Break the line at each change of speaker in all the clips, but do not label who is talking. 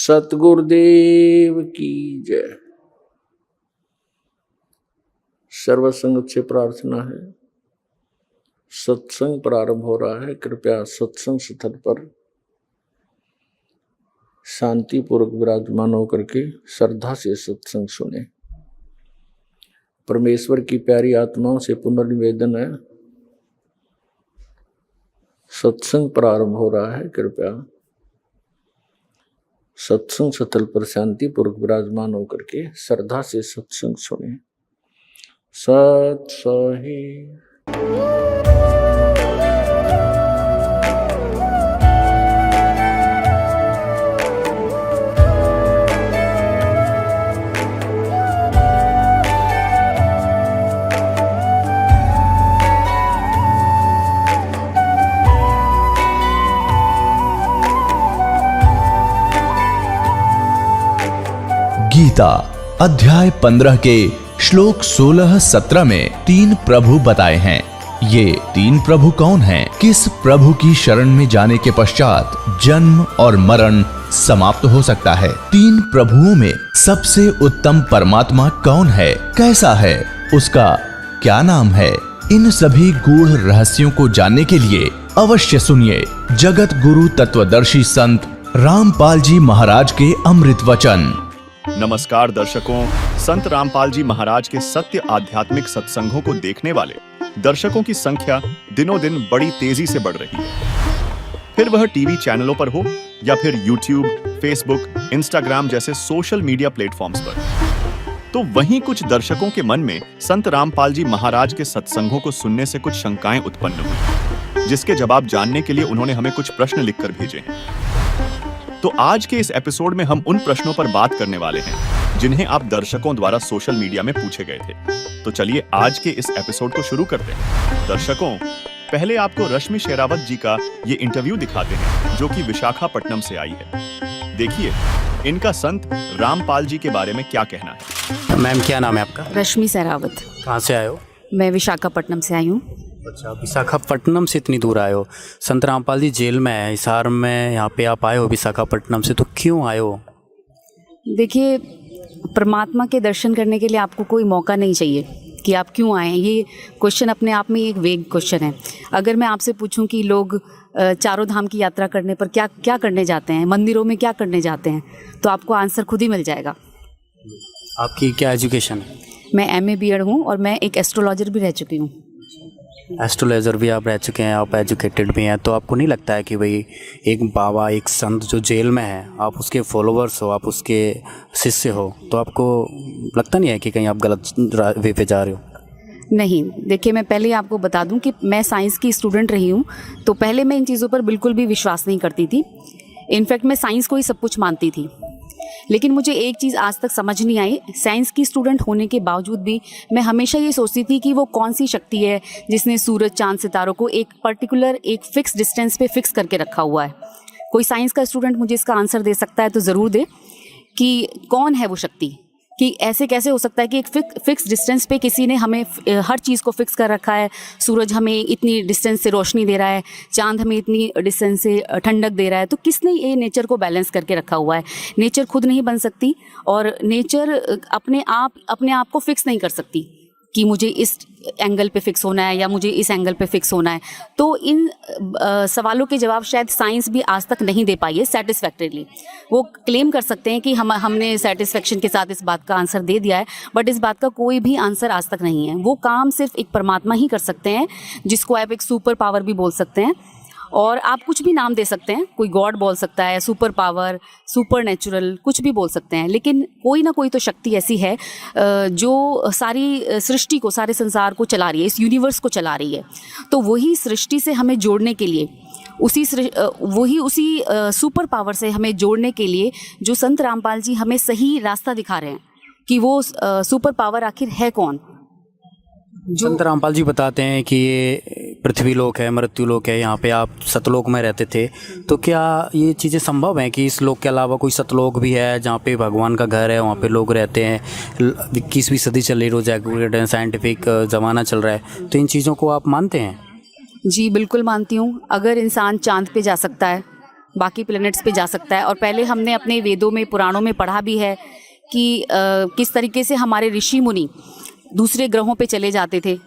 सतगुरुदेव की जय। सर्वसंगत से प्रार्थना है, सत्संग प्रारंभ हो रहा है। कृपया सत्संग स्थल पर शांतिपूर्वक विराजमान होकर के श्रद्धा से सत्संग सुने। परमेश्वर की प्यारी आत्माओं से पुनर्निवेदन है, सत्संग प्रारंभ हो रहा है। कृपया सत्संग स्थल पर शांतिपूर्वक विराजमान होकर के श्रद्धा से सत्संग सुने। सत सही।
गीता अध्याय 15 के श्लोक 16-17 में 3 प्रभु बताए हैं। ये 3 प्रभु कौन हैं? किस प्रभु की शरण में जाने के पश्चात जन्म और मरण समाप्त हो सकता है? 3 प्रभुओं में सबसे उत्तम परमात्मा कौन है? कैसा है? उसका क्या नाम है? इन सभी गूढ़ रहस्यों को जानने के लिए अवश्य सुनिए जगत गुरु तत्वदर्शी संत रामपाल जी महाराज के अमृत वचन।
नमस्कार दर्शकों, संत रामपाल जी महाराज के सत्य आध्यात्मिक सत्संगों को देखने वाले दर्शकों की संख्या दिनों दिन बड़ी तेजी से बढ़ रही है। फिर वह टीवी चैनलों पर हो या फिर यूट्यूब, फेसबुक, इंस्टाग्राम जैसे सोशल मीडिया प्लेटफॉर्म्स पर, तो वहीं कुछ दर्शकों के मन में संत रामपाल जी महाराज के सत्संगों को सुनने से कुछ शंकाएं उत्पन्न हुई, जिसके जवाब जानने के लिए उन्होंने हमें कुछ प्रश्न लिखकर भेजे हैं। तो आज के इस एपिसोड में हम उन प्रश्नों पर बात करने वाले हैं जिन्हें आप दर्शकों द्वारा सोशल मीडिया में पूछे गए थे। तो चलिए आज के इस एपिसोड को शुरू करते हैं। दर्शकों, पहले आपको रश्मि शेरावत जी का ये इंटरव्यू दिखाते हैं जो कि विशाखापट्टनम से आई है। देखिए इनका संत रामपाल जी के बारे में क्या कहना है।
मैम क्या नाम है आपका?
रश्मि शेरावत।
कहाँ से आए हो?
मैं विशाखापट्टनम से आई हूँ।
अच्छा, विशाखापट्टनम से इतनी दूर आए हो। संत रामपाल जी जेल में है हिसार में, यहाँ पे आप आए हो विशाखापट्टनम से, तो क्यों आए हो?
देखिए, परमात्मा के दर्शन करने के लिए आपको कोई मौका नहीं चाहिए कि आप क्यों आए हैं। ये क्वेश्चन अपने आप में एक वेग क्वेश्चन है। अगर मैं आपसे पूछूं कि लोग चारों धाम की यात्रा करने पर क्या क्या करने जाते हैं, मंदिरों में क्या करने जाते हैं, तो आपको आंसर खुद ही मिल जाएगा।
आपकी क्या एजुकेशन है?
मैं MA BEd हूँ और मैं एक एस्ट्रोलॉजर भी रह चुकी हूँ।
एस्ट्रोलॉजर भी आप रह चुके हैं, आप एजुकेटेड भी हैं, तो आपको नहीं लगता है कि भाई एक बाबा, एक संत जो जेल में है, आप उसके फॉलोअर्स हो, आप उसके शिष्य हो, तो आपको लगता नहीं है कि कहीं आप गलत वे पे जा रहे हो?
नहीं, देखिए मैं पहले आपको बता दूं कि मैं साइंस की स्टूडेंट रही हूं, तो पहले मैं इन चीज़ों पर बिल्कुल भी विश्वास नहीं करती थी। इनफैक्ट मैं साइंस को ही सब कुछ मानती थी। लेकिन मुझे एक चीज़ आज तक समझ नहीं आई, साइंस की स्टूडेंट होने के बावजूद भी मैं हमेशा ये सोचती थी कि वो कौन सी शक्ति है जिसने सूरज, चांद, सितारों को एक पर्टिकुलर एक फिक्स डिस्टेंस पे फिक्स करके रखा हुआ है। कोई साइंस का स्टूडेंट मुझे इसका आंसर दे सकता है तो ज़रूर दे कि कौन है वो शक्ति, कि ऐसे कैसे हो सकता है कि एक फिक्स डिस्टेंस पे किसी ने हमें हर चीज़ को फिक्स कर रखा है। सूरज हमें इतनी डिस्टेंस से रोशनी दे रहा है, चांद हमें इतनी डिस्टेंस से ठंडक दे रहा है, तो किसने ये नेचर को बैलेंस करके रखा हुआ है? नेचर खुद नहीं बन सकती और नेचर अपने आप को फिक्स नहीं कर सकती कि मुझे इस एंगल पे फिक्स होना है या मुझे इस एंगल पे फिक्स होना है। तो इन सवालों के जवाब शायद साइंस भी आज तक नहीं दे पाई है सेटिस्फैक्टरीली। वो क्लेम कर सकते हैं कि हमने सेटिस्फैक्शन के साथ इस बात का आंसर दे दिया है, बट इस बात का कोई भी आंसर आज तक नहीं है। वो काम सिर्फ एक परमात्मा ही कर सकते हैं, जिसको आप एक सुपर पावर भी बोल सकते हैं, और आप कुछ भी नाम दे सकते हैं। कोई गॉड बोल सकता है, सुपर पावर, सुपर नेचुरल, कुछ भी बोल सकते हैं, लेकिन कोई ना कोई तो शक्ति ऐसी है जो सारी सृष्टि को, सारे संसार को चला रही है, इस यूनिवर्स को चला रही है। तो वही सृष्टि से हमें जोड़ने के लिए, उसी सुपर पावर से हमें जोड़ने के लिए जो संत रामपाल जी हमें सही रास्ता दिखा रहे हैं कि वो सुपर पावर आखिर है कौन।
संत रामपाल जी बताते हैं कि ये पृथ्वी लोक है, मृत्यु लोक है, यहाँ पे आप सतलोक में रहते थे, तो क्या ये चीज़ें संभव हैं कि इस लोक के अलावा कोई सतलोक भी है जहाँ पे भगवान का घर है, वहाँ पे लोग रहते हैं? 21वीं सदी चल रही, रोज एक्यूरेट है, साइंटिफिक ज़माना चल रहा है, तो इन चीज़ों को आप मानते हैं?
जी बिल्कुल मानती हूँ। अगर इंसान चांद पे जा सकता है बाकी प्लैनेट्स पे जा सकता है। और पहले हमने अपने वेदों में, पुराणों में पढ़ा भी है कि किस तरीके से हमारे ऋषि मुनि दूसरे ग्रहों पे चले जाते थे।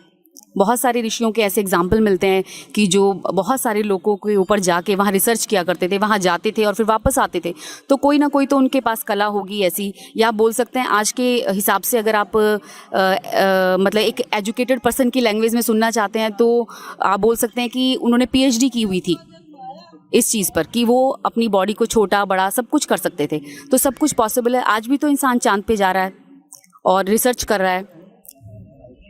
बहुत सारे ऋषियों के ऐसे एग्जाम्पल मिलते हैं कि जो बहुत सारे लोगों के ऊपर जाके वहाँ रिसर्च किया करते थे, वहाँ जाते थे और फिर वापस आते थे। तो कोई ना कोई तो उनके पास कला होगी ऐसी, या बोल सकते हैं आज के हिसाब से अगर आप मतलब एक एजुकेटेड पर्सन की लैंग्वेज में सुनना चाहते हैं तो आप बोल सकते हैं कि उन्होंने PhD की हुई थी इस चीज़ पर कि वो अपनी बॉडी को छोटा बड़ा सब कुछ कर सकते थे। तो सब कुछ पॉसिबल है। आज भी तो इंसान चांद पे जा रहा है और रिसर्च कर रहा है।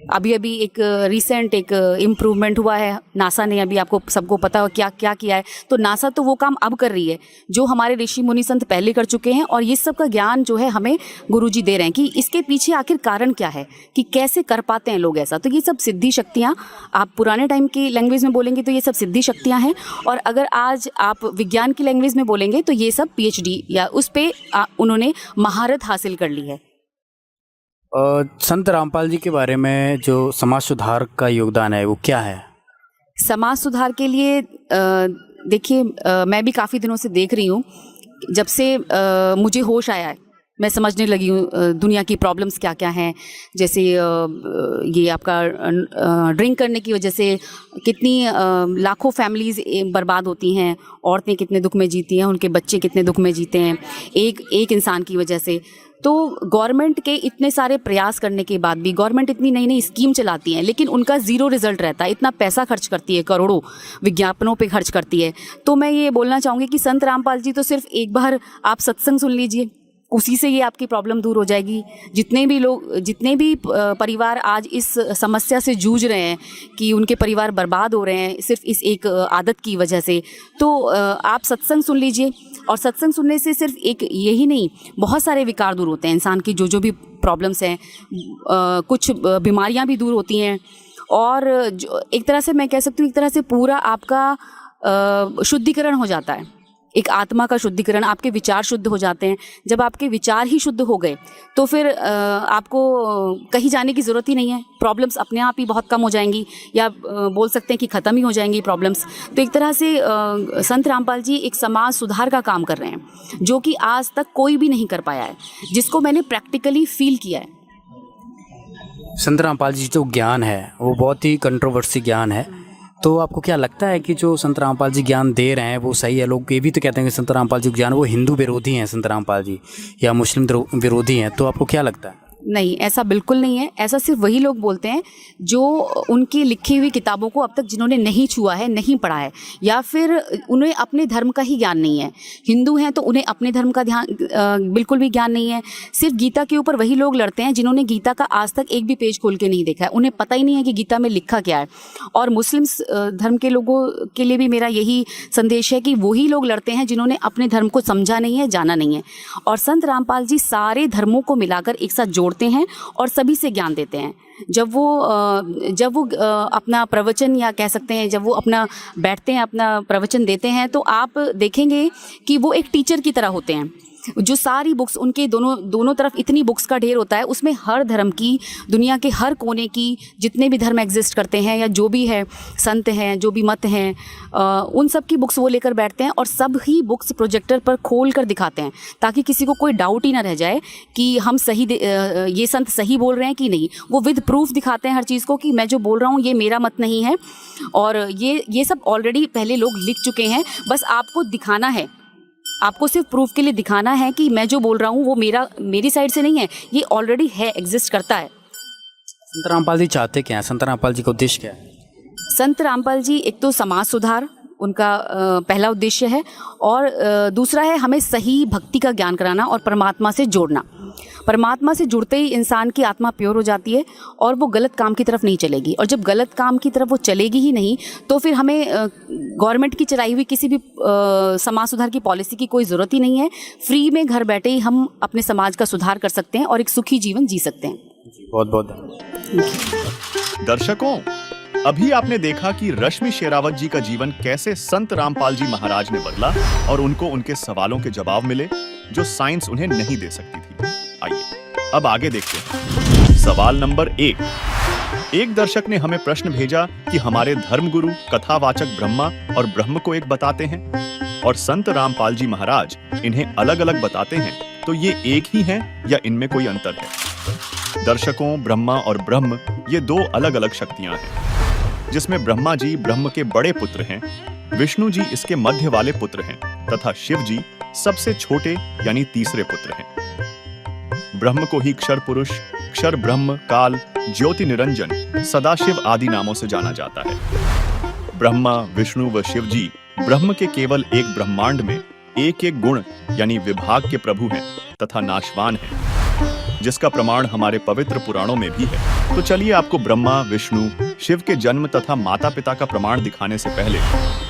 अभी एक रिसेंट एक इम्प्रूवमेंट हुआ है, नासा ने अभी आपको सबको पता हो क्या क्या किया है। तो नासा तो वो काम अब कर रही है जो हमारे ऋषि मुनि संत पहले कर चुके हैं, और ये सब का ज्ञान जो है हमें गुरुजी दे रहे हैं कि इसके पीछे आखिर कारण क्या है, कि कैसे कर पाते हैं लोग ऐसा। तो ये सब सिद्धि शक्तियाँ, आप पुराने टाइम की लैंग्वेज में बोलेंगे तो ये सब सिद्धि शक्तियाँ हैं, और अगर आज आप विज्ञान की लैंग्वेज में बोलेंगे तो ये सब PhD या उस पर उन्होंने महारत हासिल कर ली है।
संत रामपाल जी के बारे में जो समाज सुधार का योगदान है वो क्या है?
समाज सुधार के लिए देखिए, मैं भी काफ़ी दिनों से देख रही हूँ, जब से मुझे होश आया है मैं समझने लगी हूँ दुनिया की प्रॉब्लम्स क्या क्या हैं। जैसे ये आपका ड्रिंक करने की वजह से कितनी लाखों फैमिलीज़ बर्बाद होती हैं, औरतें कितने दुख में जीती हैं, उनके बच्चे कितने दुख में जीते हैं एक इंसान की वजह से। तो गवर्नमेंट के इतने सारे प्रयास करने के बाद भी गवर्नमेंट इतनी नई नई स्कीम चलाती है, लेकिन उनका ज़ीरो रिजल्ट रहता है। इतना पैसा खर्च करती है, करोड़ों विज्ञापनों पे खर्च करती है। तो मैं ये बोलना चाहूँगी कि संत रामपाल जी तो सिर्फ एक बार आप सत्संग सुन लीजिए, उसी से ये आपकी प्रॉब्लम दूर हो जाएगी। जितने भी परिवार आज इस समस्या से जूझ रहे हैं कि उनके परिवार बर्बाद हो रहे हैं सिर्फ इस एक आदत की वजह से, तो आप सत्संग सुन लीजिए। और सत्संग सुनने से सिर्फ एक यही नहीं, बहुत सारे विकार दूर होते हैं इंसान की, जो भी प्रॉब्लम्स हैं, कुछ बीमारियां भी दूर होती हैं। और एक तरह से मैं कह सकती हूँ, एक तरह से पूरा आपका शुद्धिकरण हो जाता है, एक आत्मा का शुद्धिकरण, आपके विचार शुद्ध हो जाते हैं। जब आपके विचार ही शुद्ध हो गए तो फिर आपको कहीं जाने की ज़रूरत ही नहीं है, प्रॉब्लम्स अपने आप ही बहुत कम हो जाएंगी, या बोल सकते हैं कि ख़त्म ही हो जाएंगी प्रॉब्लम्स। तो एक तरह से संत रामपाल जी एक समाज सुधार का काम कर रहे हैं, जो कि आज तक कोई भी नहीं कर पाया है, जिसको मैंने प्रैक्टिकली फील किया है।
संत रामपाल जी जो ज्ञान है वो बहुत ही कंट्रोवर्सी ज्ञान है, तो आपको क्या लगता है कि जो संत रामपाल जी ज्ञान दे रहे हैं वो सही है? लोग ये भी तो कहते हैं कि संत रामपाल जी ज्ञान वो हिंदू विरोधी हैं, संत रामपाल जी, या मुस्लिम विरोधी हैं। तो आपको क्या लगता है?
नहीं, ऐसा बिल्कुल नहीं है। ऐसा सिर्फ वही लोग बोलते हैं जो उनकी लिखी हुई किताबों को अब तक जिन्होंने नहीं छुआ है, नहीं पढ़ा है, या फिर उन्हें अपने धर्म का ही ज्ञान नहीं है। हिंदू हैं तो उन्हें अपने धर्म का बिल्कुल भी ज्ञान नहीं है। सिर्फ गीता के ऊपर वही लोग लड़ते हैं जिन्होंने गीता का आज तक एक भी पेज खोल के नहीं देखा है, उन्हें पता ही नहीं है कि गीता में लिखा क्या है। और मुस्लिम धर्म के लोगों के लिए भी मेरा यही संदेश है कि वही लोग लड़ते हैं जिन्होंने अपने धर्म को समझा नहीं है, जाना नहीं है। और संत रामपाल जी सारे धर्मों को मिलाकर एक साथ जोड़ते हैं और सभी से ज्ञान देते हैं। जब वो अपना प्रवचन, या कह सकते हैं जब वो अपना बैठते हैं, अपना प्रवचन देते हैं, तो आप देखेंगे कि वो एक टीचर की तरह होते हैं। जो सारी बुक्स उनके दोनों तरफ इतनी बुक्स का ढेर होता है, उसमें हर धर्म की, दुनिया के हर कोने की, जितने भी धर्म एग्जिस्ट करते हैं या जो भी है संत हैं, जो भी मत हैं, उन सब की बुक्स वो लेकर बैठते हैं और सब ही बुक्स प्रोजेक्टर पर खोल कर दिखाते हैं, ताकि किसी को कोई डाउट ही ना रह जाए कि हम सही ये संत सही बोल रहे हैं कि नहीं। वो विद प्रूफ दिखाते हैं हर चीज़ को कि मैं जो बोल रहा हूँ ये मेरा मत नहीं है, और ये सब ऑलरेडी पहले लोग लिख चुके हैं। बस आपको दिखाना है, आपको सिर्फ प्रूफ के लिए दिखाना है कि मैं जो बोल रहा हूँ वो मेरी साइड से नहीं है, ये ऑलरेडी है, एग्जिस्ट करता है।
संत रामपाल जी चाहते क्या है? संत रामपाल जी का उद्देश्य क्या है?
संत रामपाल जी एक तो समाज सुधार उनका पहला उद्देश्य है, और दूसरा है हमें सही भक्ति का ज्ञान कराना और परमात्मा से जोड़ना। परमात्मा से जुड़ते ही इंसान की आत्मा प्योर हो जाती है और वो गलत काम की तरफ नहीं चलेगी। और जब गलत काम की तरफ वो चलेगी ही नहीं, तो फिर हमें गवर्नमेंट की चलाई हुई किसी भी समाज सुधार की पॉलिसी की कोई ज़रूरत ही नहीं है। फ्री में घर बैठे ही हम अपने समाज का सुधार कर सकते हैं और एक सुखी जीवन जी सकते हैं।
बहुत बहुत धन्यवाद।
दर्शकों, अभी आपने देखा कि रश्मि शेरावत जी का जीवन कैसे संत रामपाल जी महाराज ने बदला और उनको उनके सवालों के जवाब मिले जो साइंस उन्हें नहीं दे सकती थी। आइए अब आगे देखते हैं। सवाल नंबर 1। एक दर्शक ने हमें प्रश्न भेजा कि हमारे धर्मगुरु कथावाचक ब्रह्मा और ब्रह्म को एक बताते हैं। और संत रामपाल जी महाराज इन्हें अलग अलग बताते हैं, तो ये एक ही हैं या इनमें कोई अंतर है? दर्शकों, ब्रह्मा और ब्रह्म ये दो अलग अलग शक्तियां हैं, जिसमें ब्रह्मा जी ब्रह्म के बड़े पुत्र हैं, विष्णु जी इसके मध्य वाले पुत्र हैं तथा शिव जी सबसे छोटे यानी तीसरे पुत्र हैं। ब्रह्म को ही क्षर पुरुष, क्षर ब्रह्म, काल, ज्योति निरंजन, सदाशिव आदि नामों से जाना जाता है। ब्रह्मा, विष्णु व शिव जी ब्रह्म के केवल एक ब्रह्मांड में एक एक गुण यानी विभाग के प्रभु हैं तथा नाशवान हैं, जिसका प्रमाण हमारे पवित्र पुराणों में भी है। तो चलिए आपको ब्रह्मा, विष्णु, शिव के जन्म तथा माता पिता का प्रमाण दिखाने से पहले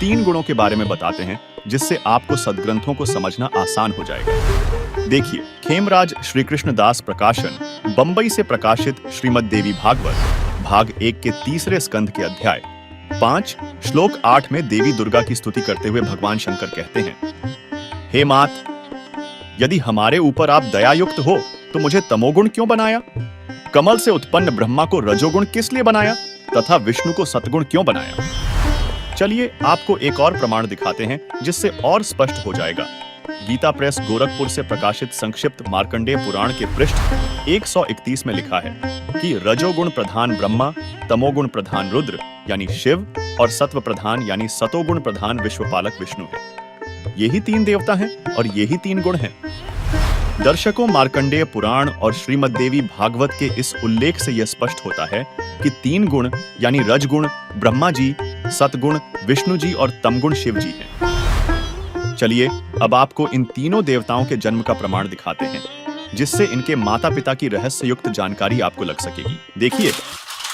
3 गुणों के बारे में बताते हैं, जिससे आपको सदग्रंथों को समझना आसान हो जाएगा। देखिए, खेमराज श्री कृष्ण दास प्रकाशन बंबई से प्रकाशित श्रीमद् देवी भागवत भाग 1 के 3 स्कंध के अध्याय 5 श्लोक 8 में देवी दुर्गा की स्तुति करते हुए भगवान शंकर कहते हैं, हे मात, यदि हमारे ऊपर आप दयायुक्त हो तो मुझे तमोगुण क्यों बनाया? कमल से उत्पन्न ब्रह्मा को रजोगुण किस लिए बनाया तथा विष्णु को सतगुण क्यों बनाया? चलिए आपको एक और प्रमाण दिखाते हैं, जिससे और स्पष्ट हो जाएगा। गीता प्रेस गोरखपुर से प्रकाशित संक्षिप्त मार्कंडेय पुराण के पृष्ठ 131 में लिखा है कि रजोगुण प्रधान ब्रह्मा, तमोगुण प्रधान रुद्र यानी शिव और सत्व प्रधान यानी सतोगुण प्रधान विश्वपालक विष्णु है। यही 3 देवता हैं और यही 3 गुण हैं। दर्शकों, मार्कंडेय पुराण और श्रीमद् देवी भागवत के इस उल्लेख से यह स्पष्ट होता है कि 3 गुण यानी रजगुण ब्रह्मा जी, सतगुण विष्णु जी और तमगुण शिव जी हैं। चलिए अब आपको इन तीनों देवताओं के जन्म का प्रमाण दिखाते हैं, जिससे इनके माता पिता की रहस्य युक्त जानकारी आपको लग सकेगी। देखिए,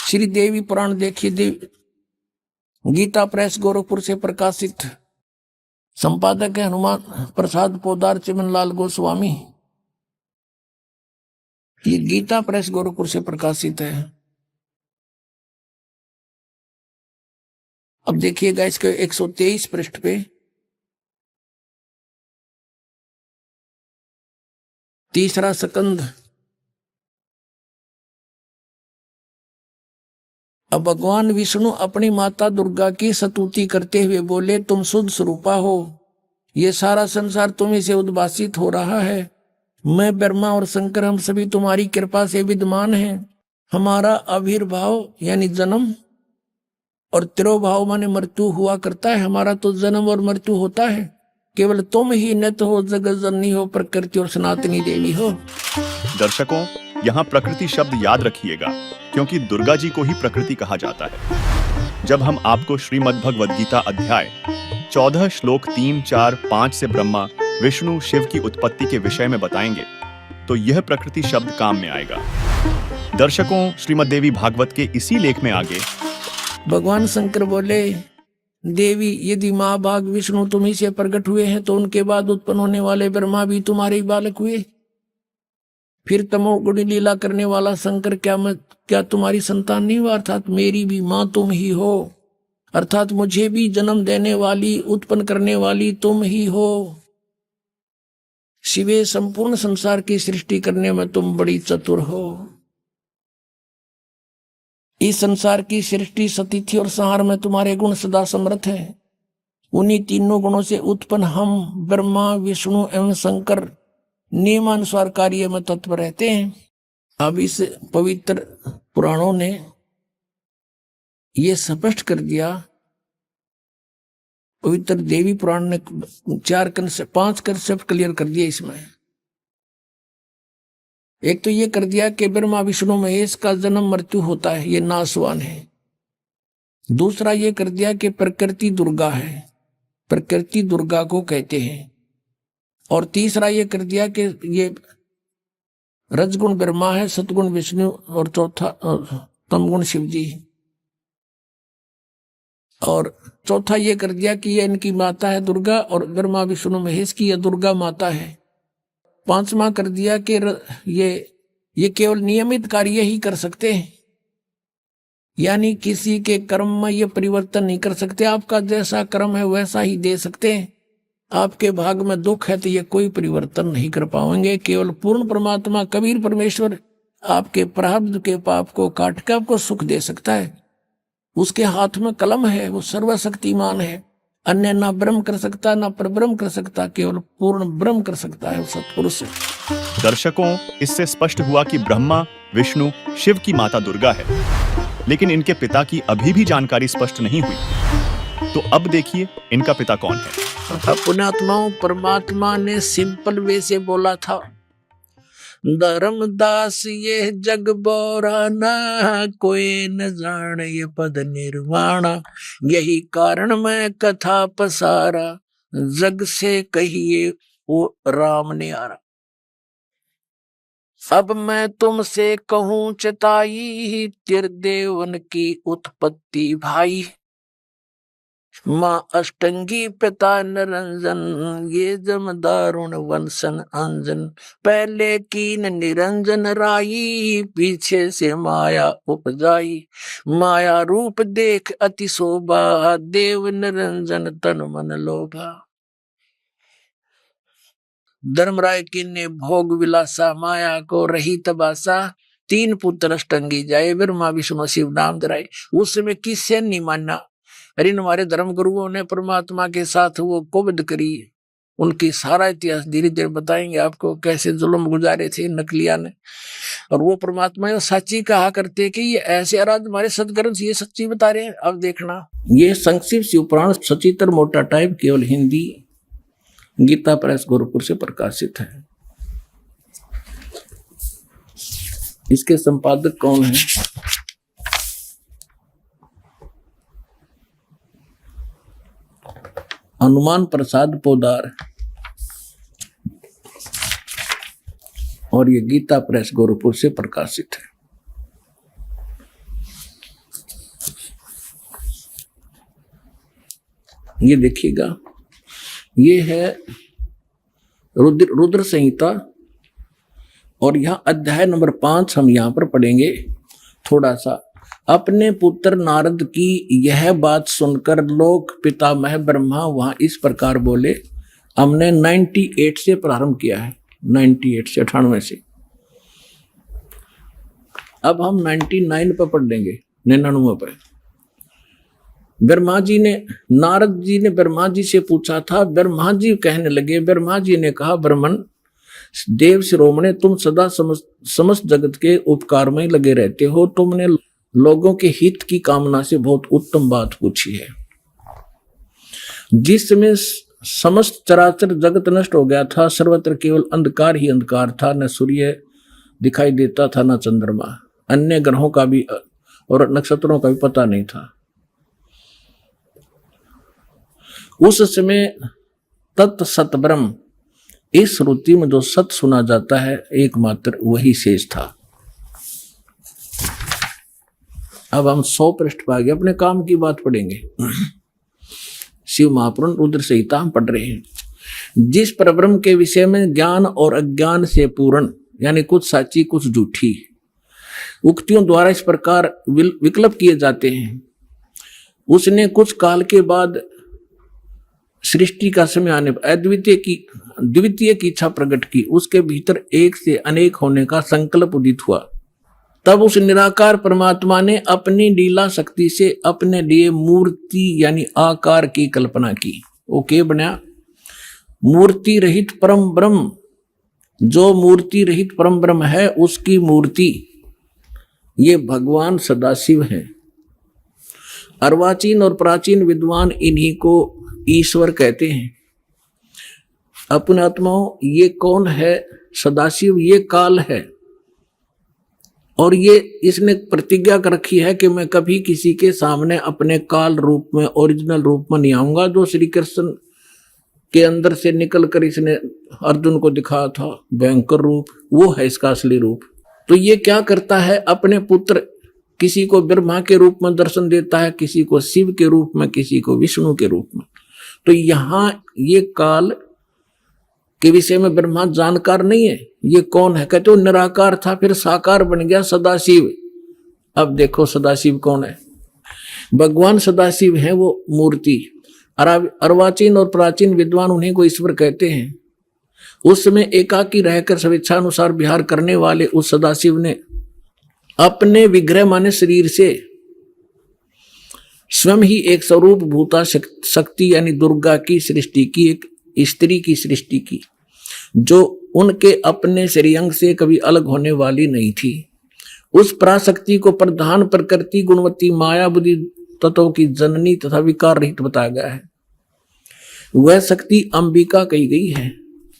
श्री देवी पुराण देखिए, गीता प्रेस गोरखपुर से प्रकाशित, संपादक है हनुमान प्रसाद पोदार चिमनलाल गोस्वामी। ये गीता प्रेस गोरखपुर से प्रकाशित है। अब देखिएगा इसके 123 पृष्ठ पे, तीसरा स्कंद। अब भगवान विष्णु अपनी माता दुर्गा की स्तुति करते हुए बोले, तुम शुद्ध स्वरूपा हो, ये सारा संसार तुम्हीं से उद्भासित हो रहा है। मैं ब्रह्मा और शंकर हम सभी तुम्हारी कृपा से विद्यमान हैं। हमारा आविर्भाव यानी जन्म और तिरोभाव माने मृत्यु हुआ करता है। हमारा तो जन्म और मृत्यु होता है, केवल तुम ही नित्य हो, जगत जननी हो, प्रकृति और सनातनी देवी हो।
दर्शकों, यहाँ प्रकृति शब्द याद रखिएगा, क्योंकि दुर्गा जी को ही प्रकृति कहा जाता है। जब हम आपको श्रीमद् भगवद गीता अध्याय 14 श्लोक 3, 4, 5 से ब्रह्मा, विष्णु, शिव की उत्पत्ति के विषय में बताएंगे, तो यह प्रकृति शब्द काम में आएगा। दर्शकों, श्रीमद् देवी भागवत के इसी लेख में आगे
भगवान शंकर बोले, देवी, यदि माँ भाग विष्णु तुम्ही से प्रकट हुए हैं, तो उनके बाद उत्पन्न होने वाले ब्रह्मा भी तुम्हारे ही बालक हुए। फिर तमोगुणी लीला करने वाला शंकर क्या तुम्हारी संतान नहीं हुआ? अर्थात मेरी भी माँ तुम ही हो, अर्थात मुझे भी जन्म देने वाली, उत्पन्न करने वाली तुम ही हो। शिवे, संपूर्ण संसार की सृष्टि करने में तुम बड़ी चतुर हो। इस संसार की सृष्टि, सतिथि और संहार में तुम्हारे गुण सदा समर्थ है। उन्हीं तीनों गुणों से उत्पन्न हम ब्रह्मा, विष्णु एवं शंकर नियमानुसार कार्य में तत्पर रहते हैं। अब इस पवित्र पुराणों ने ये स्पष्ट कर दिया, पवित्र देवी पुराण ने 5 कंसेप्ट क्लियर कर दिए इसमें। एक तो ये कर दिया कि ब्रह्मा विष्णु महेश का जन्म मृत्यु होता है, ये नाशवान है। दूसरा ये कर दिया कि प्रकृति दुर्गा है, प्रकृति दुर्गा को कहते हैं। और तीसरा ये कर दिया कि ये रजगुण ब्रह्मा है, सतगुण विष्णु और चौथा तमगुण शिव जी। और चौथा ये कर दिया कि ये इनकी माता है दुर्गा, और ब्रह्मा विष्णु महेश की यह दुर्गा माता है। पांचवा कर दिया कि ये केवल नियमित कार्य ही कर सकते हैं, यानी किसी के कर्म में ये परिवर्तन नहीं कर सकते। आपका जैसा कर्म है वैसा ही दे सकते हैं। आपके भाग में दुख है तो ये कोई परिवर्तन नहीं कर पाएंगे। केवल पूर्ण परमात्मा कबीर परमेश्वर आपके प्रारब्ध के पाप को काट के आपको सुख दे सकता है। उसके हाथ में कलम है, वो सर्वशक्तिमान है। अन्य ना ब्रह्म कर सकता, ना परब्रह्म कर सकता, केवल पूर्ण ब्रह्म कर सकता है सत्पुरुष।
दर्शकों, इससे स्पष्ट हुआ कि ब्रह्मा, विष्णु, शिव की माता दुर्गा है, लेकिन इनके पिता की अभी भी जानकारी स्पष्ट नहीं हुई। तो अब देखिए इनका पिता कौन है।
पुण्यात्माओं, परमात्मा ने सिंपल वे से बोला था, धर्मदास ये जग बोराना, कोई न जाने ये पद निर्वाणा, यही कारण मैं कथा पसारा, जग से कहिए वो राम ने आरा। अब मैं तुमसे कहूं चताई, त्रिदेवन की उत्पत्ति भाई, माँ अष्टंगी पिता निरंजन, ये जमदारुण वंशन अंजन, पहले कीन निरंजन राई, पीछे से माया उपजाई, माया रूप देख अति शोभा, देव निरंजन तन मन लोभा। धर्मराय की ने भोग विलासा, माया को रही तबासा, तीन पुत्र अष्टंगी जाए, ब्रह्मा विष्णु शिव नाम धराए। उस समय किससे नहीं माना। अरे हमारे धर्म गुरुओं ने परमात्मा के साथ वो कोविड करी, उनकी सारा इतिहास धीरे धीरे बताएंगे आपको, कैसे जुल्म गुजारे थे नकलिया ने। और वो परमात्मा सच्ची कहा करते कि ये ऐसे आराध हमारे सदग्रंथ ये सच्ची बता रहे हैं। अब देखना, ये संक्षिप्त शिव पुराण सचित्र मोटा टाइप केवल हिंदी गीता प्रेस गोरखपुर से प्रकाशित है। इसके संपादक कौन है? हनुमान प्रसाद पोदार, और ये गीता प्रेस गोरखपुर से प्रकाशित है। ये देखिएगा, ये है रुद्र संहिता, और यहाँ अध्याय नंबर 5 हम यहाँ पर पढ़ेंगे थोड़ा सा। अपने पुत्र नारद की यह बात सुनकर लोक पितामह ब्रह्मा वहां इस प्रकार बोले। हमने 98 से प्रारंभ किया है, 98 से 98 से। अब हम 99 पर पढ़ लेंगे, 99 पर। ब्रह्मा जी ने, नारद जी ने ब्रह्मा जी से पूछा था। ब्रह्मा जी कहने लगे, ब्रह्मा जी ने कहा, ब्रह्मन देव शिरोमणे, तुम सदा समस्त जगत के उपकार में लगे रहते हो। तुमने लोगों के हित की कामना से बहुत उत्तम बात पूछी है। जिस समय समस्त चराचर जगत नष्ट हो गया था, सर्वत्र केवल अंधकार ही अंधकार था, न सूर्य दिखाई देता था, न चंद्रमा, अन्य ग्रहों का भी और नक्षत्रों का भी पता नहीं था। उस समय तत् सत ब्रह्म, इस श्रुति में जो सत सुना जाता है एकमात्र वही शेष था। अब हम 100 पृष्ठ पर आगे अपने काम की बात पढ़ेंगे। शिव महापुराण रुद्र संहिता हम पढ़ रहे हैं। जिस परब्रह्म के विषय में ज्ञान और अज्ञान से पूर्ण, यानी कुछ सच्ची कुछ झूठी उक्तियों द्वारा इस प्रकार विकल्प किए जाते हैं, उसने कुछ काल के बाद सृष्टि का समय आने पर द्वितीय की इच्छा प्रकट की। उसके भीतर एक से अनेक होने का संकल्प उदित हुआ। तब उस निराकार परमात्मा ने अपनी लीला शक्ति से अपने लिए मूर्ति यानी आकार की कल्पना की। वो क्या बना? मूर्ति रहित परम ब्रह्म। जो मूर्ति रहित परम ब्रह्म है उसकी मूर्ति ये भगवान सदाशिव है। अर्वाचीन और प्राचीन विद्वान इन्हीं को ईश्वर कहते हैं। अपने आत्माओं, ये कौन है? सदाशिव ये काल है, और ये इसने प्रतिज्ञा कर रखी है कि मैं कभी किसी के सामने अपने काल रूप में, ओरिजिनल रूप में नहीं आऊंगा। जो श्री कृष्ण के अंदर से निकलकर इसने अर्जुन को दिखाया था भयंकर रूप, वो है इसका असली रूप। तो ये क्या करता है? अपने पुत्र किसी को ब्रह्मा के रूप में दर्शन देता है, किसी को शिव के रूप में, किसी को विष्णु के रूप में। तो यहां ये काल के विषय में ब्रह्मा जानकार नहीं है। ये कौन है? कहते हो निराकार था, फिर साकार बन गया सदाशिव। अब देखो सदाशिव कौन है? भगवान सदाशिव है वो मूर्ति। अर्वाचीन और प्राचीन विद्वान उन्हीं को ईश्वर कहते हैं। उस समय एकाकी रहकर स्वेच्छानुसार विहार करने वाले उस सदाशिव ने अपने विग्रह माने शरीर से स्वयं ही एक स्वरूप भूता शक्ति यानी दुर्गा की सृष्टि की, एक स्त्री की सृष्टि की, जो उनके अपने श्रेयंग से कभी अलग होने वाली नहीं थी। उस पराशक्ति को प्रधान प्रकृति गुणवती माया बुद्धि तत्वों की जननी तथा विकार रहित बताया गया है। वह शक्ति अंबिका कही गई है।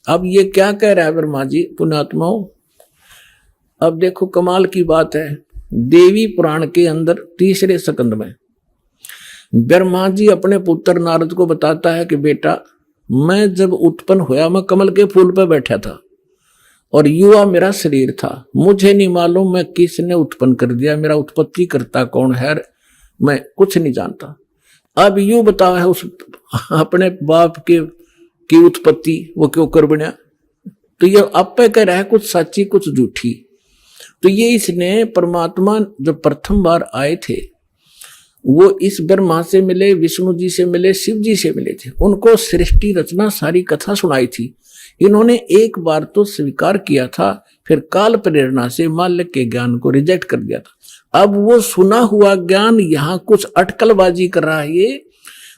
अब ये क्या कह रहा है ब्रह्मा जी पुण्यात्माओं? अब देखो कमाल की बात है, देवी पुराण के अंदर तीसरे स्कंद में ब्रह्मा जी अपने पुत्र नारद को बताता है कि बेटा, मैं जब उत्पन्न हुआ मैं कमल के फूल पर बैठा था और युवा मेरा शरीर था। मुझे नहीं मालूम मैं किसने उत्पन्न कर दिया, मेरा उत्पत्ति करता कौन है, मैं कुछ नहीं जानता। अब यूं बताओ है उस अपने बाप की उत्पत्ति वो क्यों कर बना? तो ये आप पे कह रहा है कुछ सच्ची कुछ झूठी। तो ये इसने परमात्मा जब प्रथम बार आए थे वो इस ब्रह्मा से मिले, विष्णु जी से मिले, शिव जी से मिले थे। उनको सृष्टि रचना सारी कथा सुनाई थी। इन्होंने एक बार तो स्वीकार किया था, फिर काल प्रेरणा से माल्य के ज्ञान को रिजेक्ट कर दिया था। अब वो सुना हुआ ज्ञान यहाँ कुछ अटकलबाजी कर रहा है। ये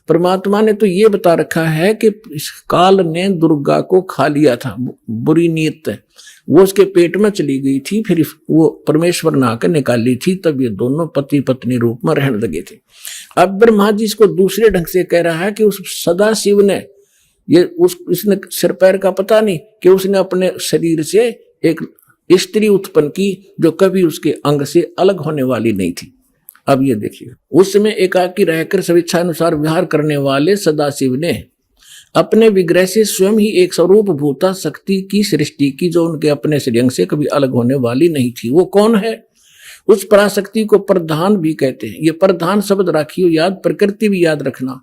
परमात्मा ने तो ये बता रखा है कि इस काल ने दुर्गा को खा लिया था, बुरी नीयत है, वो उसके पेट में चली गई थी, फिर वो परमेश्वर ने आकर निकाली थी, तब ये दोनों पति पत्नी रूप में रहने लगे थे। अब ब्रह्मा जी इसको दूसरे ढंग से कह रहा है कि उस सदा शिव ने इसने सिर पैर का पता नहीं कि उसने अपने शरीर से एक स्त्री उत्पन्न की जो कभी उसके अंग से अलग होने वाली नहीं थी। अब ये देखिए, उस समय एकाकी रहकर स्वेच्छा अनुसार विहार करने वाले सदाशिव ने अपने विग्रह से स्वयं ही एक स्वरूप भूता शक्ति की सृष्टि की जो उनके अपने श्रेयंग से कभी अलग होने वाली नहीं थी। वो कौन है? उस पराशक्ति को प्रधान भी कहते हैं। ये प्रधान शब्द राखियो याद, प्रकृति भी याद रखना।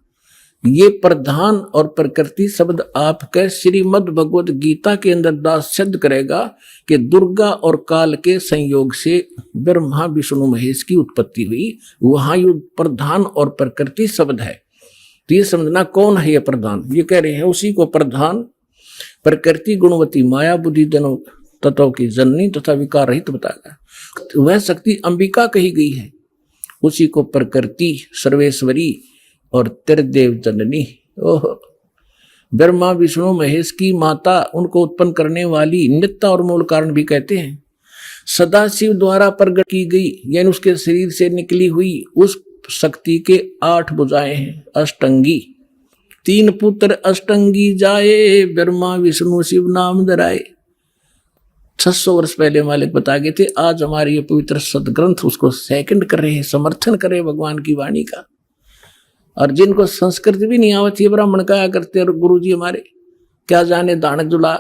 ये प्रधान और प्रकृति शब्द आपके श्रीमद् भगवद गीता के अंदर दास सिद्ध करेगा कि दुर्गा और काल के संयोग से ब्रह्मा विष्णु महेश की उत्पत्ति हुई। वहां ये प्रधान और प्रकृति शब्द है। तो ये समझना कौन है ये प्रधान? ये कह रहे हैं उसी को प्रधान प्रकृति गुणवती माया बुद्धि दोनों तत्वों की जननी तथा विकार रहित बताया। वह शक्ति अंबिका कही गई है। उसी को प्रकृति सर्वेश्वरी और त्रिदेव जननी, ओह, ब्रह्मा विष्णु महेश की माता, उनको उत्पन्न करने वाली, नित्य और मूल कारण भी कहते हैं। सदाशिव द्वारा प्रकट की गई यानी उसके शरीर से निकली हुई उस शक्ति के 8 भुजाएं हैं। अष्टंगी, 3 पुत्र अष्टंगी जाए, ब्रह्मा विष्णु शिव नाम धराए। 600 वर्ष पहले मालिक बता गए थे। आज हमारे ये पवित्र सदग्रंथ उसको सेकंड कर रहे हैं, समर्थन करे भगवान की वाणी का। और जिनको संस्कृत भी नहीं आवती है ब्राह्मण कहा करते, और गुरु जी हमारे क्या जाने दानक जुला,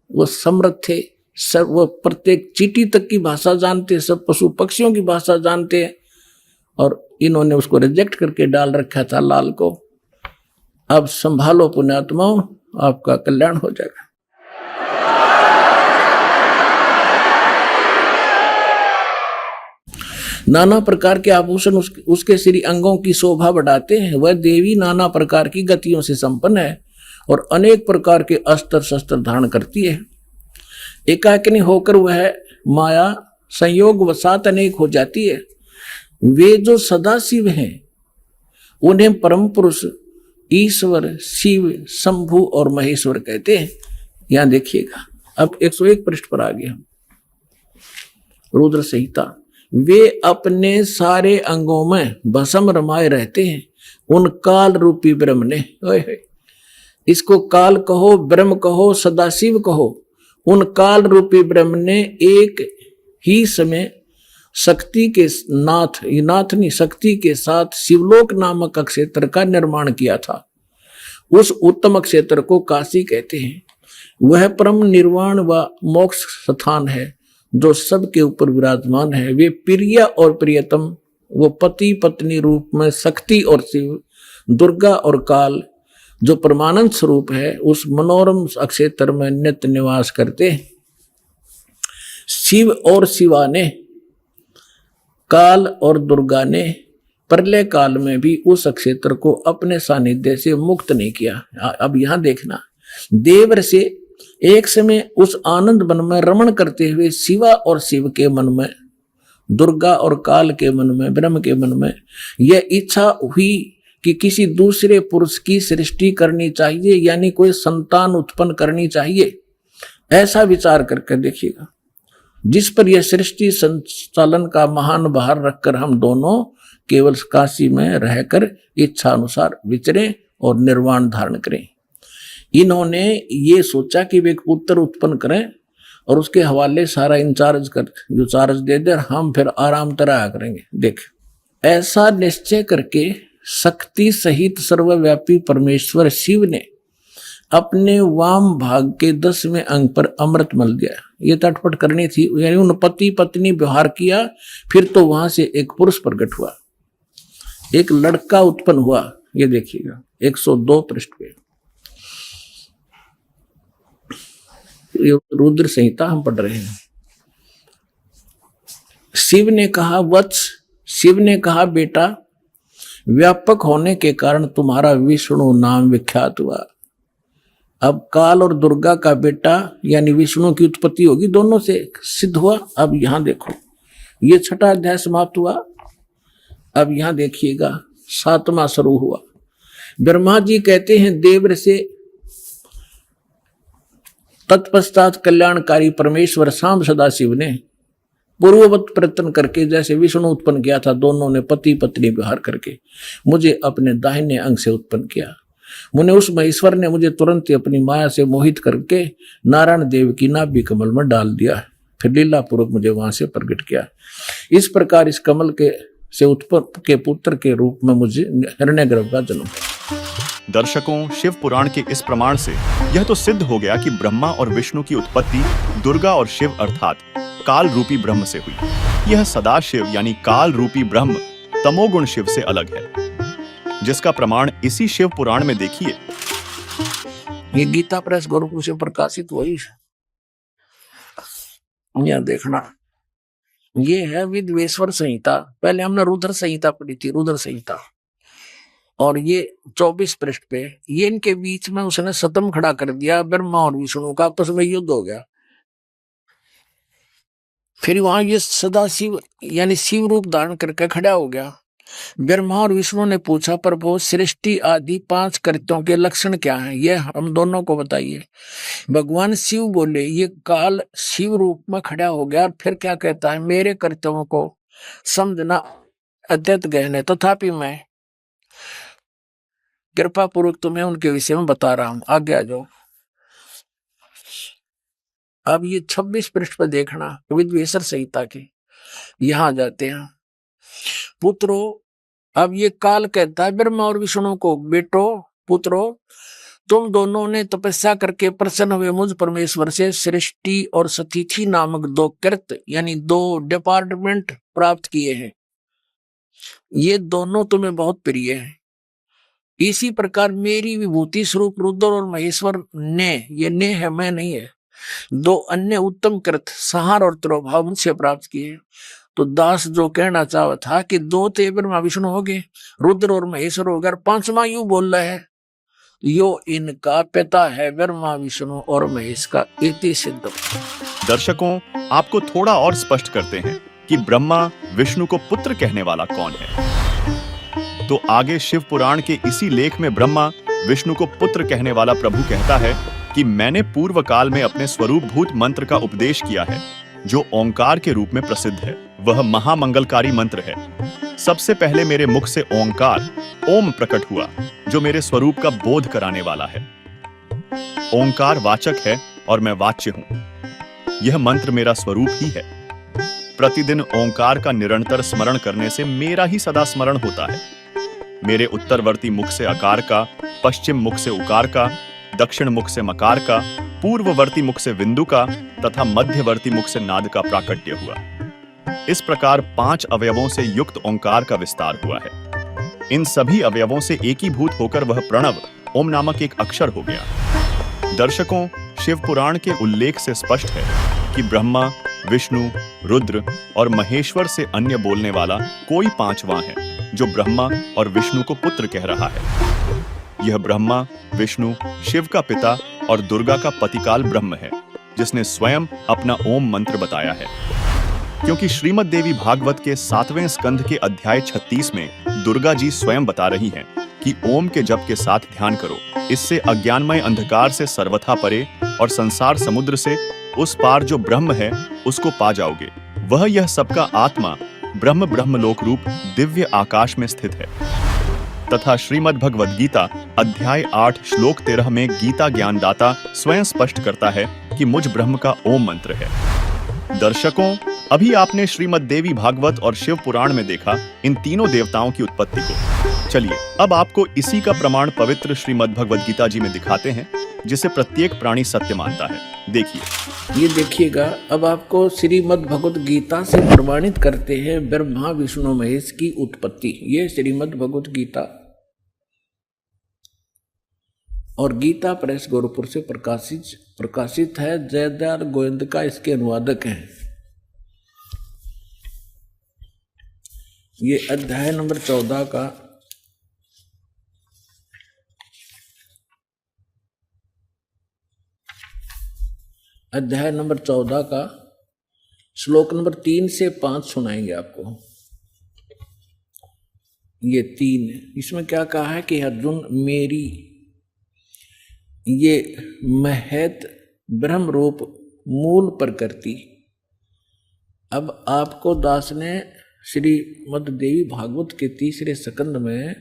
वो समृद्ध थे, सब वो प्रत्येक चींटी तक की भाषा जानते, सब पशु पक्षियों की भाषा जानते हैं, और इन्होंने उसको रिजेक्ट करके डाल रखा था लाल को। अब संभालो पुण्यात्माओं, आपका कल्याण हो जाएगा। नाना प्रकार के आभूषण उसके श्री अंगों की शोभा बढ़ाते हैं। वह देवी नाना प्रकार की गतियों से संपन्न है और अनेक प्रकार के अस्त्र शस्त्र धारण करती है। एकाकिनी होकर वह माया संयोग वसात अनेक हो जाती है। वे जो सदाशिव हैं उन्हें परम पुरुष ईश्वर शिव शंभु और महेश्वर कहते हैं। यहां देखिएगा, अब 101 पृष्ठ पर आ गए हम। रुद्र संहिता। वे अपने सारे अंगों में भस्म रमाए रहते हैं। उन काल रूपी ब्रह्म ने, इसको काल कहो, ब्रह्म कहो, सदाशिव कहो, उन काल रूपी ब्रह्म ने एक ही समय शक्ति के नाथ नहीं शक्ति के साथ शिवलोक नामक क्षेत्र का निर्माण किया था। उस उत्तम क्षेत्र को काशी कहते हैं। वह परम निर्वाण व मोक्ष स्थान है जो सबके ऊपर विराजमान है। वे प्रिय और प्रियतम, वो पति पत्नी रूप में शक्ति और शिव, दुर्गा और काल जो परमानंद स्वरूप है, उस मनोरम क्षेत्र में नित्य निवास करते हैं। शिव और शिवा ने, काल और दुर्गा ने प्रलय काल में भी उस क्षेत्र को अपने सानिध्य से मुक्त नहीं किया। अब यहां देखना, देवर से एक समय उस आनंद वन में रमण करते हुए शिवा और शिव के मन में दुर्गा और काल के मन में, ब्रह्म के मन में यह इच्छा हुई कि किसी दूसरे पुरुष की सृष्टि करनी चाहिए, यानी कोई संतान उत्पन्न करनी चाहिए। ऐसा विचार करके देखिएगा, जिस पर यह सृष्टि संचालन का महान भार रखकर हम दोनों केवल काशी में रहकर इच्छा अनुसार विचरें और निर्वाण धारण करें। इन्होंने ये सोचा कि वे एक पुत्र उत्पन्न करें और उसके हवाले सारा इंचार्ज कर जो चार्ज दे दे, हम फिर आराम तरह करेंगे। देख, ऐसा निश्चय करके शक्ति सहित सर्वव्यापी परमेश्वर शिव ने अपने वाम भाग के 10वें अंग पर अमृत मल दिया। ये तटपट करनी थी, यानी उन पति पत्नी व्यवहार किया। फिर तो वहां से एक पुरुष प्रकट हुआ, एक लड़का उत्पन्न हुआ। ये देखिएगा 102 पृष्ठ पे, रुद्र संहिता हम पढ़ रहे हैं। शिव ने कहा वत्स, शिव ने कहा बेटा, व्यापक होने के कारण तुम्हारा विष्णु नाम विख्यात हुआ। अब काल और दुर्गा का बेटा यानी विष्णु की उत्पत्ति होगी, दोनों से सिद्ध हुआ। अब यहां देखो, ये 6ठा अध्याय समाप्त हुआ। अब यहां देखिएगा 7वां शुरू हुआ। ब्रह्मा जी कहते हैं देव से, तत्पश्चात कल्याणकारी परमेश्वर शाम सदाशिव ने पूर्ववत प्रयत्न करके जैसे विष्णु उत्पन्न किया था, दोनों ने पति पत्नी व्यवहार करके मुझे अपने दाहिने अंग से उत्पन्न किया। मुने उस महेश्वर ने मुझे तुरंत ही अपनी माया से मोहित करके नारायण देव की नाभि कमल में डाल दिया, फिर लीला पूर्वक मुझे वहां से प्रकट किया। इस प्रकार इस कमल के से उत्पन्न के पुत्र के रूप में मुझे हिरण्यगर्भ का जन्म।
दर्शकों, शिव पुराण के इस प्रमाण से यह तो सिद्ध हो गया कि ब्रह्मा और विष्णु की उत्पत्ति दुर्गा और शिव अर्थात काल रूपी ब्रह्म से हुई। यह सदाशिव यानी काल रूपी ब्रह्म तमोगुण शिव से अलग है, जिसका प्रमाण इसी शिव पुराण में देखिए।
ये गीता प्रेस गोरखपुर से प्रकाशित हुई, यह देखना। ये है विद्वेश्वर संहिता। पहले हमने रुद्र संहिता पढ़ी थी, रुद्र संहिता, और ये 24 पृष्ठ पे ये इनके बीच में उसने सतम खड़ा कर दिया। ब्रह्मा और विष्णु का आपस में युद्ध हो गया। फिर वहां ये सदाशिव यानी शिव रूप धारण करके खड़ा हो गया। ब्रह्मा और विष्णु ने पूछा, प्रभु सृष्टि आदि 5 कृत्यों के लक्षण क्या हैं, ये हम दोनों को बताइए। भगवान शिव बोले, ये काल शिव रूप में खड़ा हो गया और फिर क्या कहता है, मेरे कृत्यों को समझना अत्यंत गहन है, तथापि मैं कृपा पूर्वक तुम्हें उनके विषय में बता रहा हूं, आगे आ जाओ। अब ये 26 पृष्ठ पर देखना, विद्वेश्वर संहिता के, यहां जाते हैं। पुत्रो, अब ये काल कहता है ब्रह्मा और विष्णु को, बेटो पुत्रो, तुम दोनों ने तपस्या करके प्रसन्न हुए मुझ परमेश्वर से सृष्टि और सतिथि नामक 2 कृत्य यानी 2 डिपार्टमेंट प्राप्त किए हैं। ये दोनों तुम्हें बहुत प्रिय हैं। इसी प्रकार मेरी विभूति स्वरूप रुद्र और महेश्वर ने, ये ने है मैं नहीं है, 2 अन्य उत्तम कृत्य संहार और तिरोभाव मुझसे प्राप्त किए। तो दास जो कहना चाहा था कि 2 ते ब्रह्मा विष्णु हो गए, रुद्र और महेश्वर हो गए, 5वां यूं बोल रहा है, यो इनका पिता है ब्रह्मा विष्णु और महेश का, इति सिद्ध।
दर्शकों, आपको थोड़ा और स्पष्ट करते हैं कि ब्रह्मा विष्णु को पुत्र कहने वाला कौन है। तो आगे शिव पुराण के इसी लेख में ब्रह्मा विष्णु को पुत्र कहने वाला प्रभु कहता है कि मैंने पूर्व काल में अपने स्वरूपभूत मंत्र का उपदेश किया है, जो ओंकार के रूप में प्रसिद्ध है। वह महामंगलकारी मंत्र है। सबसे पहले मेरे मुख से ओंकार ओम प्रकट हुआ, जो मेरे स्वरूप का बोध कराने वाला है। ओंकार वाचक है और मैं वाच्य हूं। यह मंत्र मेरा स्वरूप ही है। प्रतिदिन ओंकार का निरंतर स्मरण करने से मेरा ही सदा स्मरण होता है। मेरे उत्तरवर्ती मुख से अकार का, पश्चिम मुख से उकार का, दक्षिण मुख से मकार का, पूर्ववर्ती मुख से विंदु का तथा मध्यवर्ती मुख से नाद का प्राकट्य हुआ। इस प्रकार 5 अवयवों से युक्त ओंकार का विस्तार हुआ है। इन सभी अवयवों से एकीभूत होकर वह प्रणव ओम नामक एक अक्षर हो गया। दर्शकों, शिव पुराण के उल्लेख से स्पष्ट है कि ब्रह्मा, विष्णु, रुद्र और महेश्वर से अन्य बोलने वाला कोई 5वां है, जो ब्रह्मा और विष्णु को पुत्र कह रहा है। यह ब्रह्मा, विष्णु, शिव का पिता और दुर्गा का पतिकाल ब्रह्म है, जिसने स्वयं अपना ओम मंत्र बताया है। क्योंकि श्रीमद् देवी भागवत के 7वें स्कंध के अध्याय 36 में दुर्गा जी स्वयं बता रही हैं कि ओम के जप के साथ ध्यान करो, इससे अज्ञानमय अंधकार से सर्वथा परे और संसार समुद्र से उस पार जो ब्रह्म है उसको पा जाओगे। वह यह सबका आत्मा ब्रह्म ब्रह्मलोक रूप दिव्य आकाश में स्थित है। तथा श्रीमद् भगवद गीता अध्याय 8 श्लोक 13 में गीता ज्ञानदाता स्वयं स्पष्ट करता है कि मुझ ब्रह्म का ओम मंत्र है। दर्शकों, अभी आपने श्रीमद् देवी भागवत और शिव पुराण में देखा इन तीनों देवताओं की उत्पत्ति को। चलिए अब आपको इसी का प्रमाण पवित्र श्रीमद् भगवद गीता जी में दिखाते हैं, जिसे प्रत्येक प्राणी सत्य मानता है। देखिए,
ये देखिएगा, अब आपको श्रीमद् भगवद गीता से प्रमाणित करते हैं ब्रह्मा विष्णु महेश की उत्पत्ति। ये श्रीमद् भगवद गीता और गीता प्रेस गोरखपुर से प्रकाशित है। जयदयाल गोविंद इसके अनुवादक हैं। ये अध्याय नंबर 14 का श्लोक नंबर 3 से 5 सुनाएंगे आपको। ये 3 इसमें क्या कहा है कि अर्जुन मेरी ये महत ब्रह्म रूप मूल प्रकृति। अब आपको दास ने श्रीमद् देवी भागवत के 3रे स्कंद में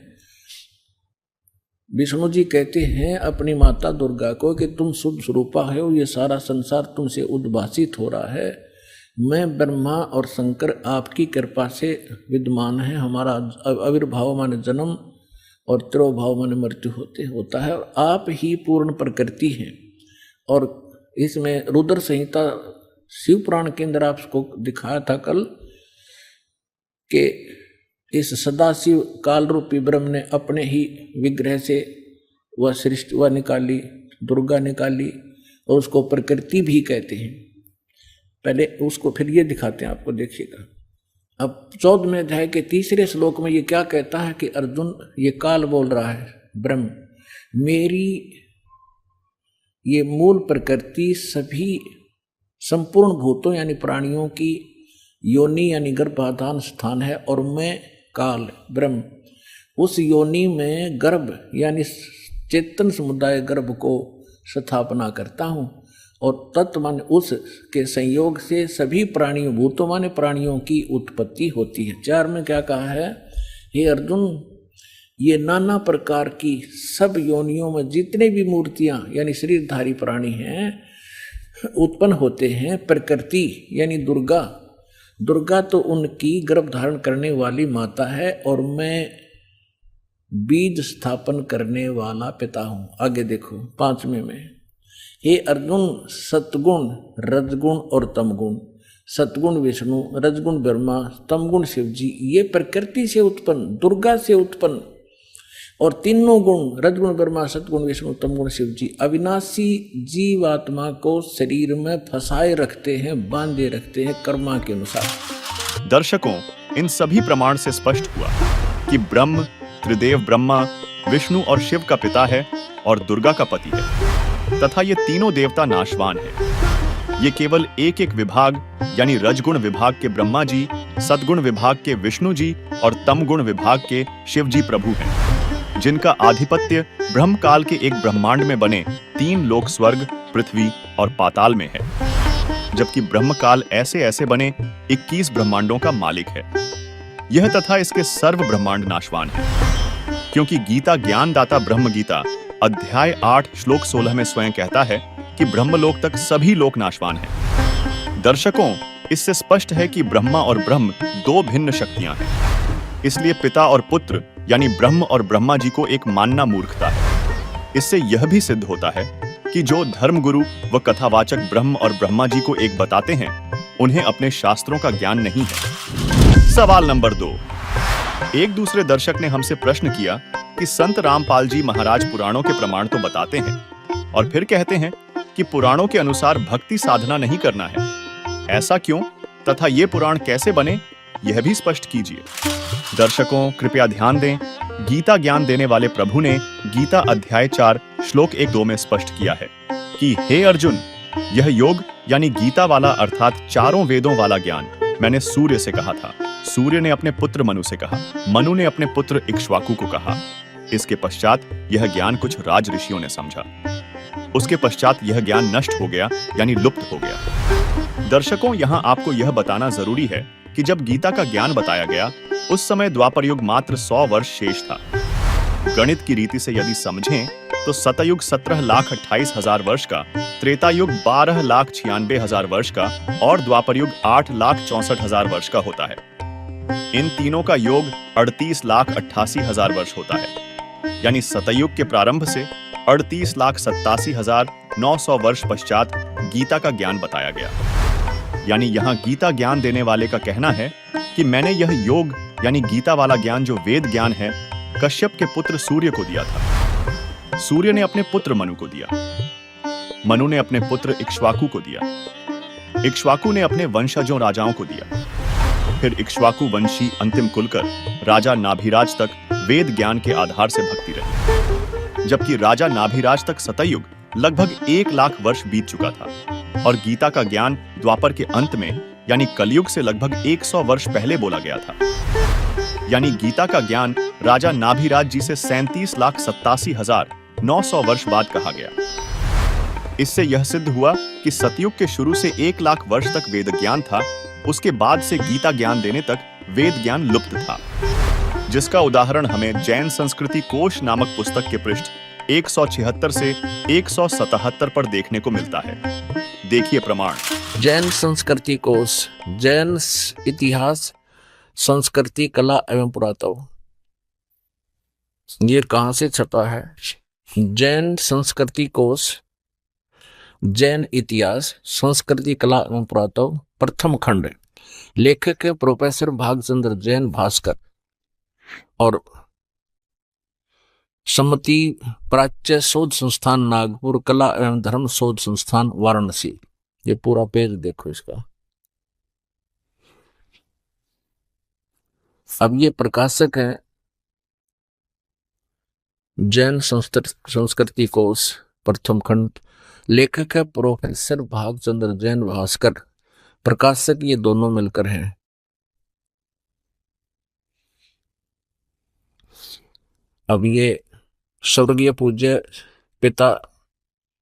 विष्णु जी कहते हैं अपनी माता दुर्गा को कि तुम शुद्ध स्वरूपा हो, ये सारा संसार तुमसे उद्भासित हो रहा है। मैं ब्रह्मा और शंकर आपकी कृपा से विद्यमान है। हमारा आविर्भाव माने जन्म और तिरोभाव माने मृत्यु होता है, और आप ही पूर्ण प्रकृति हैं। और इसमें रुद्र संहिता शिव पुराण के अंदर आपको दिखाया था कल कि इस सदाशिव काल रूपी ब्रह्म ने अपने ही विग्रह से वह सृष्टि वह निकाली, दुर्गा निकाली, और उसको प्रकृति भी कहते हैं। पहले उसको फिर ये दिखाते हैं आपको, देखिएगा। अब 14वें अध्याय के 3रे श्लोक में ये क्या कहता है कि अर्जुन, ये काल बोल रहा है ब्रह्म, मेरी ये मूल प्रकृति सभी संपूर्ण भूतों यानी प्राणियों की योनि यानी गर्भाधान स्थान है, और मैं काल ब्रह्म उस योनि में गर्भ यानी चेतन समुदाय गर्भ को स्थापना करता हूँ, और तत्व मान उस के संयोग से सभी प्राणियों भूतों माने प्राणियों की उत्पत्ति होती है। 4 में क्या कहा है, हे अर्जुन, ये नाना प्रकार की सब योनियों में जितने भी मूर्तियां यानी शरीरधारी प्राणी हैं उत्पन्न होते हैं। प्रकृति यानी दुर्गा तो उनकी गर्भ धारण करने वाली माता है, और मैं बीज स्थापन करने वाला पिता हूं। आगे देखो 5वें में, हे अर्जुन, सतगुण रजगुण और तमगुण, सतगुण विष्णु, रजगुण ब्रह्मा, तमगुण शिव जी, ये प्रकृति से उत्पन्न दुर्गा से उत्पन्न, और तीनों गुण रजगुण ब्रह्मा सतगुण विष्णु तमगुण शिव जी अविनाशी जीवात्मा को शरीर में फंसाए रखते हैं, बांधे रखते हैं कर्मा के अनुसार।
दर्शकों, इन सभी प्रमाण से स्पष्ट हुआ कि ब्रह्म त्रिदेव ब्रह्मा, विष्णु और शिव का पिता है और दुर्गा का पति है, तथा ये तीनों देवता नाशवान हैं। ये केवल एक एक विभाग यानी रजगुण विभाग के ब्रह्मा जी, सतगुण विभाग के विष्णु जी और तमगुण विभाग के शिव जी प्रभु हैं, जिनका आधिपत्य ब्रह्म काल के एक ब्रह्मांड में बने 3 लोक स्वर्ग, पृथ्वी और पाताल में है, जबकि ब्रह्म काल ऐसे ऐसे बने 21 ब्रह्मांडों का मालिक है। यह तथा इसके सर्व ब्रह्मांड नाशवान है, क्योंकि गीता ज्ञानदाता ब्रह्म गीता अध्याय 8 श्लोक 16 में स्वयं कहता है कि ब्रह्मलोक तक सभी लोक नाशवान हैं। दर्शकों, इससे स्पष्ट है कि ब्रह्मा और ब्रह्म 2 भिन्न शक्तियां हैं। इसलिए पिता और पुत्र यानी ब्रह्म और ब्रह्मा जी को एक मानना मूर्खता है। इससे यह भी सिद्ध होता है कि जो धर्मगुरु व कथावाचक ब्रह्म और ब्रह्मा जी को एक बताते हैं, उन्हें अपने शास्त्रों का ज्ञान नहीं है। सवाल नंबर 2, एक दूसरे दर्शक ने हमसे प्रश्न किया कि संत रामपाल जी महाराज पुराणों के प्रमाण तो बताते हैं और फिर कहते हैं कि पुराणों के अनुसार भक्ति साधना नहीं करना है। ऐसा क्यों तथा ये पुराण कैसे बने, यह भी स्पष्ट कीजिए। दर्शकों, कृपया ध्यान दें, गीता ज्ञान देने वाले प्रभु ने गीता अध्याय 4 श्लोक 1-2 में स्पष्ट किया है कि हे अर्जुन, यह योग यानी गीता वाला अर्थात चारों वेदों वाला ज्ञान मैंने सूर्य से कहा था, सूर्य ने अपने पुत्र मनु से कहा, मनु ने अपने पुत्र इक्ष्वाकु को कहा। इसके पश्चात यह ज्ञान कुछ राज ऋषियों ने समझा। उसके पश्चात यह ज्ञान नष्ट हो गया, यानी लुप्त हो गया। दर्शकों, यहाँ आपको यह बताना जरूरी है कि जब गीता का ज्ञान बताया गया उस समय द्वापर युग मात्र 100 वर्ष शेष था। गणित की रीति से यदि समझें तो सतयुग 17,28,000 वर्ष का, त्रेता युग 12,96,000 वर्ष का और द्वापर युग 8,64,000 वर्ष का होता है। इन तीनों का योग 38,88,000 वर्ष होता है। यानी सतयुग के प्रारंभ से 38,87,900 वर्ष पश्चात गीता का ज्ञान बताया गया। यानी यहाँ गीता ज्ञान देने वाले का कहना है कि मैंने यह योग यानी गीता वाला ज्ञान जो वेद ज्ञान है कश्यप के पुत्र सूर्य को दिया था। सूर्य ने अपने पुत्र मनु को दिया, मनु ने अपने पुत्र इक्ष्वाकु को दिया, इक्ष्वाकु ने अपने वंशजों राजाओं को दिया। फिर इक्ष्वाकु वंशी अंतिम कुलकर राजा नाभिराज तक वेद ज्ञान के आधार से भक्ति रही, जबकि राजा नाभिराज तक सतयुग लगभग 1,00,000 वर्ष बीत चुका था और गीता का ज्ञान द्वापर के अंत में यानी कलयुग से लगभग 100 वर्ष पहले बोला गया था। यानी गीता का ज्ञान राजा नाभिराज जी से 37,87,900 वर्ष बाद कहा गया। इससे यह सिद्ध हुआ कि सतयुग के शुरू से 1,00,000 वर्ष तक वेद ज्ञान था, उसके बाद से गीता ज्ञान देने तक वेद ज्ञान लुप्त था, जिसका उदाहरण हमें जैन संस्कृति कोश नामक पुस्तक के पृष्ठ 176 से 177 पर देखने को मिलता है। देखिए प्रमाण।
जैन संस्कृति कोश, जैन इतिहास, संस्कृति, कला एवं पुरातत्व। ये कहां से छपा है? जैन संस्कृति कोश, जैन इतिहास, संस्कृति, कला एवं पुरातत्व, प्रथम खंड। लेखक है प्रोफेसर भागचंद्र जैन, भास्कर, और सम्मति प्राच्य शोध संस्थान नागपुर, कला एवं धर्म शोध संस्थान वाराणसी। ये पूरा पेज देखो इसका। अब ये प्रकाशक है जैन संस्कृति कोश, प्रथम खंड। लेखक है प्रोफेसर भागचंद्र जैन, भास्कर। प्रकाशक ये दोनों मिलकर हैं। अब ये स्वर्गीय पूज्य पिता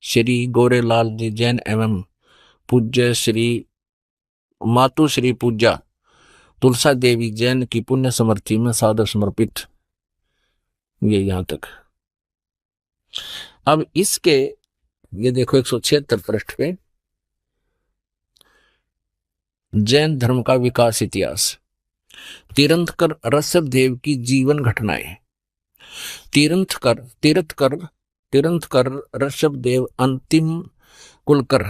श्री गोरेलाल जी जैन एवं पूज्य श्री मातु श्री पूज्या तुलसा देवी जैन की पुण्य समर्थी में सादर समर्पित। ये यहां तक। अब इसके ये देखो 176 पृष्ठ पे जैन धर्म का विकास इतिहास। तीर्थंकर ऋषभदेव की जीवन घटनाएं। तीर्थंकर ऋषभदेव अंतिम कुलकर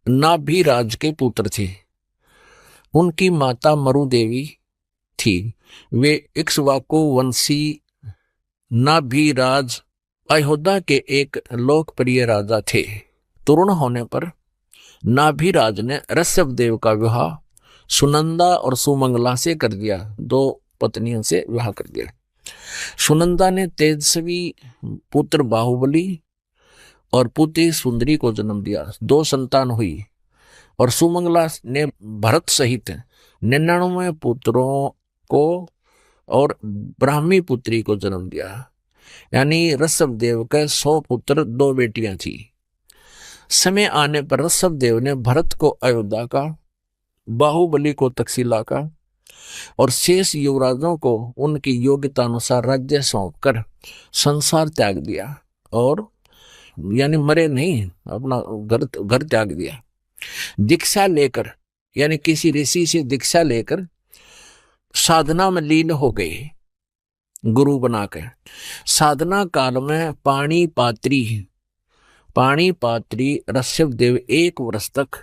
नाभिराज के पुत्र थे। उनकी माता मरु देवी थी। वे इक्ष्वाकु वंशी नाभिराज अयोध्या के एक लोकप्रिय राजा थे। तरुण होने पर नाभिराज ने ऋषभदेव का विवाह सुनंदा और सुमंगला से कर दिया। 2 पत्नियों से विवाह कर दिया। सुनंदा ने तेजस्वी पुत्र बाहुबली और पुत्री सुंदरी को जन्म दिया। 2 संतान हुई और सुमंगला ने भरत सहित 99 पुत्रों को और ब्राह्मी पुत्री को जन्म दिया। यानी ऋषभदेव के 100 पुत्र, 2 बेटियां थी। समय आने पर ऋषभदेव ने भरत को अयोध्या का, बाहुबली को तक्षशिला का और शेष युवराजों को उनकी योग्यता अनुसार राज्य सौंपकर संसार त्याग दिया। और यानी मरे नहीं, अपना घर त्याग दिया। दीक्षा लेकर यानी किसी ऋषि से दीक्षा लेकर साधना में लीन हो गए, गुरु बनाकर। साधना काल में पाणी पात्री ऋषभदेव 1 वर्ष तक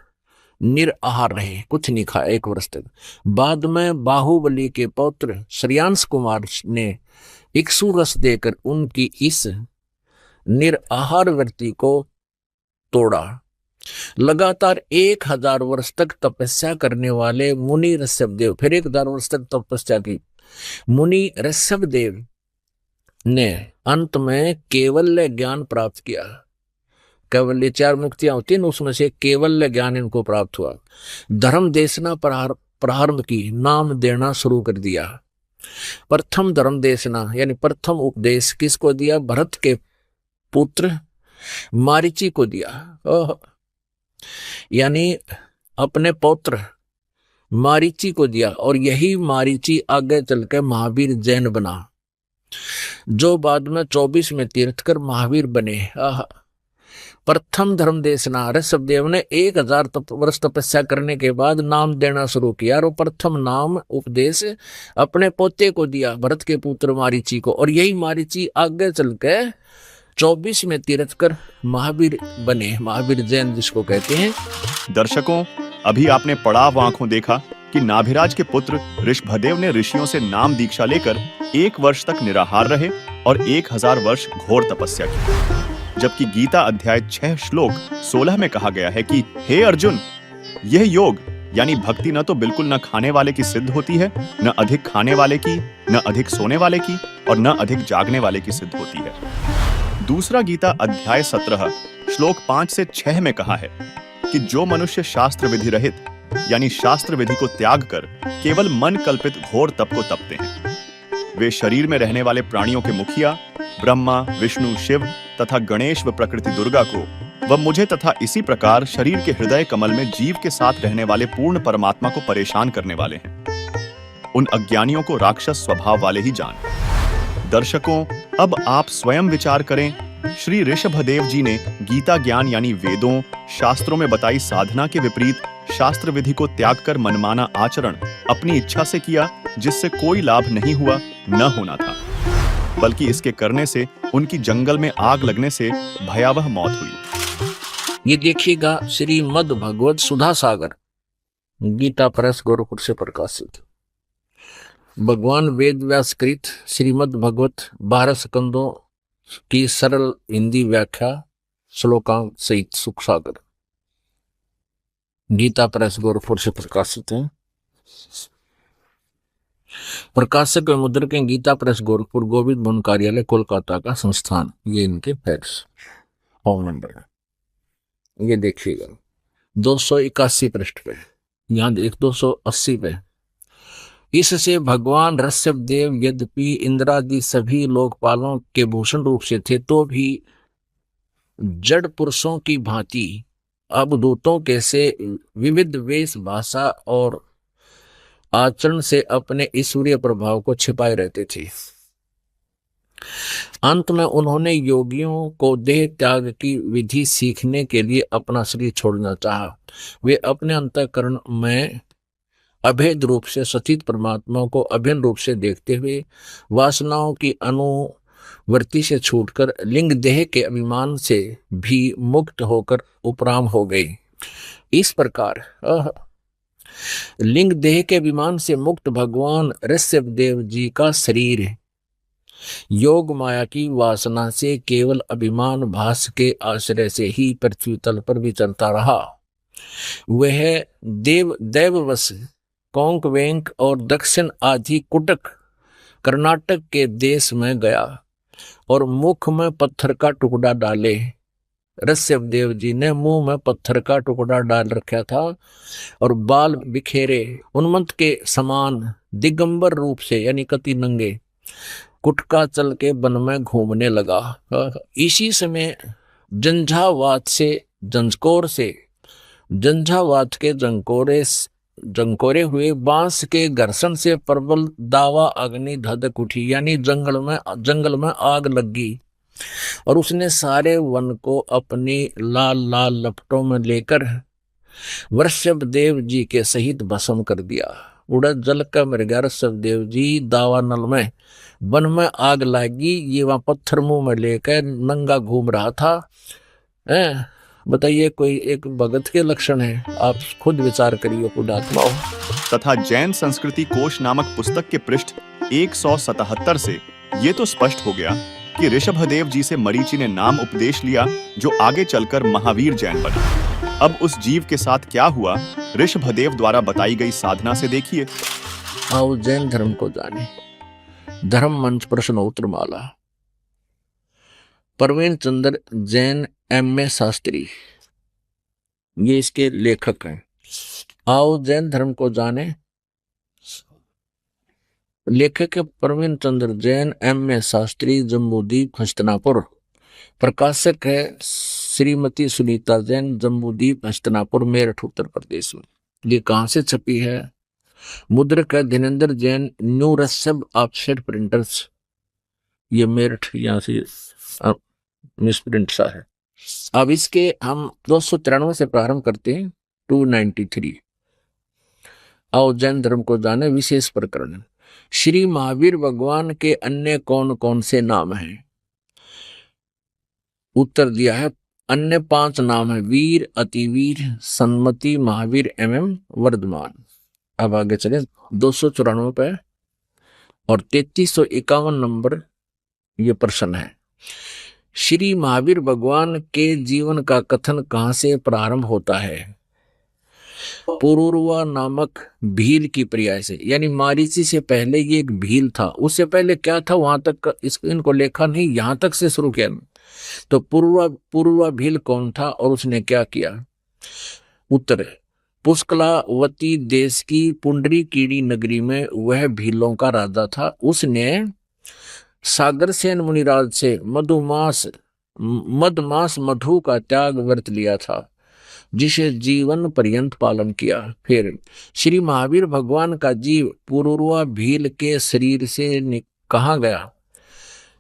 निराहार रहे, कुछ नहीं खाया 1 वर्ष तक। बाद में बाहुबली के पौत्र श्रेयांश कुमार ने इक्ष्वाकु रस देकर उनकी इस निराहार वृत्ति को तोड़ा। लगातार 1000 वर्ष तक तपस्या करने वाले मुनि ऋषभदेव, फिर 1000 वर्ष तक तपस्या की। मुनि ऋषभदेव ने अंत में केवल्य ज्ञान प्राप्त किया। केवल्य 4 मुक्तियां होती हैं, उसमें से केवल्य ज्ञान इनको प्राप्त हुआ। धर्म देशना प्रारंभ की, नाम देना शुरू कर दिया। प्रथम धर्म देशना यानी प्रथम उपदेश किसको दिया? भरत के पुत्र मारीची को दिया। यानी अपने पौत्र मारीची को दिया, और यही मारीची आगे चलकर महावीर जैन बना, जो बाद में 24 में तीर्थकर महावीर बने। प्रथम धर्म देशना, ऋषभदेव ने 1000 वर्ष तपस्या करने के बाद नाम देना शुरू किया, और प्रथम नाम उपदेश अपने पोते को दिया, भरत के पुत्र मारीची को, और यही मारीची आगे चलकर 24 में तीर्थकर महावीर बने, महावीर जैन जिसको कहते हैं।
दर्शकों, अभी आपने पड़ाव आंखों देखा कि नाभिराज के पुत्र ऋषभदेव ने ऋषियों से नाम दीक्षा लेकर 1 वर्ष तक निराहार रहे और 1000 वर्ष घोर तपस्या की। जबकि गीता अध्याय 6 श्लोक 16 में कहा गया है कि हे अर्जुन, यह योग यानी भक्ति न तो बिल्कुल न खाने वाले की सिद्ध होती है, न अधिक खाने वाले की, न अधिक सोने वाले की, और न अधिक जागने वाले की सिद्ध होती है। दूसरा गीता अध्याय 17 श्लोक 5 से 6 में कहा है कि जो मनुष्य शास्त्र विधि रहित यानी शास्त्र विधि को त्याग कर केवल मन कल्पित घोर तप को तपते हैं, वे शरीर में रहने वाले प्राणियों के मुखिया ब्रह्मा, विष्णु, शिव तथा गणेश व प्रकृति दुर्गा को व मुझे तथा इसी प्रकार शरीर के हृदय कमल में जीव के साथ रहने वाले पूर्ण परमात्मा को परेशान करने वाले हैं। उन अज्ञानियों को राक्षस स्वभाव वाले ही जान। दर्शकों, अब आप स्वयं विचार करें, श्री ऋषभदेव जी ने गीता ज्ञान यानी वेदों, शास्त्रों में बताई साधना के विपरीत शास्त्र विधि को त्याग कर मनमाना आचरण अपनी इच्छा से किया, जिससे कोई लाभ नहीं हुआ, न होना था, बल्कि इसके करने से उनकी जंगल में आग लगने से भयावह मौत हुई।
ये देखिएगा श्रीमद् भगवत सुधा सागर, गीता प्रेस गोरखपुर से प्रकाशित, भगवान वेद व्यास कृत श्रीमद् भगवत 12 स्कंदों की सरल हिंदी व्याख्या श्लोकांक सहित सुख सागर, गीता प्रेस गोरखपुर से प्रकाशित है। प्रकाशक व मुद्रक हैं गीता प्रेस गोरखपुर, गोविंद भवन कार्यालय कोलकाता का संस्थान। ये इनके फैक्स फोन नंबर है। ये देखिएगा 281 पृष्ठ पे, यहाँ देख 280 पे। इससे भगवान ऋषभदेव यद्यपि इंद्रादि सभी लोकपालों के भूषण रूप से थे, तो भी जड़ पुरुषों की भांति अवधूतों के से विविध वेश, भाषा और आचरण से अपने ईश्वरीय प्रभाव को छिपाए रहते थे। अंत में उन्होंने योगियों को देह त्याग की विधि सीखने के लिए अपना शरीर छोड़ना चाहा। वे अपने अंतःकरण में अभेद रूप से सचित परमात्मा को अभिन्न रूप से देखते हुए वासनाओं की अनुवृत्ति से छूटकर लिंग देह के अभिमान से भी मुक्त होकर उपराम हो गए। इस प्रकार लिंग देह के अभिमान से मुक्त भगवान ऋषभदेव जी का शरीर योग माया की वासना से केवल अभिमान भास के आश्रय से ही पृथ्वी तल पर विचरता रहा। वह देववश, कोंक वेंक और दक्षिण आदि कुटक कर्नाटक के देश में गया और मुख में पत्थर का टुकड़ा डाले। ऋषभदेव जी ने मुंह में पत्थर का टुकड़ा डाल रखा था और बाल बिखेरे उन्मत्त के समान दिगंबर रूप से यानी कति नंगे कुटका चल के वन में घूमने लगा। इसी समय झंझावात के जंकोरे हुए बांस के घर्षण से प्रबल दावा अग्नि धधक उठी, यानी जंगल में आग लगी और उसने सारे वन को अपनी लाल लाल लपटों में लेकर ऋषभदेव जी के सहित भस्म कर दिया। उड़द जल का मर गया ऋषभदेव जी दावा नल में। वन में आग लगी, ये वहां पत्थर मुंह में लेकर नंगा घूम रहा था। बताइए, कोई एक भगत के लक्षण है? आप खुद विचार करिए पुण्यात्माओं।
तथा जैन संस्कृति कोश नामक पुस्तक के पृष्ठ 177 से ये तो स्पष्ट हो गया कि ऋषभदेव जी से मरीचि ने नाम उपदेश लिया, जो आगे चलकर महावीर जैन बना। अब उस जीव के साथ क्या हुआ, ऋषभदेव द्वारा बताई गई साधना से देखिए।
आओ जैन धर्म को जाने। धर्म मंच प्रश्नोत्तर माला। प्रवीण चंद्र जैन M.A. शास्त्री, ये इसके लेखक हैं। आओ जैन धर्म को जाने। लेखक है प्रवीण चंद्र जैन, M.A. शास्त्री, जम्बूदीप हस्तिनापुर। प्रकाशक है श्रीमती सुनीता जैन, जम्बूदीप हस्तिनापुर, मेरठ, उत्तर प्रदेश में। ये कहाँ से छपी है? मुद्रक है Dhirendra Jain, new रसब offset printers, ये मेरठ, यहाँ से मिसप्रिंट सा है। अब इसके हम 293 से प्रारंभ करते हैं, 293। आओ जैन धर्म को जाने, विशेष प्रकरण। श्री महावीर भगवान के अन्य कौन कौन से नाम हैं? उत्तर दिया है अन्य 5 नाम है, वीर, अतिवीर, सन्मति, महावीर, वर्धमान। अब आगे चले 294 पे और 3351 नंबर ये प्रश्न है। श्री महावीर भगवान के जीवन का कथन कहां से प्रारंभ होता है? पुरुरवा नामक भील की पर्याय से, यानी मारीची से पहले ये एक भील था, उससे पहले क्या था वहां तक इनको लेखा नहीं, यहां तक से शुरू किया। तो पुरुरवा भील कौन था और उसने क्या किया? उत्तर, पुष्कलावती देश की पुंडरीकीड़ी नगरी में वह भीलों का राजा था। उसने सागरसेन मुनिराज से मधमास मधु का त्याग व्रत लिया था, जिसे जीवन पर्यंत पालन किया। फिर श्री महावीर भगवान का जीव पुरुरवा भील के शरीर से कहाँ गया?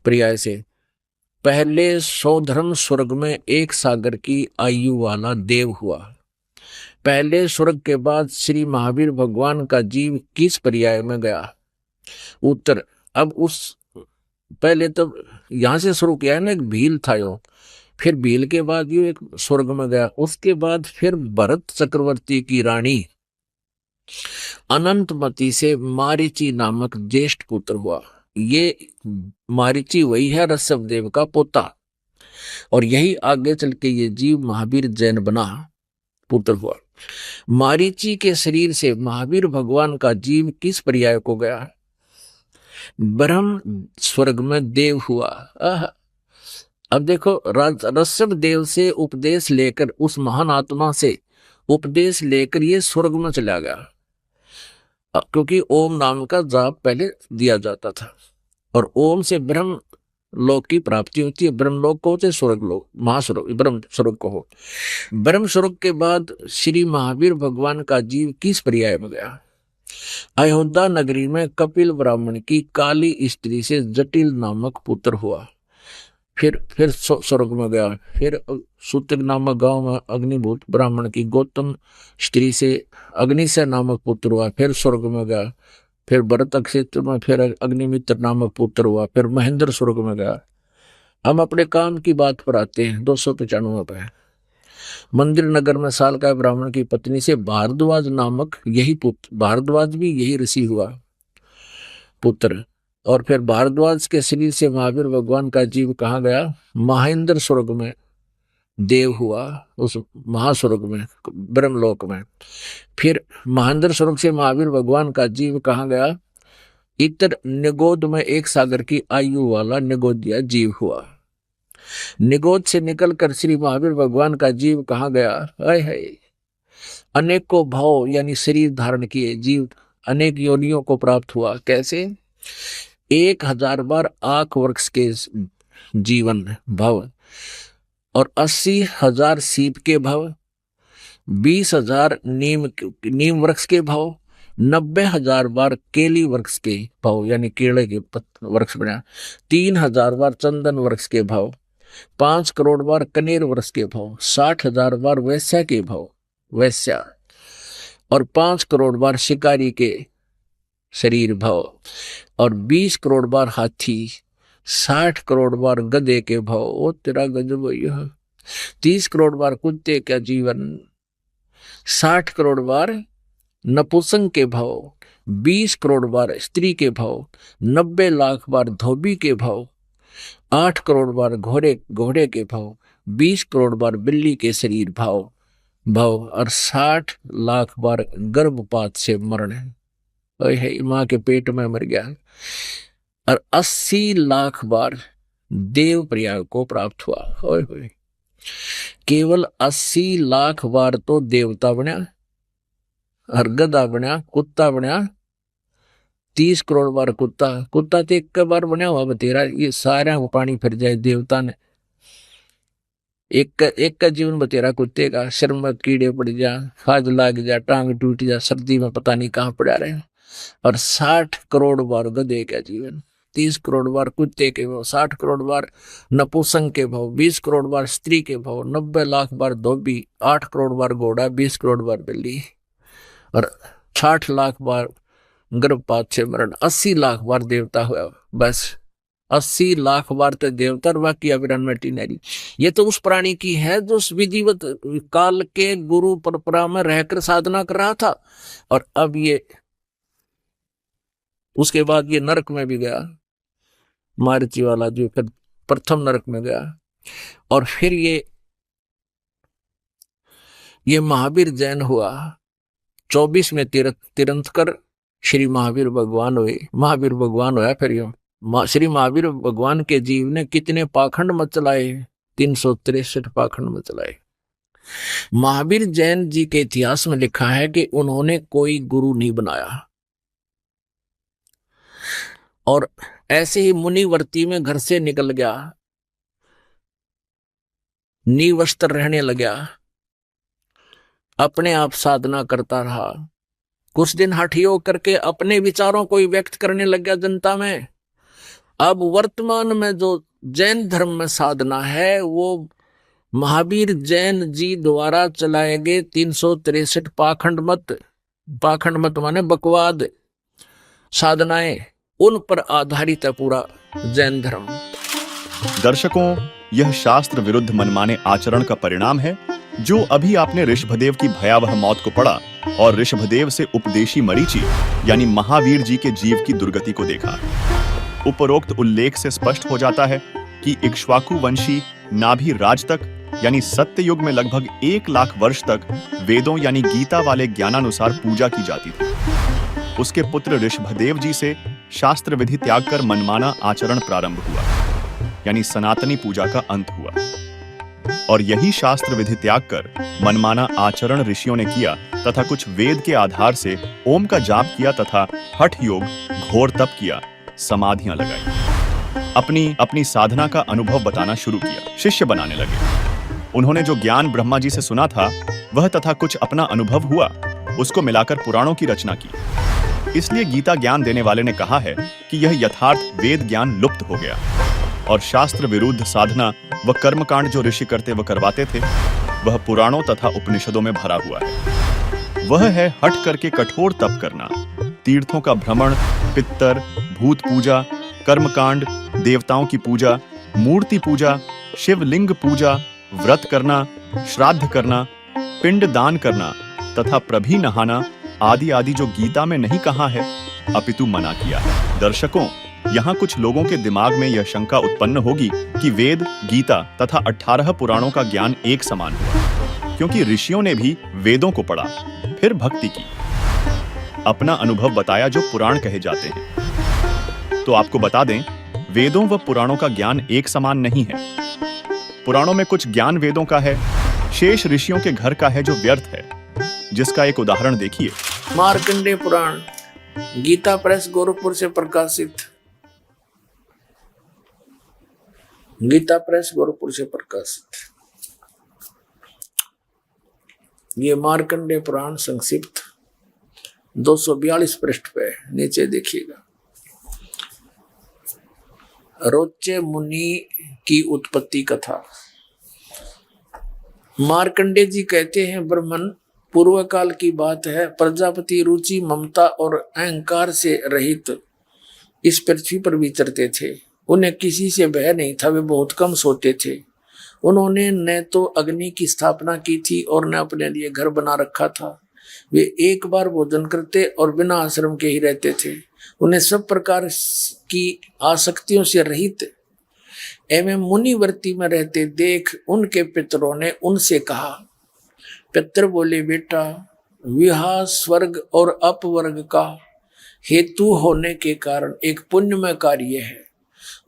पर्याय से, पहले सौधर्म स्वर्ग में 1 सागर की आयु वाला देव हुआ। पहले स्वर्ग के बाद श्री महावीर भगवान का जीव किस पर्याय में गया? उत्तर, अब उस पहले तो यहां से शुरू किया है ना, एक भील था यो, फिर भील के बाद यो एक स्वर्ग में गया, उसके बाद फिर भरत चक्रवर्ती की रानी अनंतमती से मारीची नामक ज्येष्ठ पुत्र हुआ। ये मारीची वही है ऋषभ देव का पोता, और यही आगे चल के ये जीव महावीर जैन बना पुत्र हुआ। मारीची के शरीर से महावीर भगवान का जीव किस पर्याय को गया? ब्रह्म स्वर्ग में देव हुआ। अब देखो, ऋषभ देव से उपदेश लेकर, उस महान आत्मा से उपदेश लेकर ये स्वर्ग में चला गया, क्योंकि ओम नाम का जाप पहले दिया जाता था, और ओम से ब्रह्म लोक की प्राप्ति होती है। ब्रह्म लोक को होते स्वर्ग लोक, महास्वर्ग, ब्रह्म स्वर्ग को हो। ब्रह्म स्वर्ग के बाद श्री महावीर भगवान का जीव किस पर्याय में गया? अयोध्या नगरी में कपिल ब्राह्मण की काली स्त्री से जटिल नामक पुत्र हुआ। फिर स्वर्ग में गया। फिर सूत्र नामक गांव में अग्निभूत ब्राह्मण की गौतम स्त्री से अग्निशय नामक पुत्र हुआ। फिर स्वर्ग में गया। फिर भरत क्षेत्र में फिर अग्निमित्र नामक पुत्र हुआ। फिर महेंद्र स्वर्ग में गया। हम अपने काम की बात पर आते हैं। 295 पे मंदिर नगर में सालका ब्राह्मण की पत्नी से भारद्वाज नामक यही पुत्र, भारद्वाज भी यही ऋषि हुआ पुत्र। और फिर भारद्वाज के शरीर से महावीर भगवान का जीव कहाँ गया? महेंद्र स्वर्ग में देव हुआ, उस महास्वर्ग में, ब्रह्मलोक में। फिर महेंद्र स्वर्ग से महावीर भगवान का जीव कहाँ गया? इतर निगोद में 1 सागर की आयु वाला निगोदिया जीव हुआ। निगोद से निकलकर श्री महावीर भगवान का जीव कहाँ गया? अनेकों भाव यानी शरीर धारण किए जीव अनेक योनियों को प्राप्त हुआ। कैसे? 1000 बार आंख वृक्ष के जीवन भव, और 80,000 सीप के भव, 20,000 नीम वृक्ष के भव, 90,000 बार केली वृक्ष के भव यानी केले के वृक्ष बना, 3,000 बार चंदन वृक्ष के भव, 5 करोड़ बार कनेर वृक्ष के भव, 60,000 बार वैश्या के भव, वैश्या, और 5 करोड़ बार शिकारी के शरीर भव, और 20 करोड़ बार हाथी, 60 करोड़ बार गधे के भव, ओ तेरा गजब यह, 30 करोड़ बार कुत्ते का जीवन, 60 करोड़ बार नपुंसक के भव, 20 करोड़ बार स्त्री के भव, 90 लाख बार धोबी के भव, 8 करोड़ बार घोड़े के भव, 20 करोड़ बार बिल्ली के शरीर भव, और 60 लाख बार गर्भपात से मरण है, माँ के पेट में मर गया, और 80 लाख बार देव प्रयाग को प्राप्त हुआ। होय केवल 80 लाख बार तो देवता बना, और गधा बना, कुत्ता बना, 30 करोड़ बार कुत्ता, कुत्ता तो एक बार बना हुआ बतेरा, ये सारा को पानी फिर जाए देवता ने। एक का जीवन बतेरा कुत्ते का, सिर में कीड़े पड़ जा, खाज लाग जा, टांग टूट जा, सर्दी में पता नहीं कहाँ पड़ा रहे। और 60 करोड़ बार गधे का जीवन, 30 करोड़ बार कुत्ते के भाव, 60 करोड़ बार नपुंसक के भाव, 20 करोड़ बार स्त्री के भाव, 90 लाख बार धोबी, 8 करोड़ बार घोड़ा, 20 करोड़ बार बिल्ली, और 60 लाख बार गर्भपात से मरण, 80 लाख बार देवता हुआ। बस 80 लाख बार तो देवता, और बाकी अविरन में टीनरी। ये तो उस प्राणी की है जो उस विधिवत काल के गुरु परंपरा में रहकर साधना कर रहा था। और अब ये उसके बाद ये नरक में भी गया, मारुति वाला जो फिर प्रथम नरक में गया। और फिर ये महावीर जैन हुआ, 24 में तीर्थंकर श्री महावीर भगवान हुए, महावीर भगवान होया। फिर ये श्री महावीर भगवान के जीव ने कितने पाखंड मचलाए, 363 पाखंड मचलाए। महावीर जैन जी के इतिहास में लिखा है कि उन्होंने कोई गुरु नहीं बनाया, और ऐसे ही मुनिवर्ती में घर से निकल गया, निवस्त्र रहने लगा, अपने आप साधना करता रहा। कुछ दिन हठ योग करके अपने विचारों को व्यक्त करने लग गया जनता में। अब वर्तमान में जो जैन धर्म में साधना है वो महावीर जैन जी द्वारा चलाए गए 363 पाखंड मत माने बकवाद साधनाएं, उन पर आधारित है पूरा जैन धर्म।
दर्शकों, यह शास्त्र विरुद्ध मनमाने आचरण का परिणाम है जो अभी आपने ऋषभदेव की भयावह मौत को पढ़ा और ऋषभदेव से उपदेशी मरीचि यानी महावीर जी के जीव की दुर्गति को देखा। उपरोक्त उल्लेख से स्पष्ट हो जाता है कि इक्ष्वाकु वंशी नाभि राज तक यानी सत्य युग में लगभग 1 लाख वर्ष तक वेदों यानी गीता वाले ज्ञानानुसार पूजा की जाती थी। उसके पुत्र ऋषभदेव जी से शास्त्र विधि त्याग कर मनमाना आचरण प्रारंभ हुआ, यानी सनातनी पूजा का अंत हुआ। और यही शास्त्र विधि त्याग कर मनमाना आचरण ऋषियों ने किया तथा कुछ वेद के आधार से ओम का जाप किया तथा हठ योग घोर तप किया, समाधियां लगाई, अपनी साधना का अनुभव बताना शुरू किया, शिष्य बनाने लगे। उन्होंने जो ज्ञान ब्रह्मा जी से सुना था वह तथा कुछ अपना अनुभव हुआ, उसको मिलाकर पुराणों की रचना की। इसलिए गीता ज्ञान देने वाले ने कहा है कि यह यथार्थ वेद ज्ञान लुप्त हो गया और शास्त्र विरुद्ध साधना व कर्मकांड जो ऋषि करते व करवाते थे वह पुराणों तथा उपनिषदों में भरा हुआ है। वह है हट करके कठोर तप करना, तीर्थों का भ्रमण, पित्तर, भूत पूजा, कर्मकांड, देवताओं की पूजा, मूर्ति पूजा, शिवलिंग पूजा, व्रत करना, श्राद्ध करना, पिंड दान करना तथा प्रभी नहाना आदि आदि जो गीता में नहीं कहा है अपितु मना किया है। दर्शकों, यहाँ कुछ लोगों के दिमाग में यह शंका उत्पन्न होगी कि वेद, गीता तथा 18 पुराणों का ज्ञान एक समान हुआ, क्योंकि ऋषियों ने भी वेदों को पढ़ा, फिर भक्ति की, अपना अनुभव बताया जो पुराण कहे जाते हैं। तो आपको बता दें, वेदों व पुराणों का ज्ञान एक समान नहीं है। पुराणों में कुछ ज्ञान वेदों का है, शेष ऋषियों के घर का है जो व्यर्थ है, जिसका एक उदाहरण देखिए।
मार्कंडेय पुराण, गीता प्रेस गोरखपुर से प्रकाशित, गीता प्रेस गोरखपुर से प्रकाशित ये मार्कंडेय पुराण संक्षिप्त 242 पृष्ठ पे नीचे देखिएगा। रोचे मुनि की उत्पत्ति कथा। मार्कंडेय जी कहते हैं, ब्रह्मन पूर्व काल की बात है, प्रजापति रुचि, ममता और अहंकार से रहित इस पृथ्वी पर विचरते थे। उन्हें किसी से भय नहीं था, वे बहुत कम सोते थे। उन्होंने न तो अग्नि की स्थापना की थी और न अपने लिए घर बना रखा था। वे एक बार भोजन करते और बिना आश्रम के ही रहते थे। उन्हें सब प्रकार की आसक्तियों से रहित एवं मुनिवर्ती में रहते देख उनके पितरों ने उनसे कहा। पितर बोले, बेटा, विवाह स्वर्ग और अपवर्ग का हेतु होने के कारण एक पुण्यमय कार्य है,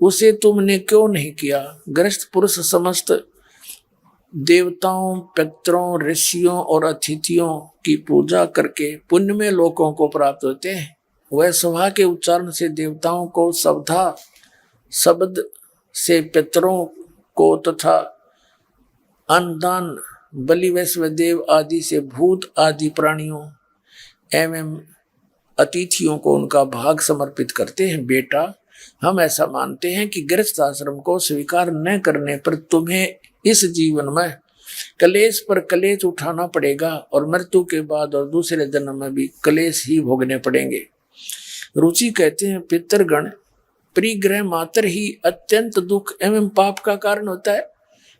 उसे तुमने क्यों नहीं किया? गृहस्थ पुरुष समस्त देवताओं, पितरों, ऋषियों और अतिथियों की पूजा करके पुण्यमय लोकों को प्राप्त होते हैं। वह सभा के उच्चारण से देवताओं को, सवधा शब्द से पितरों को तथा अन्नदान बलि वैश्वदेव आदि से भूत आदि प्राणियों एवं अतिथियों को उनका भाग समर्पित करते हैं। बेटा, हम ऐसा मानते हैं कि गृहस्थ आश्रम को स्वीकार न करने पर तुम्हें इस जीवन में कलेश पर कलेश उठाना पड़ेगा और मृत्यु के बाद और दूसरे जन्म में भी कलेश ही भोगने पड़ेंगे। रुचि कहते हैं, पितृगण परिग्रह मात्र ही अत्यंत दुख एवं पाप का कारण होता है।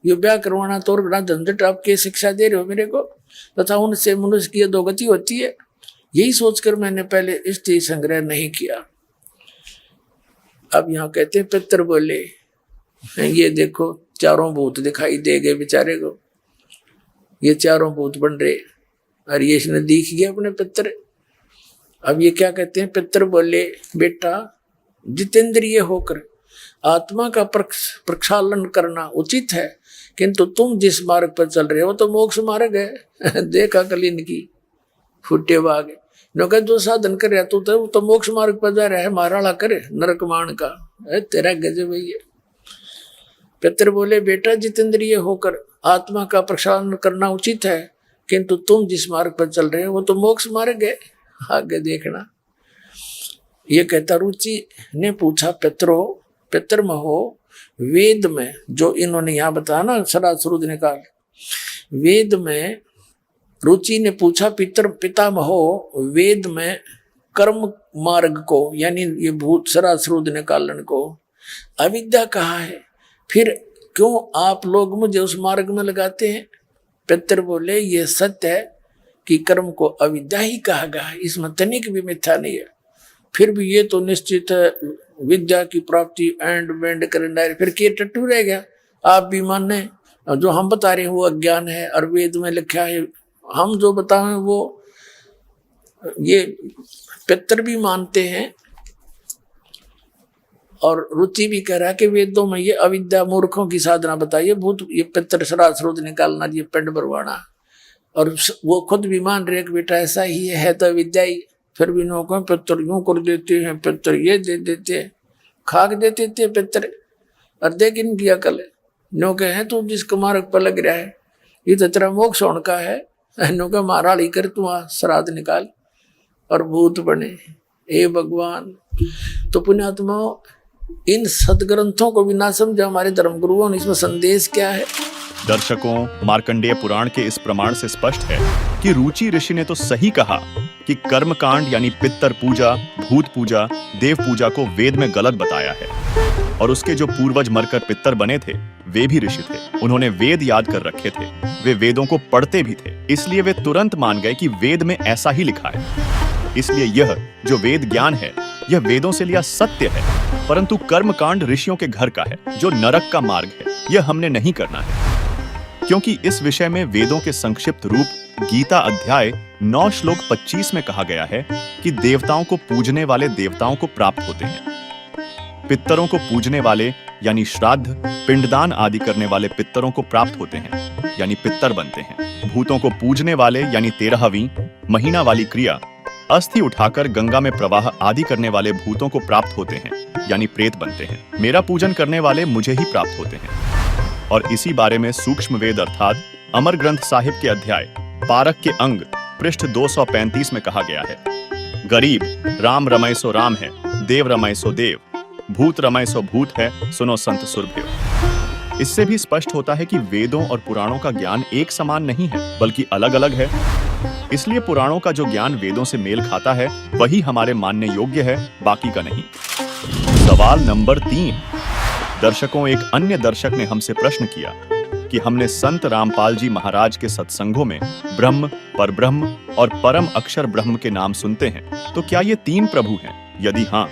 ये ब्याह करवाना तो और बड़ा झंझट, आपके शिक्षा दे रहे हो मेरे को, तथा उनसे मनुष्य की अधोगति होती है। यही सोचकर मैंने पहले स्त्री संग्रह नहीं किया। अब यहाँ कहते हैं, पितर बोले, ये देखो चारों भूत दिखाई दे गए बेचारे को, ये चारों भूत बन रहे और ये इसने दिख गया अपने पितर। अब ये क्या कहते हैं, पितर बोले, बेटा जितेंद्रिय होकर आत्मा का प्रक्षालन करना उचित है, किंतु तुम जिस मार्ग पर चल रहे हो तो मोक्ष मार्ग है। देखा कल इनकी फुटे बाग नौका जो साधन कर रहा तो मोक्ष मार्ग पर जा रहा है, माराला करे नरक मान का तेरा गजब भैया। पितर बोले, बेटा जितेंद्रिय होकर आत्मा का प्रक्षालन करना उचित है, किंतु तुम जिस मार्ग पर चल रहे हो वो तो मोक्ष मार्ग है, आगे देखना। ये कहता, रुचि ने पूछा, पितरमहो वेद में जो इन्होंने यहाँ बताया ना सरासरुद निकाल, वेद में रुचि ने पूछा, पितामहो वेद में कर्म मार्ग को यानी ये भूत सरासरुद निकालन को अविद्या कहा है, फिर क्यों आप लोग मुझे उस मार्ग में लगाते हैं? पितर बोले, ये सत्य है कि कर्म को अविद्या ही कहा गया है, इसमें तनिक भी मिथ्या नहीं है। फिर भी ये तो निश्चित है विद्या की प्राप्ति एंड वेंड करना, फिर के टट्टू रह गया। आप भी माने जो हम बता रहे हैं वो अज्ञान है और वेद में लिखा है, हम जो बताएं वो ये पितर भी मानते हैं और रुचि भी कह रहा है कि वेदों में ये अविद्या मूर्खों की साधना बताइए, भूत ये पितर सरासरुद निकालना, ये पिंड भरवाना, और वो खुद भी मान रहे कि बेटा ऐसा ही है तो विद्या ही। फिर भी नौका पितर यूं कर देते हैं, पितर ये दे देते हैं, खाक देते थे पितर। और देख इनकी अकल नौके हैं, तू जिसको मार्ग पर लग रहा है ये तो तेरा मोक्ष होने का है, नौका मारा ली कर तू श्राद्ध निकाल और भूत बने। हे भगवान, तो पुण्यात्मा इन सदग्रंथों को भी ना समझा हमारे धर्मगुरुओं ने, इसमें संदेश क्या है?
दर्शकों, मार्कंडेय पुराण के इस प्रमाण से स्पष्ट है कि रुचि ऋषि ने तो सही कहा कि कर्मकांड यानी पितर पूजा, भूत पूजा, देव पूजा को वेद में गलत बताया है, और उसके जो पूर्वज मरकर पितर बने थे वे भी ऋषि थे, उन्होंने वेद याद कर रखे थे, वे वेदों को पढ़ते भी थे, इसलिए वे तुरंत मान गए कि वेद में ऐसा ही लिखा है। इसलिए यह जो वेद ज्ञान है यह वेदों से लिया सत्य है, परंतु कर्मकांड ऋषियों के घर का है जो नरक का मार्ग है, यह हमने नहीं करना है। क्योंकि इस विषय में वेदों के संक्षिप्त रूप गीता अध्याय 9 श्लोक 25 में कहा गया है कि देवताओं को पूजने वाले देवताओं को प्राप्त होते हैं, पितरों को पूजने वाले यानी श्राद्ध पिंडदान आदि करने वाले पितरों को प्राप्त होते हैं यानी पितर बनते हैं, भूतों को पूजने वाले यानी 13वीं महीना वाली क्रिया अस्थि उठाकर गंगा में प्रवाह आदि करने वाले भूतों को प्राप्त होते हैं यानी प्रेत बनते हैं, मेरा पूजन करने वाले मुझे ही प्राप्त होते हैं। और इसी बारे में सूक्ष्म वेद अर्थात अमर ग्रंथ साहिब के अध्याय पारक के अंग पृष्ठ 235 में कहा गया है, गरीब राम रमय सो राम है, देव रमय सो देव, भूत रमय सो भूत है, सुनो संत सुरभ्यो। इससे भी स्पष्ट होता है कि वेदों और पुराणों का ज्ञान एक समान नहीं है बल्कि अलग अलग है। इसलिए पुराणों का जो ज्ञान वेदों से मेल खाता है वही हमारे मानने योग्य है, बाकी का नहीं। सवाल नंबर 3। दर्शकों, एक अन्य दर्शक ने हमसे प्रश्न किया कि हमने संत रामपाल जी महाराज के सत्संगों में ब्रह्म, परब्रह्म और परम अक्षर ब्रह्म के नाम सुनते हैं, तो क्या ये 3 प्रभु हैं? यदि हाँ,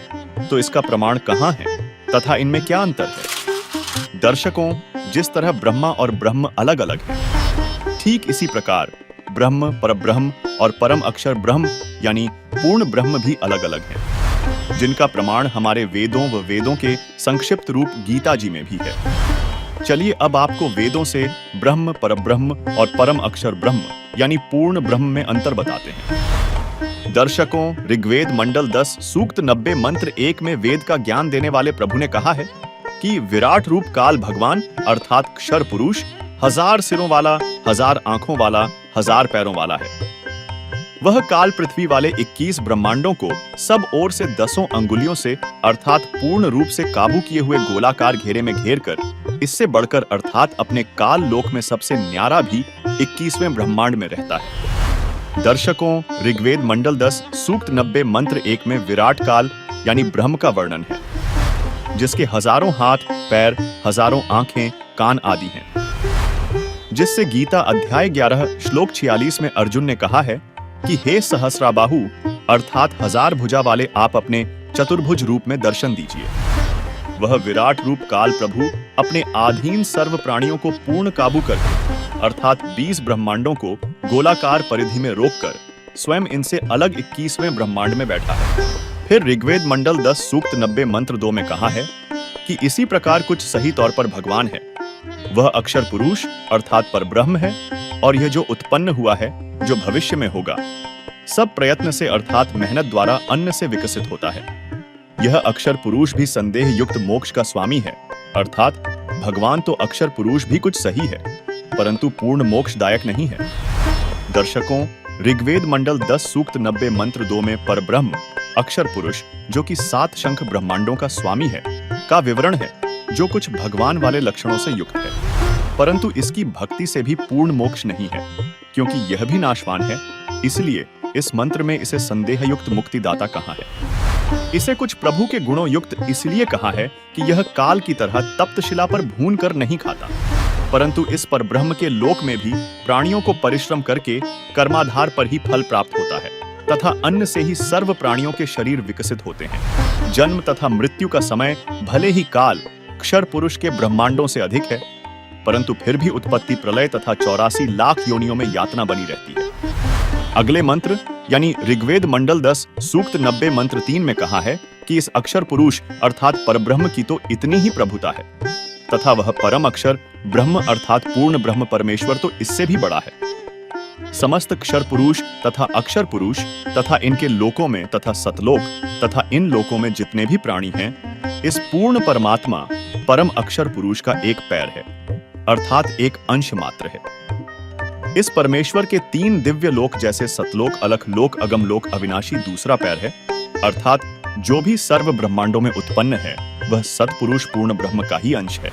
तो इसका प्रमाण कहाँ है तथा इनमें क्या अंतर है? दर्शकों, जिस तरह ब्रह्मा और ब्रह्म अलग अलग हैं, ठीक इसी प्रकार ब्रह्म, परब्रह्म और परम अक्षर ब्रह्म यानी पूर्ण ब्रह्म भी अलग अलग हैं, जिनका प्रमाण हमारे वेदों व वेदों के संक्षिप्त रूप गीता जी में भी है। चलिए अब आपको वेदों से ब्रह्म, परब्रह्म और परम अक्षर ब्रह्म यानी पूर्ण ब्रह्म में अंतर बताते हैं। दर्शकों, ऋग्वेद मंडल 10 सूक्त 90 मंत्र 1 में वेद का ज्ञान देने वाले प्रभु ने कहा है कि विराट रूप काल भगवान अर्थात क्षर पुरुष 1000 सिरों वाला, 1000 आंखों वाला, 1000 पैरों वाला है। वह काल पृथ्वी वाले 21 ब्रह्मांडों को सब ओर से 10 अंगुलियों से अर्थात पूर्ण रूप से काबू किए हुए गोलाकार घेरे में घेर कर इससे बढ़कर अर्थात अपने काल लोक में सबसे न्यारा भी 21वें ब्रह्मांड में रहता है। दर्शकों, ऋग्वेद मंडल 10 सूक्त 90 मंत्र 1 में विराट काल यानी ब्रह्म का वर्णन है, जिसके हजारों हाथ, पैर, हजारों आंखें, कान आदि हैं, जिससे गीता अध्याय 11 श्लोक 46 में अर्जुन ने कहा है कि हे सहस्राबाहु अर्थात 1000 भुजा वाले आप अपने चतुर्भुज रूप में दर्शन दीजिए। वह विराट रूप काल प्रभु अपने आधीन सर्व प्राणियों को पूर्ण काबू करके अर्थात 20 ब्रह्मांडों को गोलाकार परिधि में रोककर स्वयं इनसे अलग 21वें ब्रह्मांड में बैठा है। फिर ऋग्वेद मंडल 10 सूक्त 90 मंत्र 2 में कहा है कि इसी प्रकार कुछ सही तौर पर भगवान है। वह अक्षर पुरुष अर्थात परब्रह्म है और यह जो उत्पन्न हुआ है, जो भविष्य में होगा, सब प्रयत्न से अर्थात मेहनत द्वारा अन्न से विकसित होता है। यह अक्षर पुरुष भी संदेह युक्त मोक्ष का स्वामी है, अर्थात भगवान तो अक्षर पुरुष भी कुछ सही है, परंतु पूर्ण मोक्षदायक नहीं है। दर्शकों, ऋग्वेद मंडल 10 सूक्त 90 मंत्र 2 में परब्रह्म अक्षर पुरुष जो कि 7 शंख ब्रह्मांडों का स्वामी है का विवरण है, जो कुछ भगवान वाले लक्षणों से युक्त है, परंतु इसकी भक्ति से भी पूर्ण मोक्ष नहीं है, क्योंकि यह भी नाशवान है। इसलिए इस मंत्र में इसे संदेह युक्त मुक्तिदाता कहा है। इसे कुछ प्रभु के गुणों युक्त इसलिए कहा है कि यह काल की तरह तप्त शिला पर भून कर नहीं खाता, परंतु इस पर ब्रह्म के लोक में भी प्राणियों को परिश्रम करके कर्माधार पर ही फल प्राप्त होता है तथा अन्न से ही सर्व प्राणियों के शरीर विकसित होते हैं। जन्म तथा मृत्यु का समय भले ही काल क्षर पुरुष के ब्रह्मांडों से अधिक है, परंतु फिर भी उत्पत्ति, प्रलय तथा 84 लाख योनियों में यातना बनी रहती है। अगले मंत्र यानी ऋग्वेद मंडल 10 सूक्त 90 मंत्र 3 में कहा है कि इस अक्षर पुरुष अर्थात परब्रह्म की तो इतनी ही प्रभुता है तथा वह परम अक्षर ब्रह्म अर्थात पूर्ण ब्रह्म परमेश्वर तो इससे भी बड़ा है। समस्त क्षर पुरुष तथा अक्षर पुरुष तथा इनके लोकों में तथा सतलोक तथा इन लोकों में जितने भी प्राणी हैं, इस पूर्ण परमात्मा परम अक्षर पुरुष का एक पैर है, अर्थात एक अंश मात्र है। इस परमेश्वर के 3 दिव्य लोक जैसे सतलोक, अलख लोक, अगम लोक, अविनाशी दूसरा पैर है, अर्थात जो भी सर्व ब्रह्मांडों में उत्पन्न है वह सतपुरुष पूर्ण ब्रह्म का ही अंश है।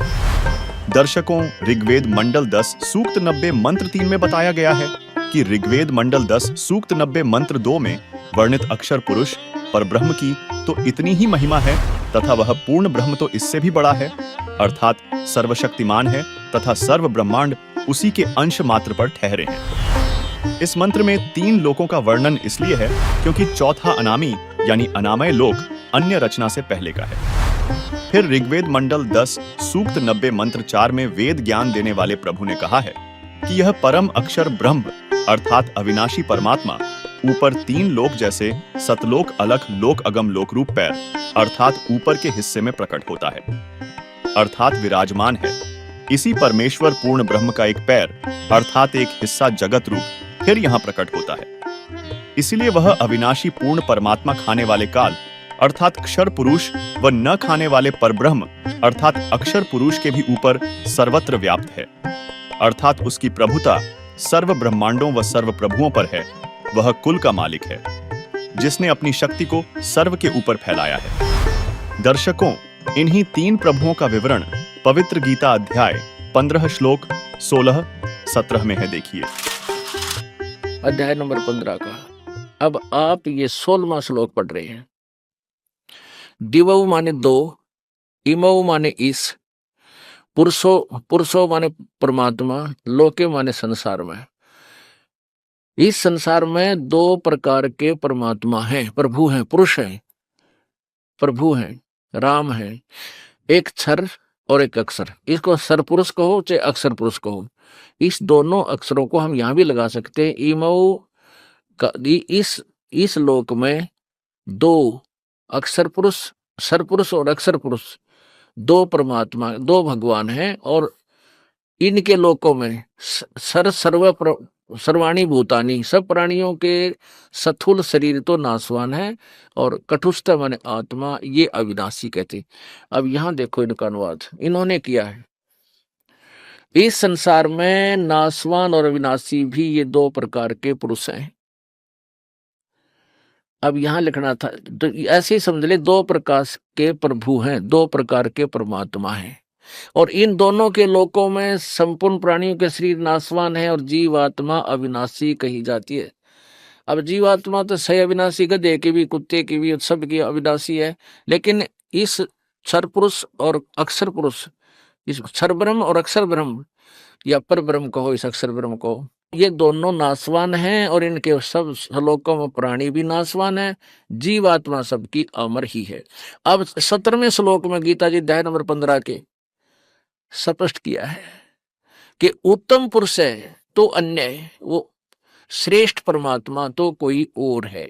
दर्शकों, ऋग्वेद मंडल 10 सूक्त 90 मंत्र 3 में बताया गया है कि ऋग्वेद मंडल 10 सूक्त 90 मंत्र 2 में वर्णित अक्षर पुरुष परब्रह्म की तो इतनी ही महिमा है तथा वह पूर्ण ब्रह्म तो इससे भी बड़ा है, अर्थात सर्वशक्तिमान है तथा सर्व ब्रह्मांड उसी के अंश मात्र पर ठहरे हैं। इस मंत्र में 3 लोकों का वर्णन इसलिए है क्योंकि चौथा अनामी यानी अनामय लोक अन्य रचना से पहले का है। फिर ऋग्वेद मंडल 10 सूक्त 90 मंत्र 4 में वेद ज्ञान देने वाले प्रभु ने कहा है कि यह परम अक्षर ब्रह्म अर्थात अविनाशी परमात्मा ऊपर 3 लोक जैसे सतलोक, अलख लोक, अगम लोक रूप पैर अर्थात ऊपर के हिस्से में प्रकट होता है, अर्थात विराजमान है। इसी परमेश्वर पूर्ण ब्रह्म का एक पैर अर्थात एक हिस्सा जगत रूप फिर यहाँ प्रकट होता है। इसलिए वह अविनाशी पूर्ण परमात्मा खाने वाले काल अर्थात क्षर पुरुष व न खाने वाले परब्रह्म अर्थात अक्षर पुरुष के भी ऊपर सर्वत्र व्याप्त है, अर्थात उसकी प्रभुता सर्व ब्रह्मांडों व सर्व प्रभुओं पर है। वह कुल का मालिक है जिसने अपनी शक्ति को सर्व के ऊपर फैलाया है। दर्शकों, इन्हीं 3 प्रभुओं का विवरण पवित्र गीता अध्याय 15 श्लोक 16-17 में है। देखिए
अध्याय नंबर 15 का। अब आप ये 16वां श्लोक पढ़ रहे हैं। दिवौ माने 2, इमौ माने इस, पुरुषो माने परमात्मा, लोके माने संसार में। इस संसार में 2 प्रकार के परमात्मा हैं, प्रभु हैं, पुरुष हैं, प्रभु हैं, राम हैं। एक क्षर और एक अक्षर, इसको सर पुरुष कहो चाहे अक्षर पुरुष कहो। इस दोनों अक्षरों को हम यहाँ भी लगा सकते हैं। इमौ का इस लोक में 2 अक्षर पुरुष, सर पुरुष और अक्षर पुरुष 2 परमात्मा, 2 भगवान हैं और इनके लोकों में सर्व सर्वाणी भूतानी, सब प्राणियों के स्थूल शरीर तो नाशवान है और कटुस्थ माने आत्मा ये अविनाशी कहते। अब यहां देखो इनका अनुवाद इन्होंने किया है। इस संसार में नाशवान और अविनाशी भी ये दो प्रकार के पुरुष हैं। अब यहां लिखना था तो ऐसे ही समझ ले, दो प्रकार के प्रभु हैं, दो प्रकार के परमात्मा हैं, और इन दोनों के लोकों में संपूर्ण प्राणियों के शरीर नाशवान है और जीवात्मा अविनाशी कही जाती है। अब जीवात्मा तो सही अविनाशी, गधे की भी, कुत्ते की भी, सबकी अविनाशी है। लेकिन इस क्षर पुरुष और अक्षर पुरुष, इस क्षर ब्रह्म और अक्षर ब्रह्म या पर ब्रह्म कहो, इस अक्षर ब्रह्म को, ये दोनों नाशवान हैं और इनके सब श्लोकों में प्राणी भी नाशवान है, जीवात्मा सबकी अमर ही है। अब 17वें श्लोक में गीता जी अध्याय नंबर 15 के स्पष्ट किया है कि उत्तम पुरुष है तो अन्य है, वो श्रेष्ठ परमात्मा तो कोई और है,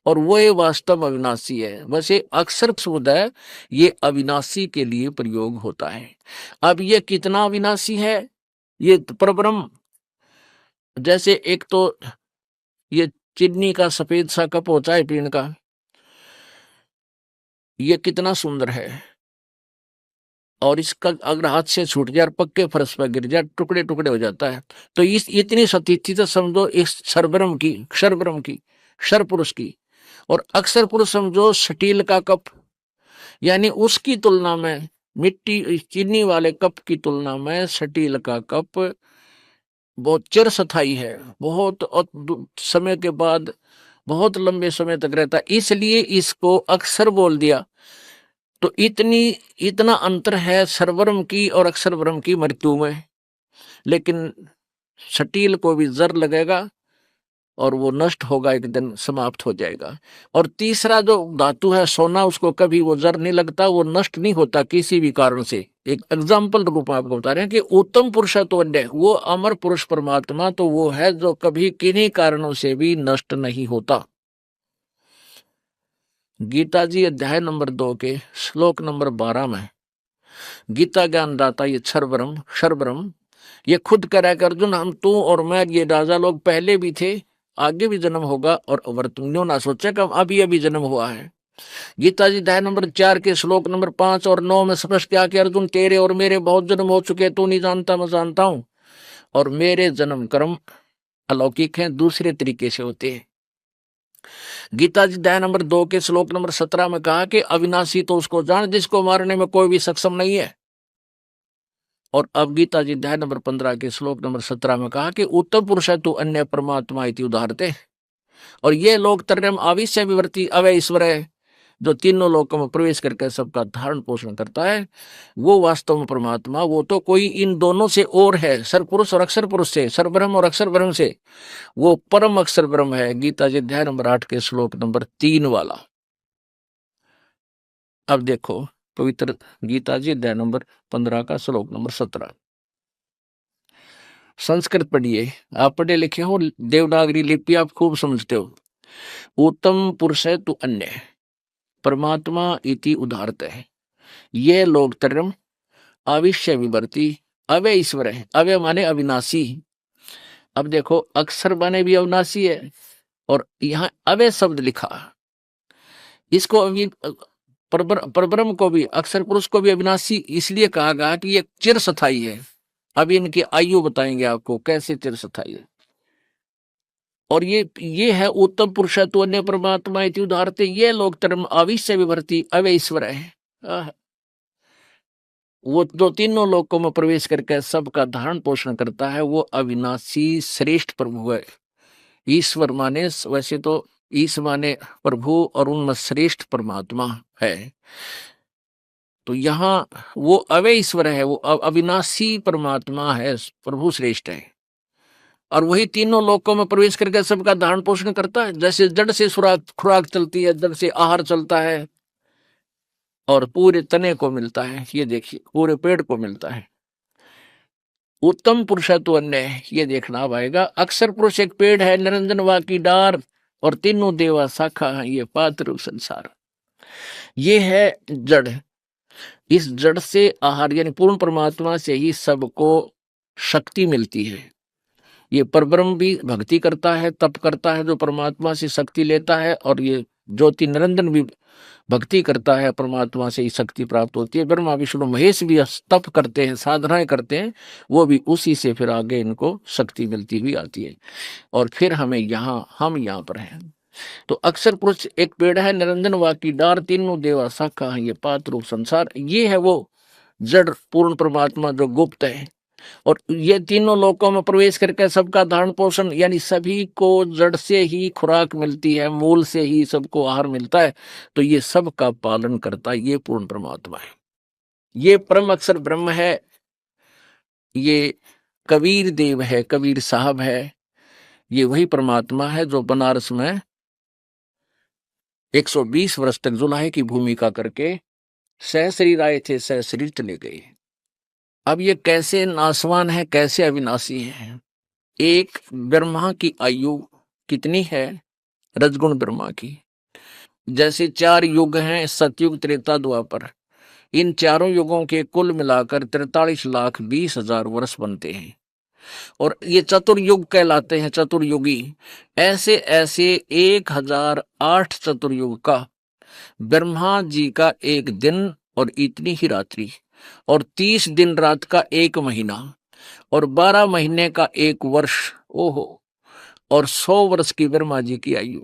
और वो ये वास्तव अविनाशी है। वैसे अक्षर शब्द है ये अविनाशी के लिए प्रयोग होता है। अब ये कितना अविनाशी है, ये परब्रह्म, जैसे एक तो ये चीनी का सफेद सा कप होता है पीने का, ये कितना सुंदर है, और इसका अगर हाथ से छूट जाए और पक्के फर्श पर गिर जाए टुकड़े टुकड़े हो जाता है। तो इस इतनी सतीथि तो समझो इस क्षरब्रह्म की, क्षर ब्रह्म की, क्षर पुरुष की, और अक्षर पुरुष समझो स्टील का कप, यानी उसकी तुलना में मिट्टी चीनी वाले कप की तुलना में स्टील का कप बहुत चिरस्थायी है, बहुत समय के बाद बहुत लंबे समय तक रहता है, इसलिए इसको अक्षर बोल दिया। तो इतना अंतर है सर्वब्रह्म की और अक्षर ब्रह्म की मृत्यु में। लेकिन स्टील को भी जर लगेगा और वो नष्ट होगा, एक दिन समाप्त हो जाएगा। और तीसरा जो धातु है सोना, उसको कभी वो जर नहीं लगता, वो नष्ट नहीं होता किसी भी कारण से। एक एग्जाम्पल रूप में आपको बता रहे हैं कि उत्तम पुरुष तो अन्य, वो अमर पुरुष परमात्मा तो वो है जो कभी किन्हीं कारणों से भी नष्ट नहीं होता। गीता जी अध्याय नंबर 2 के श्लोक नंबर 12 में गीता ज्ञानदाता ये क्षर ब्रह्म ये खुद कह रहा है कि अर्जुन, हम तू और मैं ये राजा लोग पहले भी थे, आगे भी जन्म होगा, और वर्तमान ना सोचा कि अभी जन्म हुआ है। गीता जी अध्याय नंबर 4 के श्लोक नंबर 5 और 9 में स्पष्ट किया कि अर्जुन, तेरे और मेरे बहुत जन्म हो चुके, तू नहीं जानता मैं जानता हूं, और मेरे जन्म कर्म अलौकिक हैं, दूसरे तरीके से होते हैं। गीता जी अध्याय नंबर 2 के श्लोक नंबर 17 में कहा कि अविनाशी तो उसको जान जिसको मारने में कोई भी सक्षम नहीं है। और अब गीता जी अध्याय नंबर 15 के श्लोक नंबर 17 में कहा कि उत्तम पुरुष है तो अन्य परमात्मा इति उदाहरते। और ये लोग तरम आविश्य विवर्ती अवय ईश्वर है, जो तीनों लोकों में प्रवेश करके सबका धारण पोषण करता है, वो वास्तव में परमात्मा, वो तो कोई इन दोनों से और है, सर पुरुष और अक्षर पुरुष से, सर ब्रह्म और अक्षर ब्रह्म से, वो परम अक्षर ब्रह्म है। गीता जी अध्याय नंबर 8 के श्लोक नंबर 3 वाला। अब देखो पवित्र गीता जी अध्याय नंबर 15 का श्लोक नंबर 17। संस्कृत पढ़िए, आप पढ़े लिखे हो, देवनागरी लिपि आप खूब समझते हो। उत्तम पुरुष है तो अन्य परमात्मा इति उदाहरत है, ये लोग तरम आविश्य विवर्ती अवय ईश्वर है। अवय माने अविनाशी। अब देखो अक्षर माने भी अविनाशी है, और यहाँ अवय शब्द लिखा, इसको अभी परब्रह्म को भी, अक्षर पुरुष को भी अविनाशी इसलिए कहा गया कि ये चिरस्थायी है। अभी इनकी आयु बताएंगे आपको कैसे चिरस्थायी है। और ये है उत्तम पुरुष तो अन्य परमात्मा इति उदाहरते, ये लोग तरम आविश्य विवर्ती अवय ईश्वर है। वो जो तीनों लोकों में प्रवेश करके सबका धारण पोषण करता है, वो अविनाशी श्रेष्ठ प्रभु है। ईश्वर माने वैसे तो ईश माने प्रभु, और उनमें श्रेष्ठ परमात्मा है। तो यहाँ वो अवय ईश्वर है, वो अविनाशी परमात्मा है, प्रभु श्रेष्ठ है, और वही तीनों लोकों में प्रवेश करके सबका धारण पोषण करता है। जैसे जड़ से खुराक चलती है, जड़ से आहार चलता है, और पूरे तने को मिलता है, ये देखिए पूरे पेड़ को मिलता है। उत्तम पुरुष तो अन्य, ये देखना अब आएगा। अक्षर पुरुष एक पेड़ है, निरंजन वा की डार, और तीनों देवा शाखा है, ये पात्र संसार। ये है जड़, इस जड़ से आहार यानी पूर्ण परमात्मा से ही सबको शक्ति मिलती है। ये परब्रह्म भी भक्ति करता है, तप करता है, जो परमात्मा से शक्ति लेता है, और ये ज्योति निरंजन भी भक्ति करता है, परमात्मा से ही शक्ति प्राप्त होती है। ब्रह्मा विष्णु महेश भी तप करते हैं, साधनाएं करते हैं, वो भी उसी से फिर आगे इनको शक्ति मिलती हुई आती है। और फिर हम यहाँ पर हैं। तो अक्षर पुरुष एक पेड़ है, निरंजन वाकी डार, तीनों देवा शाखा है, ये पात रूप संसार, ये है वो जड़ पूर्ण परमात्मा जो गुप्त है। और ये तीनों लोकों में प्रवेश करके सबका धारण पोषण, यानी सभी को जड़ से ही खुराक मिलती है, मूल से ही सबको आहार मिलता है, तो ये सब का पालन करता है, ये पूर्ण परमात्मा है, ये परम अक्षर ब्रह्म है, ये कबीर देव है, कबीर साहब है, ये वही परमात्मा है जो बनारस में 120 वर्ष तक जुलाहे की भूमिका करके सहशरीर आए थे, सहशरीर चले गए। अब ये कैसे नासवान है, कैसे अविनाशी है। एक ब्रह्मा की आयु कितनी है, रजगुण ब्रह्मा की, जैसे 4 युग हैं, सतयुग, त्रेता, द्वापर, इन चारों युगों के कुल मिलाकर 43,20,000 वर्ष बनते हैं। और ये चतुर्युग कहलाते हैं, चतुर्युगी। ऐसे ऐसे 1008 चतुर्युग का ब्रह्मा जी का एक दिन और इतनी ही रात्रि, और 30 दिन रात का एक महीना, और 12 महीने का एक वर्ष, ओहो, और 100 वर्ष की ब्रह्मा जी की आयु।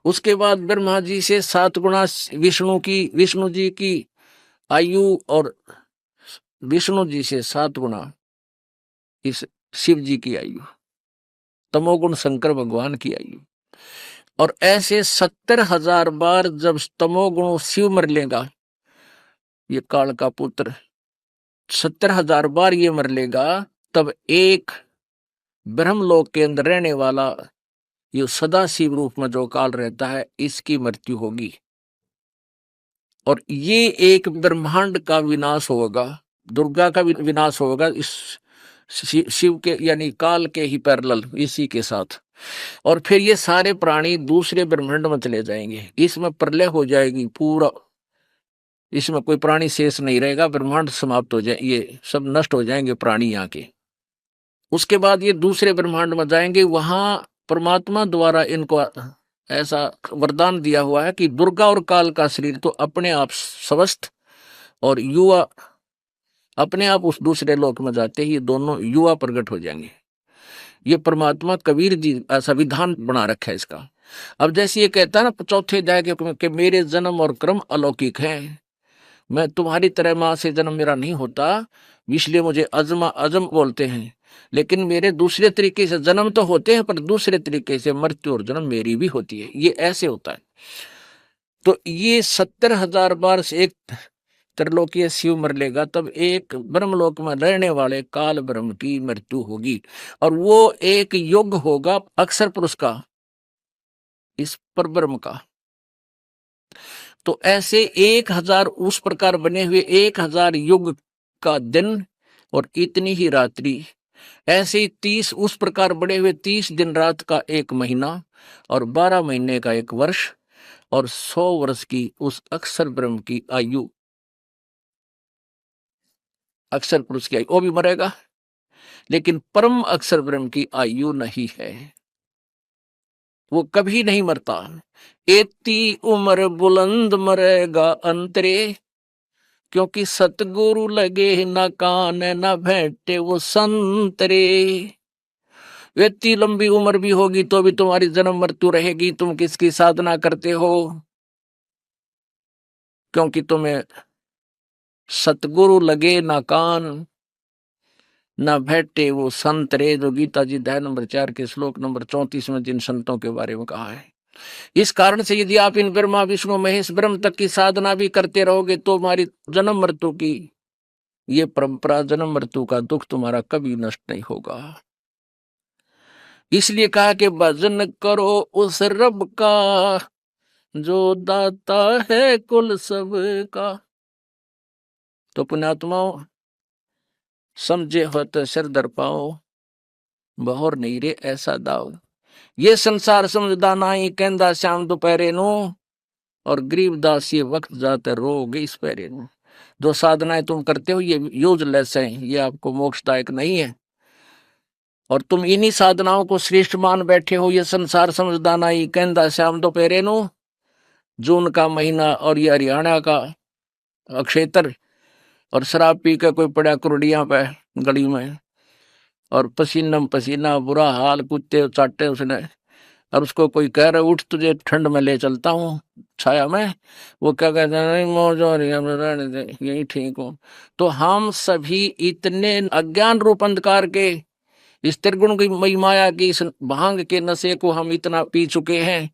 उसके बाद ब्रह्मा जी से 7 गुना विष्णु जी की आयु, और विष्णु जी से 7 गुना इस शिव जी की आयु, तमोगुण शंकर भगवान की आयु। और ऐसे 70,000 बार जब तमोगुण शिव मर लेगा, ये काल का पुत्र 70,000 बार ये मर लेगा, तब एक ब्रह्मलोक के अंदर रहने वाला ये सदा शिव रूप में जो काल रहता है, इसकी मृत्यु होगी। और ये एक ब्रह्मांड का विनाश होगा, दुर्गा का विनाश होगा, इस शिव के यानी काल के ही पैरेलल इसी के साथ। और फिर ये सारे प्राणी दूसरे ब्रह्मांड में चले जाएंगे, इसमें प्रलय हो जाएगी पूरा, इसमें कोई प्राणी शेष नहीं रहेगा, ब्रह्मांड समाप्त हो जाए, ये सब नष्ट हो जाएंगे प्राणी यहाँ के। उसके बाद ये दूसरे ब्रह्मांड में जाएंगे, वहां परमात्मा द्वारा इनको ऐसा वरदान दिया हुआ है कि दुर्गा और काल का शरीर तो अपने आप स्वस्थ और युवा अपने आप उस दूसरे लोक में जाते ही ये दोनों युवा प्रकट हो जाएंगे। ये परमात्मा कबीर जी ऐसा विधान बना रखा है इसका। अब जैसे ये कहता है ना 4थे अध्याय के मेरे जन्म और क्रम अलौकिक हैं, मैं तुम्हारी तरह माँ से जन्म मेरा नहीं होता, इसलिए मुझे अजम बोलते हैं, लेकिन मेरे दूसरे तरीके से जन्म तो होते हैं, पर दूसरे तरीके से मृत्यु और जन्म मेरी भी होती है, ये ऐसे होता है। तो ये 70,000 बार से एक त्रिलोकीय शिव मर लेगा, तब एक ब्रह्मलोक में रहने वाले काल ब्रह्म की मृत्यु होगी, और वो एक युग होगा अक्षर पुरुष का, इस पर ब्रह्म का। तो ऐसे 1000 उस प्रकार बने हुए 1000 युग का दिन और इतनी ही रात्रि, ऐसे 30 उस प्रकार बड़े हुए 30 दिन रात का एक महीना, और 12 महीने का एक वर्ष, और 100 वर्ष की उस अक्षर ब्रह्म की आयु, अक्षर पुरुष की आयु, वो भी मरेगा, लेकिन परम अक्षर ब्रह्म की आयु नहीं है, वो कभी नहीं मरता। एती उम्र बुलंद मरेगा अंतरे, क्योंकि सतगुरु लगे न कान न भेंटे वो संतरे। इतनी लंबी उम्र भी होगी तो भी तुम्हारी जन्म मृत्यु रहेगी, तुम किसकी साधना करते हो, क्योंकि तुम्हें सतगुरु लगे ना कान ना भेंटे वो संतरे, जो गीता जी अध्याय नंबर 4 के श्लोक नंबर 34 में जिन संतों के बारे में कहा है। इस कारण से यदि आप इन ब्रह्मा विष्णु महेश ब्रह्म तक की साधना भी करते रहोगे, तो हमारी जन्म मृत्यु की ये परंपरा, जन्म मृत्यु का दुख तुम्हारा कभी नष्ट नहीं होगा। इसलिए कहा कि भजन करो उस रब का जो दाता है कुल सब का। तो पुण्यात्माओं, समझे हो तो सिर दर पाओ, बहोर नहीं रे ऐसा दाव, ये संसार समझदा नाई कहंदा श्याम दोपहरे नो, और गरीबदास ये वक्त जाते रोगे इस पैरे नो। जो साधनाएं तुम करते हो ये यूजलेस है, ये आपको मोक्षदायक नहीं है। और तुम इन्हीं साधनाओं को श्रेष्ठ मान बैठे हो। ये संसार समझदा नहीं, कहंदा श्याम दोपहरे नो, जून का महीना और ये हरियाणा का अक्षेत्र, और शराब पी के कोई पड़ा कुरडियां पे गली में, और पसीना पसीना बुरा हाल, कुत्ते चाटे उसने, और उसको कोई कह रहा उठ तुझे ठंड में ले चलता हूँ छाया में, वो क्या कहते हैं नहीं मौज हो रही है, रहने दे, यही ठीक हो। तो हम सभी इतने अज्ञान रूप अंधकार के, इस त्रिगुण की मई माया की इस भांग के नशे को हम इतना पी चुके हैं।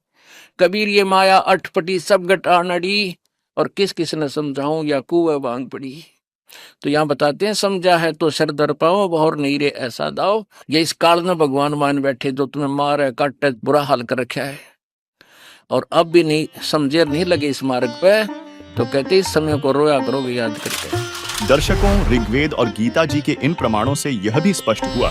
कबीर ये माया अटपटी सब गटा नड़ी, और किस किस ने समझाऊं या कुएं भांग पड़ी। तो यहाँ बताते हैं समझा है तो सर दर पाओ, बहुर नहीं रे ऐसा दाओ। ये इस काल में भगवान मान बैठे जो तुम्हें मारे काटे बुरा हाल कर रखा है, और अब भी नहीं समझे नहीं लगे इस मार्ग पे, तो कहते इस समय को रोया करोगे याद करके।
दर्शकों, ऋग्वेद और गीता जी के इन प्रमाणों से यह भी स्पष्ट हुआ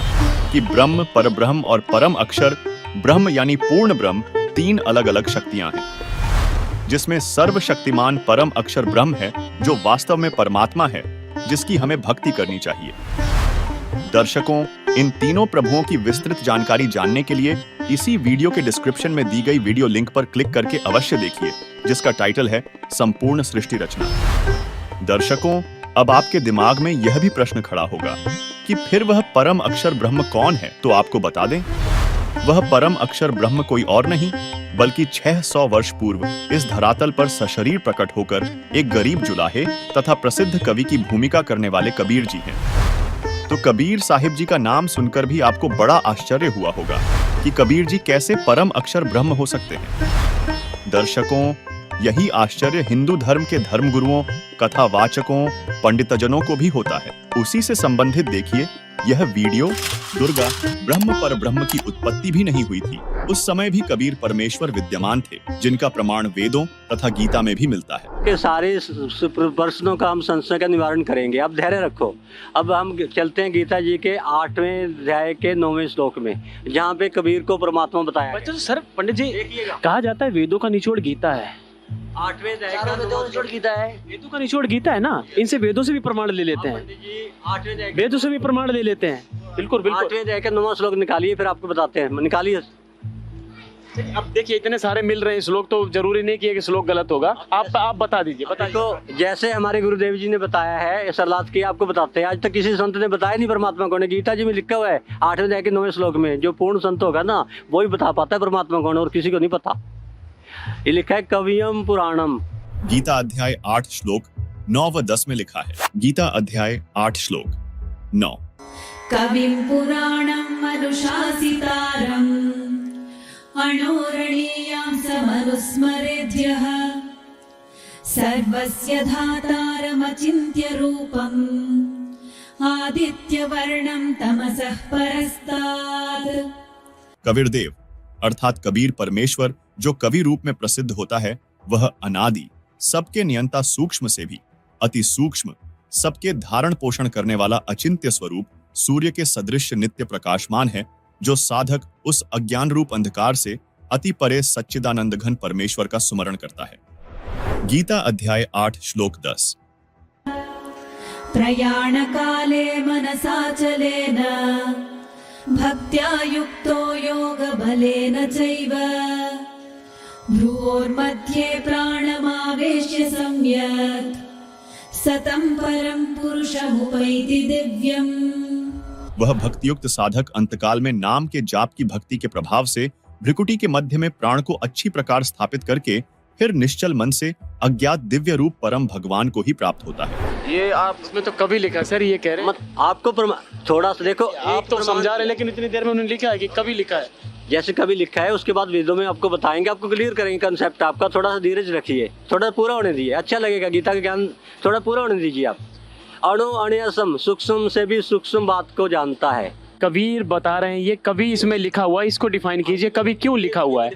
कि ब्रह्म, परब्रह्म और परम अक्षर ब्रह्म यानी पूर्ण ब्रह्म 3 अलग अलग शक्तियां हैं, जिसमें सर्वशक्तिमान परम अक्षर ब्रह्म है जो वास्तव में परमात्मा है, जिसकी हमें भक्ति करनी चाहिए। दर्शकों, इन तीनों प्रभुओं की विस्तृत जानकारी जानने के लिए इसी वीडियो के डिस्क्रिप्शन में दी गई वीडियो लिंक पर क्लिक करके अवश्य देखिए, जिसका टाइटल है संपूर्ण सृष्टि रचना। दर्शकों, अब आपके दिमाग में यह भी प्रश्न खड़ा होगा कि फिर वह परम अक्षर ब्रह्म कौन है? तो आपको बता दें, वह परम अक्षर ब्रह्म कोई और नहीं बल्कि 600 वर्ष पूर्व इस धरातल पर सशरीर प्रकट होकर एक गरीब जुलाहे तथा प्रसिद्ध कवि की भूमिका करने वाले कबीर जी हैं। तो कबीर साहिब जी का नाम सुनकर भी आपको बड़ा आश्चर्य हुआ होगा कि कबीर जी कैसे परम अक्षर ब्रह्म हो सकते हैं। दर्शकों, यही आश्चर्य हिंदू धर्म के धर्मगुरुओं, कथावाचकों, पंडितजनों को भी होता है। उसी से संबंधित देखिए यह वीडियो। दुर्गा ब्रह्म पर ब्रह्म की उत्पत्ति भी नहीं हुई थी। उस समय भी कबीर परमेश्वर विद्यमान थे, जिनका प्रमाण वेदों तथा गीता में भी मिलता है।
के सारे प्रश्नों का हम संशय का निवारण करेंगे। अब धैर्य रखो। अब हम चलते हैं गीता जी के 8वें अध्याय के 9वें श्लोक में, जहाँ पे कबीर को परमात्मा बताया।
बच्चों सर पंडित जी, कहा जाता है वेदों का निचोड़ गीता है।
8वें अध्याय का निचोड़ गीता है।
वेदों का निचोड़ गीता है ना, इनसे वेदों से भी प्रमाण ले लेते हैं।
8वें अध्याय
वेदों से भी प्रमाण ले लेते हैं। बिल्कुल बिल्कुल।
8वें अध्याय का 9वां श्लोक निकालिए, फिर आपको बताते हैं। निकालिए।
अब देखिए इतने सारे मिल रहे हैं श्लोक, तो जरूरी नहीं कि श्लोक गलत होगा। आप बता दीजिए।
तो जैसे हमारे गुरुदेव जी ने बताया है, सरलाद की आपको बताते हैं। आज तक किसी संत ने बताया नहीं परमात्मा कौन है। गीता जी में लिखा हुआ है 8वें अध्याय के 9वें श्लोक में, जो पूर्ण संत होगा ना वो ही बता पाता है परमात्मा कौन है, और किसी को नहीं पता। ये लिखा है कवियम पुराणम।
गीता अध्याय 8 श्लोक 9 व 10 में लिखा है। गीता अध्याय 8 श्लोक 9।
कविं पुराणं अनुशासितारम् अणोरणीयां समनुस्मरेद्यः सर्वस्य धातारमचिन्त्य रूपम् आदित्यवर्णं तमसः परस्तात्।
कबीरदेव अर्थात कबीर परमेश्वर जो कवि रूप में प्रसिद्ध होता है, वह अनादि, सबके नियंता सूक्ष्म से भी अति सूक्ष्म, सबके धारण पोषण करने वाला अचिंत्य स्वरूप सूर्य के सदृश नित्य प्रकाशमान है, जो साधक उस अज्ञान रूप अंधकार से अति परे सच्चिदानंद घन परमेश्वर का स्मरण करता है। गीता अध्याय 8 श्लोक 10।
प्रयाण काले मनसाचलेन भक्त्या युक्तो योग बलेन चैव भ्रुवोर्मध्ये प्राणमावेश्य सम्यक् सतं परं पुरुषमुपैति दिव्यम्।
वह भक्तियुक्त साधक अंतकाल में नाम के जाप की भक्ति के प्रभाव से भ्रिकुटी के मध्य में प्राण को अच्छी प्रकार स्थापित करके फिर निश्चल मन से अज्ञात दिव्य रूप परम भगवान को ही प्राप्त होता है।
ये आप इसमें तो कभी लिखा सर, ये कह रहे हैं
आपको थोड़ा सा देखो,
आप तो समझा रहे हैं, लेकिन इतनी देर में उन्होंने लिखा है कि कभी लिखा है।
जैसे कभी लिखा है, उसके बाद वेदों में आपको बताएंगे, आपको क्लियर करेंगे कंसेप्ट आपका। थोड़ा सा धीरज रखिए, थोड़ा पूरा होने दीजिए, अच्छा लगेगा। गीता का ज्ञान थोड़ा पूरा होने दीजिए आप। अणु अण्यसम, सूक्ष्म से भी सूक्ष्म बात को जानता है।
कबीर बता रहे हैं, ये कभी इसमें लिखा हुआ है, इसको डिफाइन कीजिए, कभी क्यों लिखा हुआ है।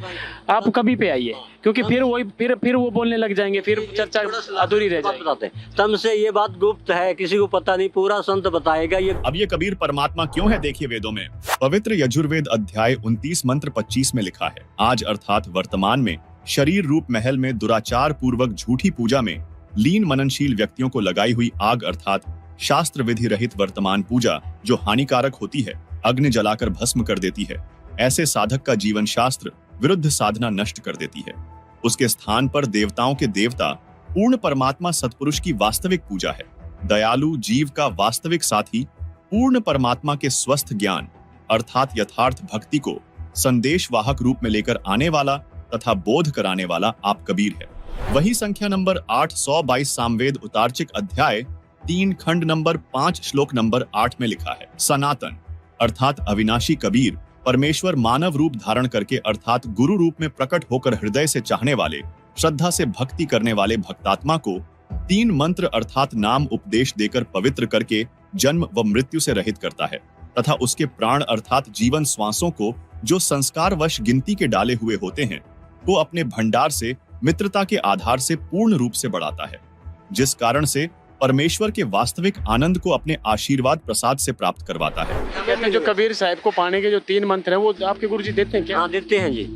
आप कभी पे आइए, क्योंकि फिर वही फिर वो बोलने लग जाएंगे, फिर चर्चा अधूरी रह जाएगी।
तम से ये बात गुप्त है, किसी को पता नहीं, पूरा संत बताएगा। ये
अब ये कबीर परमात्मा क्यों है, देखिए वेदों में। पवित्र यजुर्वेद अध्याय 29 मंत्र 25 में लिखा है, आज अर्थात वर्तमान में शरीर रूप महल में दुराचार पूर्वक झूठी पूजा में लीन मननशील व्यक्तियों को लगाई हुई आग अर्थात शास्त्र विधि रहित वर्तमान पूजा जो हानिकारक होती है, अग्नि जलाकर भस्म कर देती है। ऐसे साधक का जीवन शास्त्र विरुद्ध साधना नष्ट कर देती है। उसके स्थान पर देवताओं के देवता पूर्ण परमात्मा सतपुरुष की वास्तविक पूजा है। दयालु जीव का वास्तविक साथी पूर्ण परमात्मा के स्वस्थ ज्ञान अर्थात यथार्थ भक्ति को संदेशवाहक रूप में लेकर आने वाला तथा बोध कराने वाला आप कबीर है। वही संख्या नंबर 822 सामवेद उतार्चिक अध्याय 3 खंड नंबर 5 श्लोक नंबर 8 में लिखा है, सनातन अर्थात अविनाशी कबीर परमेश्वर मानव रूप धारण करके अर्थात गुरु रूप में प्रकट होकर हृदय से चाहने वाले, श्रद्धा से भक्ति करने वाले भक्तात्मा को 3 मंत्र अर्थात नाम उपदेश देकर पवित्र करके जन्म व मृत्यु से रहित करता है तथा उसके प्राण अर्थात जीवन श्वासों को जो संस्कारवश गिनती के डाले हुए होते हैं को अपने भंडार से मित्रता के आधार से पूर्ण रूप से बढ़ाता है, जिस कारण से परमेश्वर के वास्तविक आनंद को अपने आशीर्वाद प्रसाद से प्राप्त करवाता है।
कहते हैं जो कबीर साहब को पाने के जो 3 मंत्र हैं वो आपके गुरुजी देते हैं क्या?
हाँ देते हैं जी।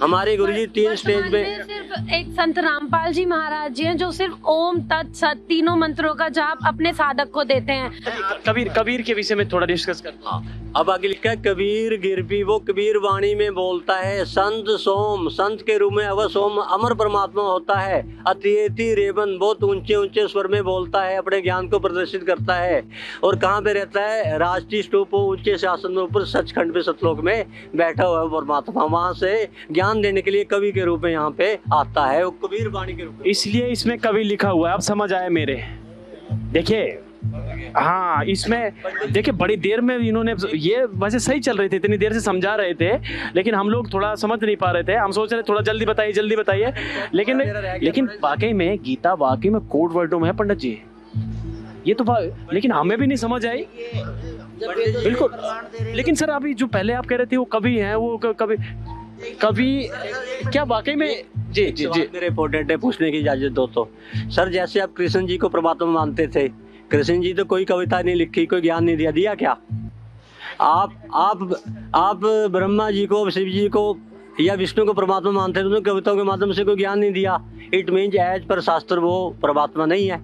हमारे गुरुजी 3 स्टेज में
सिर्फ एक संत रामपाल जी महाराज जी हैं जो सिर्फ ओम तत् सत तीनों मंत्रों का जाप अपने साधक को देते हैं।
कबीर के विषय में थोड़ा डिस्कस करते हैं।
अब आगे लिखा है, कबीर गिरपी वो कबीर वाणी में बोलता है, संत सोम संत के रूप में अवश्य सोम अमर परमात्मा होता है। अतिथि रेवन बहुत ऊंचे ऊंचे स्वर में बोलता है, अपने ज्ञान को प्रदर्शित करता है। और कहाँ पे रहता है? राष्ट्रीय स्तूप ऊंचे शासन में ऊपर सचखंड पे सतलोक में बैठा हुआ है परमात्मा। वहाँ से ज्ञान देने के लिए कवि के रूप में यहाँ पे आता है, वो कबीर वाणी के रूप में।
इसलिए इसमें कवि लिखा हुआ है। आप समझ आए मेरे? देखिए हाँ, इसमें देखिए बड़ी देर में इन्होंने ये वैसे सही चल रहे थे, इतनी देर से समझा रहे थे, लेकिन हम लोग थोड़ा समझ नहीं पा रहे थे। हम सोच रहे थोड़ा जल्दी बताइए, लेकिन वाकई में गीता वाकई में कोड वर्डों में है पंडित जी। ये तो लेकिन हमें भी नहीं समझ आई बिल्कुल। लेकिन सर अभी जो पहले आप कह रहे थे वो कवि हैं, वो कवि क्या वाकई में? जी
मेरे इंपॉर्टेंट है, पूछने की इजाजत दो तो। सर जैसे आप कृष्ण जी को परमात्मा मानते थे, कृष्ण जी तो कोई कविता नहीं लिखी, कोई ज्ञान नहीं दिया क्या? आप ब्रह्मा जी को, शिव जी को या विष्णु को परमात्मा मानते थे, उन्होंने कविताओं के माध्यम से कोई ज्ञान नहीं दिया। इट मीन्स एज पर शास्त्र वो परमात्मा नहीं है।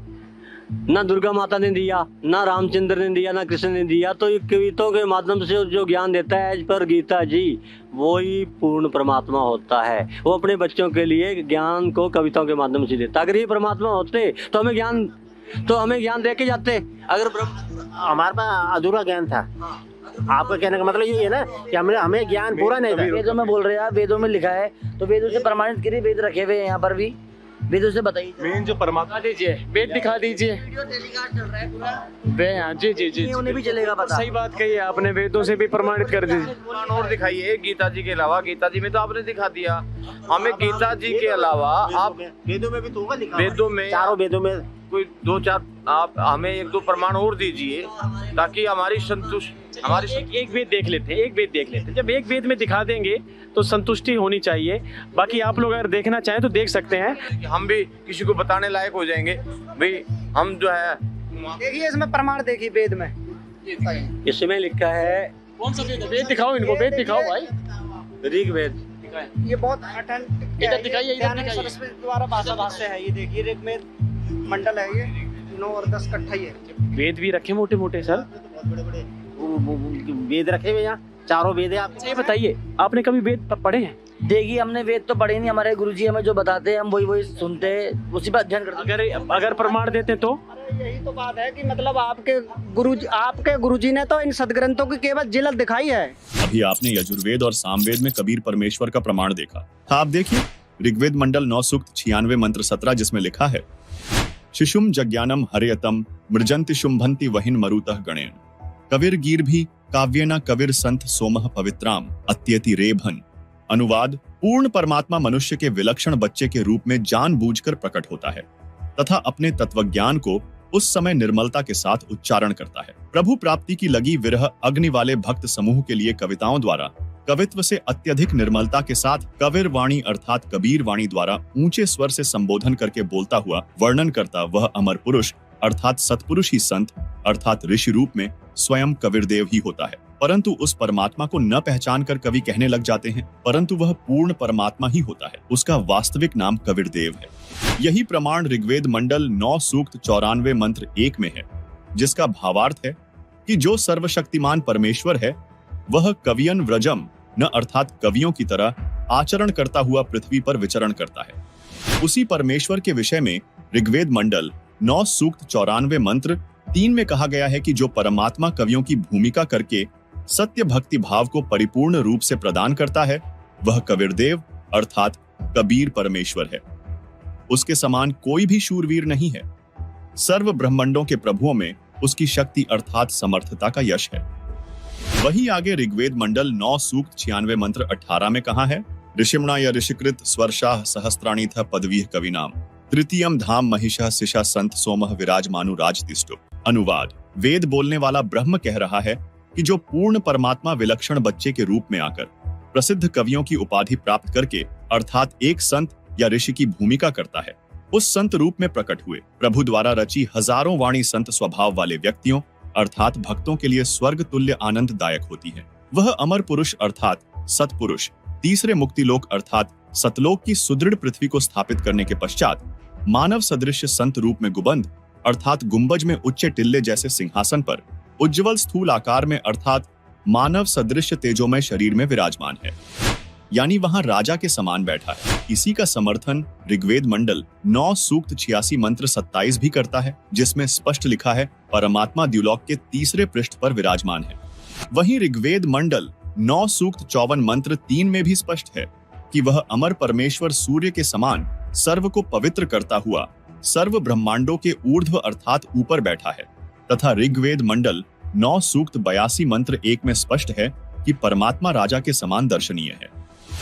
ना दुर्गा माता ने दिया, ना रामचंद्र ने दिया, ना कृष्ण ने दिया। तो ये कविताओं के माध्यम से जो ज्ञान देता है एज पर गीता जी, वो ही पूर्ण परमात्मा होता है। वो अपने बच्चों के लिए ज्ञान को कविताओं के माध्यम से देता। अगर ये परमात्मा होते तो हमें ज्ञान दे के जाते। अगर
हमारे पास अधूरा ज्ञान था। आपका कहने का मतलब ये है ना कि हमें ज्ञान पूरा नहीं था।
वेदों में बोल रहे हैं आप, वेदों में लिखा है तो वेदों से प्रमाणित करिए। वेद रखे हुए हैं यहाँ पर भी, वेदों से बताइए।
मेन जो परमात्मा दीजिए, वेद दिखा दीजिए। जी
उन्हें भी चलेगा पता।
सही बात कही है आपने, वेदों से भी प्रमाणित कर दीजिए।
और दिखाइए गीता जी के अलावा। गीता जी में तो आपने दिखा दिया, हमें गीता जी के अलावा आप वेदों में भी तो होगा लिखा। वेदों में, चारों वेदों में कोई 2-4 आप हमें 1-2 प्रमाण और दीजिए ताकि हमारी
एक वेद देख लेते। जब एक वेद में दिखा देंगे तो संतुष्टि होनी चाहिए। बाकी आप लोग अगर देखना चाहें तो देख सकते हैं।
हम भी किसी को बताने लायक हो जाएंगे भाई। हम जो है
देखिए इसमें प्रमाण देखिए वेद में।
इसमें लिखा है,
कौन सा वेद दिखाओ इनको, वेद दिखाओ भाई।
ऋग्वेद
ये बहुत
इधर दिखाइए।
द्वारा भाषा भाष्य है। ये देखिए ऋग्वेद मंडल है, ये 9 और 10 कट्ठा ही है।
वेद भी रखे मोटे सर,
बड़े वेद रखे हुए यहाँ, चारों वेद है। आप
ये बताइए, आपने कभी वेद पढ़े हैं?
देखिए हमने वेद तो पढ़े नहीं, हमारे गुरुजी हमें जो बताते हैं हम वही सुनते हैं, उसी पर अध्ययन करते हैं।
अगर प्रमाण देते तो
यही तो बात है कि मतलब आपके गुरुजी ने तो इन सदग्रंथों की केवल जिलत दिखाई है।
अभी आपने यजुर्वेद और सामवेद में कबीर परमेश्वर का प्रमाण देखा था। आप देखिए ऋग्वेद मंडल 9 सूक्त 96 मंत्र 17 जिसमें लिखा है, शिशुम जज्ञानम हरेयतम मृजंति शुंभंति वहिन मरुतः गणेन कविर गीर्भि काव्येन कविर संत सोमः पवित्राम अत्यति रेभन। अनुवाद, पूर्ण परमात्मा मनुष्य के विलक्षण बच्चे के रूप में जानबूझकर प्रकट होता है तथा अपने तत्वज्ञान को उस समय निर्मलता के साथ उच्चारण करता है। प्रभु प्राप्ति की लगी विरह अग्नि वाले भक्त समूह के लिए कविताओं द्वारा कवित्व से अत्यधिक निर्मलता के साथ कविर वाणी अर्थात कबीर वाणी द्वारा ऊंचे स्वर से संबोधन करके बोलता हुआ वर्णन करता वह अमर पुरुष अर्थात सतपुरुष ही संत अर्थात ऋषि रूप में स्वयं कबीरदेव ही होता है। परंतु उस परमात्मा को न पहचान कर कवि कहने लग जाते हैं, परंतु वह पूर्ण परमात्मा ही होता है। उसका वास्तविक नाम कबीरदेव है। यही प्रमाण ऋग्वेद मंडल 9 सूक्त 94 मंत्र 1 में है, जिसका भावार्थ है कि जो सर्वशक्तिमान परमेश्वर है वह कवियन व्रजम न अर्थात कवियों की तरह आचरण करता हुआ पृथ्वी पर विचरण करता है। उसी परमेश्वर के विषय में ऋग्वेद मंडल 9 सूक्त 94 मंत्र 3 में कहा गया है कि जो परमात्मा कवियों की भूमिका करके सत्य भक्ति भाव को परिपूर्ण रूप से प्रदान करता है वह कबीरदेव अर्थात कबीर परमेश्वर है। उसके समान कोई भी शूरवीर नहीं है। सर्व ब्रह्मांडों के प्रभुओं में उसकी शक्ति अर्थात समर्थता का यश है। वही आगे ऋग्वेद मंडल 9 सूक्त 96 मंत्र 18 में कहा है, ऋषिमणा या ऋषिकृत स्वर्षाः सहस्त्राणि थ पदवीः कविनाम तृतीयम धाम महिषः सिषा संत सोमः विराजमानु राजतिष्ठु। अनुवाद, वेद बोलने वाला ब्रह्म कह रहा है कि जो पूर्ण परमात्मा विलक्षण बच्चे के रूप में आकर प्रसिद्ध कवियों की उपाधि प्राप्त करके अर्थात एक संत या ऋषि की भूमिका करता है, उस संत रूप में प्रकट हुए प्रभु द्वारा रची हजारों वाणी संत स्वभाव वाले व्यक्तियों अर्थात भक्तों के लिए स्वर्ग तुल्य आनंददायक होती है। वह अमर पुरुष अर्थात सतपुरुष तीसरे मुक्तिलोक अर्थात सतलोक की सुदृढ़ पृथ्वी को स्थापित करने के पश्चात मानव सदृश संत रूप में गुबंद अर्थात गुंबज में उच्च टिल्ले जैसे सिंहासन पर उज्जवल स्थूल आकार में अर्थात मानव सदृश तेजोमय शरीर में विराजमान है, यानी वहां राजा के समान बैठा है। इसी का समर्थन ऋग्वेद मंडल 9 सूक्त 86 मंत्र 27 भी करता है, जिसमें स्पष्ट लिखा है परमात्मा द्युलोक के तीसरे पृष्ठ पर विराजमान है। वहीं ऋग्वेद मंडल 9 सूक्त 54 मंत्र 3 में भी स्पष्ट है कि वह अमर परमेश्वर सूर्य के समान सर्व को पवित्र करता हुआ सर्व ब्रह्मांडों के ऊर्ध्व अर्थात ऊपर बैठा है, तथा ऋग्वेद मंडल 9 सूक्त 82 मंत्र 1 में स्पष्ट है कि परमात्मा राजा के समान दर्शनीय है।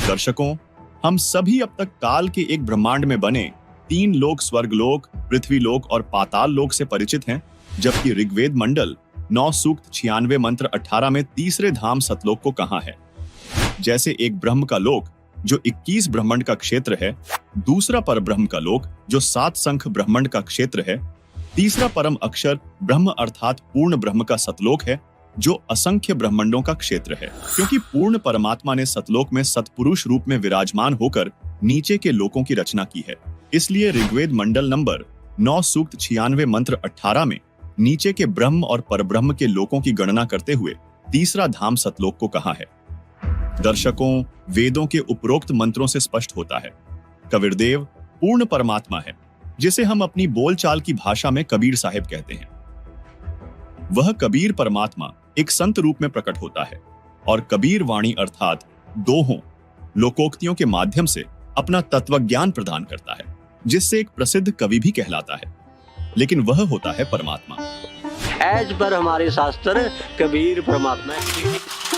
दर्शकों, हम सभी अब तक काल के एक ब्रह्मांड में बने 3 लोक स्वर्गलोक, पृथ्वीलोक और पाताल लोक से परिचित हैं, जबकि ऋग्वेद मंडल 9 सूक्त 96 मंत्र 18 में तीसरे धाम सतलोक को कहा है। जैसे एक ब्रह्म का लोक जो 21 ब्रह्मांड का क्षेत्र है, दूसरा परब्रह्म का लोक जो 7 संख ब्रह्मांड का क्षेत्र है, तीसरा परम अक्षर ब्रह्म अर्थात पूर्ण ब्रह्म का सतलोक है जो असंख्य ब्रह्मांडों का क्षेत्र है। क्योंकि पूर्ण परमात्मा ने सतलोक में सतपुरुष रूप में विराजमान होकर नीचे के लोकों की रचना की है, इसलिए ऋग्वेद मंडल नंबर 9 सूक्त 96 मंत्र 18 में नीचे के ब्रह्म और परब्रह्म के लोकों की गणना करते हुए तीसरा धाम सतलोक को कहा है। दर्शकों, वेदों के उपरोक्त मंत्रों से स्पष्ट होता है कबीरदेव पूर्ण परमात्मा है, जिसे हम अपनी बोलचाल की भाषा में कबीर साहिब कहते हैं। वह कबीर परमात्मा एक संत रूप में प्रकट होता है और कबीर वाणी अर्थात दोहों लोकोक्तियों के माध्यम से अपना तत्वज्ञान प्रदान करता है, जिससे एक प्रसिद्ध कवि भी कहलाता है, लेकिन वह होता है परमात्मा।
एज पर हमारे शास्त्र कबीर परमात्मा।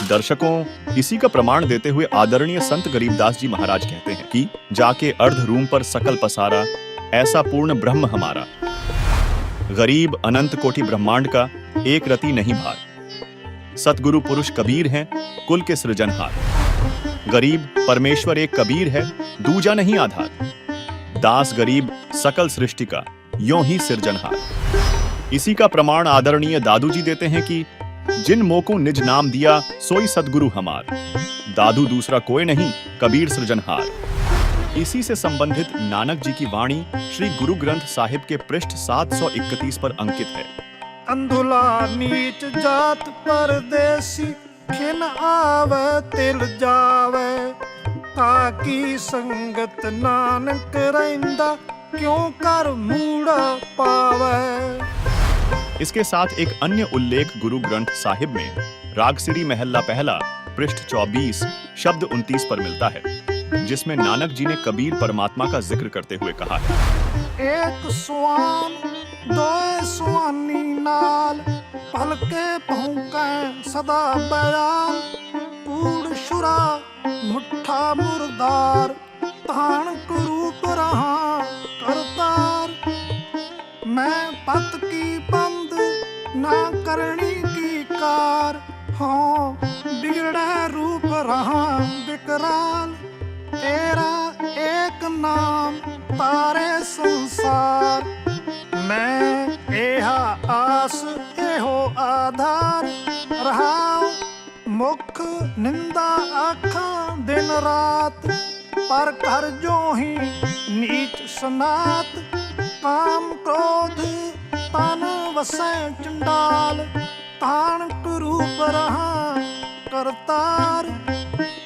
दर्शकों, इसी का प्रमाण देते हुए आदरणीय संत गरीबदास जी महाराज कहते हैं कि जाके अर्ध रूम पर सकल पसारा ऐसा पूर्ण ब्रह्म हमारा, गरीब अनंत कोटि ब्रह्मांड का एक रति नहीं भार। सतगुरु पुरुष कबीर हैं कुल के सृजनहार, गरीब परमेश्वर एक कबीर है दूजा नहीं आधार। दास गरीब सकल सृष्टि का यों ही सृजनहार। इसी का प्रमाण आदरणीय दादू जी देते हैं कि जिन मोको निज नाम दिया सोई सतगुरु हमार, दादू दूसरा कोई नहीं कबीर सृजनहार। इसी से संबंधित नानक जी की वाणी श्री गुरु ग्रंथ साहिब के पृष्ठ 731 पर अंकित है।
अंधुला नीच जात परदेसी खिन आवे तिल जावे, ताकि संगत नानक रहिंदा क्यों कर मूड़ा पावे।
इसके साथ एक अन्य उल्लेख गुरु ग्रंथ साहिब में रागसिरी महल्ला पहला पृष्ठ 24 शब्द 29 पर मिलता है, जिसमें नानक जी ने कबीर परमात्मा का जिक्र करते हुए कहा है,
एक स्वान दो स्वानी नाल पलके भौंके सदा बयान, कूड़ शुरा मुठा मुर्दार तान कुरूप रहा करतार। मैं पत की बंद ना करनी की कार, हाँ बिगड़े रूप रहा विकराल। तेरा एक नाम तारे संसार, मैं एहा आस एहो आधार। रहा मुख निंदा आखा दिन रात, पर कर जो ही नीच सनात। काम क्रोध तन वसै चंडाल, तान कुरूप रहा करतार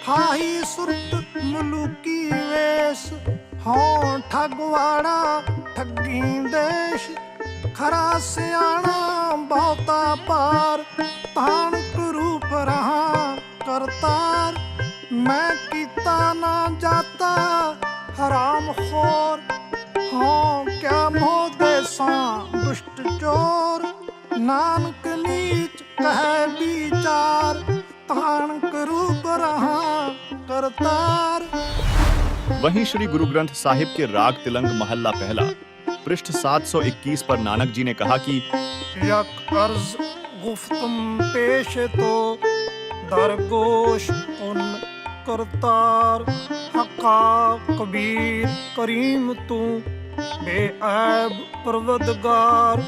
फाही सुरत मुलुकी वेश हों ठगवाड़ा ठगी देश खरा सियाणा बहुता पार तान रूप रहा करतार मैं कीता ना जाता हराम खोर हों क्या मोह देसा दुष्ट चोर नानक नीच कह विचार तान रूप रहा करतार।
वहीं श्री गुरु ग्रंथ साहिब के राग तिलंग महल्ला पहला पृष्ठ 721 पर नानक जी ने कहा कि
यक अर्ज गुफ्तम पेश तो दरगोश उन करतार हका कबीर करीम तू बेऐब परवदगार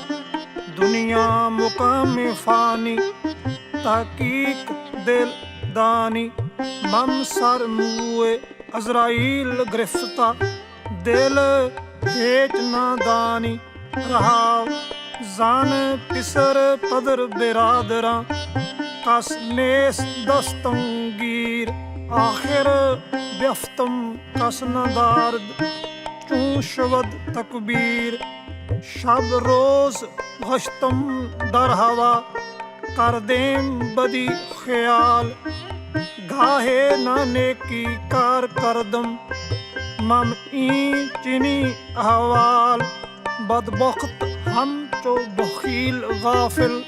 दुनिया मुकाम फानी तहकीक दिल दानी मम सर मुए अजराइल गिरफ्ता दिल हेच नादानी रहा जान पिसर पदर बिरादरा कस नेस दस्तंगीर आखिर व्यफ्तम कस नदार्द चूशवद तकबीर शब रोज गश्तम दर हवा कर देम बदी ख्याल गाहे नाने की कार करदम मम ई चिनी अहवाल बदबख्त हम चो बखील गाफिल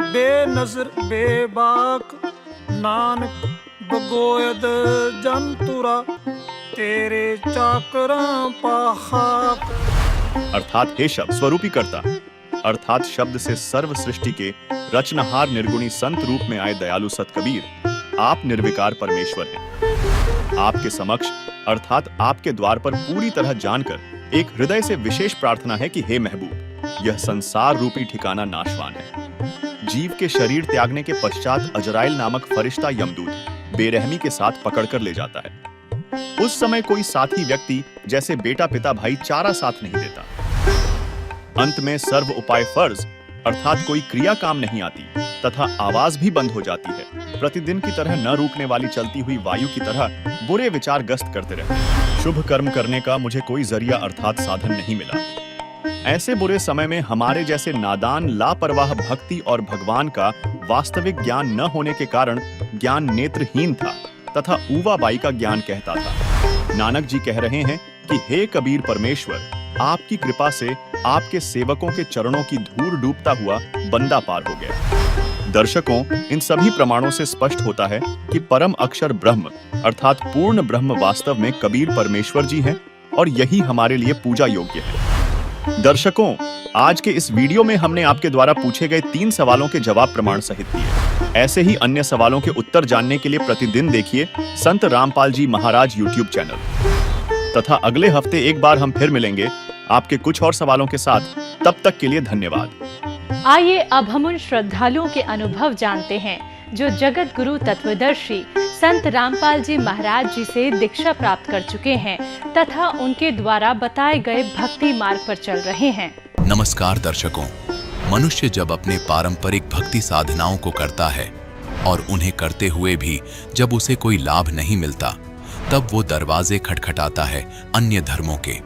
बेनजर बेबाक नानक बगोयद जंतुरा तेरे चाकरा पाखाक।
अर्थात हे शब्द स्वरूपी करता अर्थात शब्द से सर्व सृष्टि के रचनहार निर्गुणी संत रूप में आए दयालु सत कबीर आप निर्विकार परमेश्वर हैं। आपके समक्ष अर्थात आपके द्वार पर पूरी तरह जानकर एक हृदय से विशेष प्रार्थना है कि हे महबूब यह संसार रूपी ठिकाना नाशवान है। जीव के शरीर त्यागने के पश्चात अजराइल नामक फरिश्ता यमदूत बेरहमी के साथ पकड़कर ले जाता है। उस समय कोई साथी व्यक्ति जैसे बेटा पिता भाई चारा साथ नहीं देता। अंत में सर्व उपाय फर्ज अर्थात कोई क्रिया काम नहीं आती तथा आवाज भी बंद हो जाती है। प्रतिदिन की तरह न रुकने वाली चलती हुई वायु की तरह बुरे विचार गस्त करते रहते। शुभ कर्म करने का मुझे कोई जरिया अर्थात साधन नहीं मिला। ऐसे बुरे समय में हमारे जैसे नादान लापरवाह भक्ति और भगवान का वास्तविक ज्ञान न होने के कारण ज्ञान नेत्रहीन था तथा ऊवा बाई का ज्ञान कहता था। नानक जी कह रहे हैं कि हे कबीर परमेश्वर आपकी कृपा से आपके सेवकों के चरणों की धूल डूबता हुआ बंदा पार हो गया। दर्शकों इन सभी प्रमाणों से स्पष्ट होता है कि परम अक्षर ब्रह्म अर्थात पूर्ण ब्रह्म वास्तव में कबीर परमेश्वर जी हैं और यही हमारे लिए पूजा योग्य है। दर्शकों आज के इस वीडियो में हमने आपके द्वारा पूछे गए 3 सवालों के जवाब प्रमाण सहित दिए। ऐसे ही अन्य सवालों के उत्तर जानने के लिए प्रतिदिन देखिए संत रामपाल जी महाराज यूट्यूब चैनल तथा अगले हफ्ते एक बार हम फिर मिलेंगे आपके कुछ और सवालों के साथ। तब तक के लिए धन्यवाद।
आइए अब हम उन श्रद्धालुओं के अनुभव जानते हैं जो जगत गुरु तत्वदर्शी संत रामपाल जी महाराज जी से दीक्षा प्राप्त कर चुके हैं तथा उनके द्वारा बताए गए भक्ति मार्ग पर चल रहे हैं।
नमस्कार दर्शकों, मनुष्य जब अपने पारंपरिक भक्ति साधनाओं को करता है और उन्हें करते हुए भी जब उसे कोई लाभ नहीं मिलता तब वो दरवाजे खटखटाता है अन्य धर्मों के।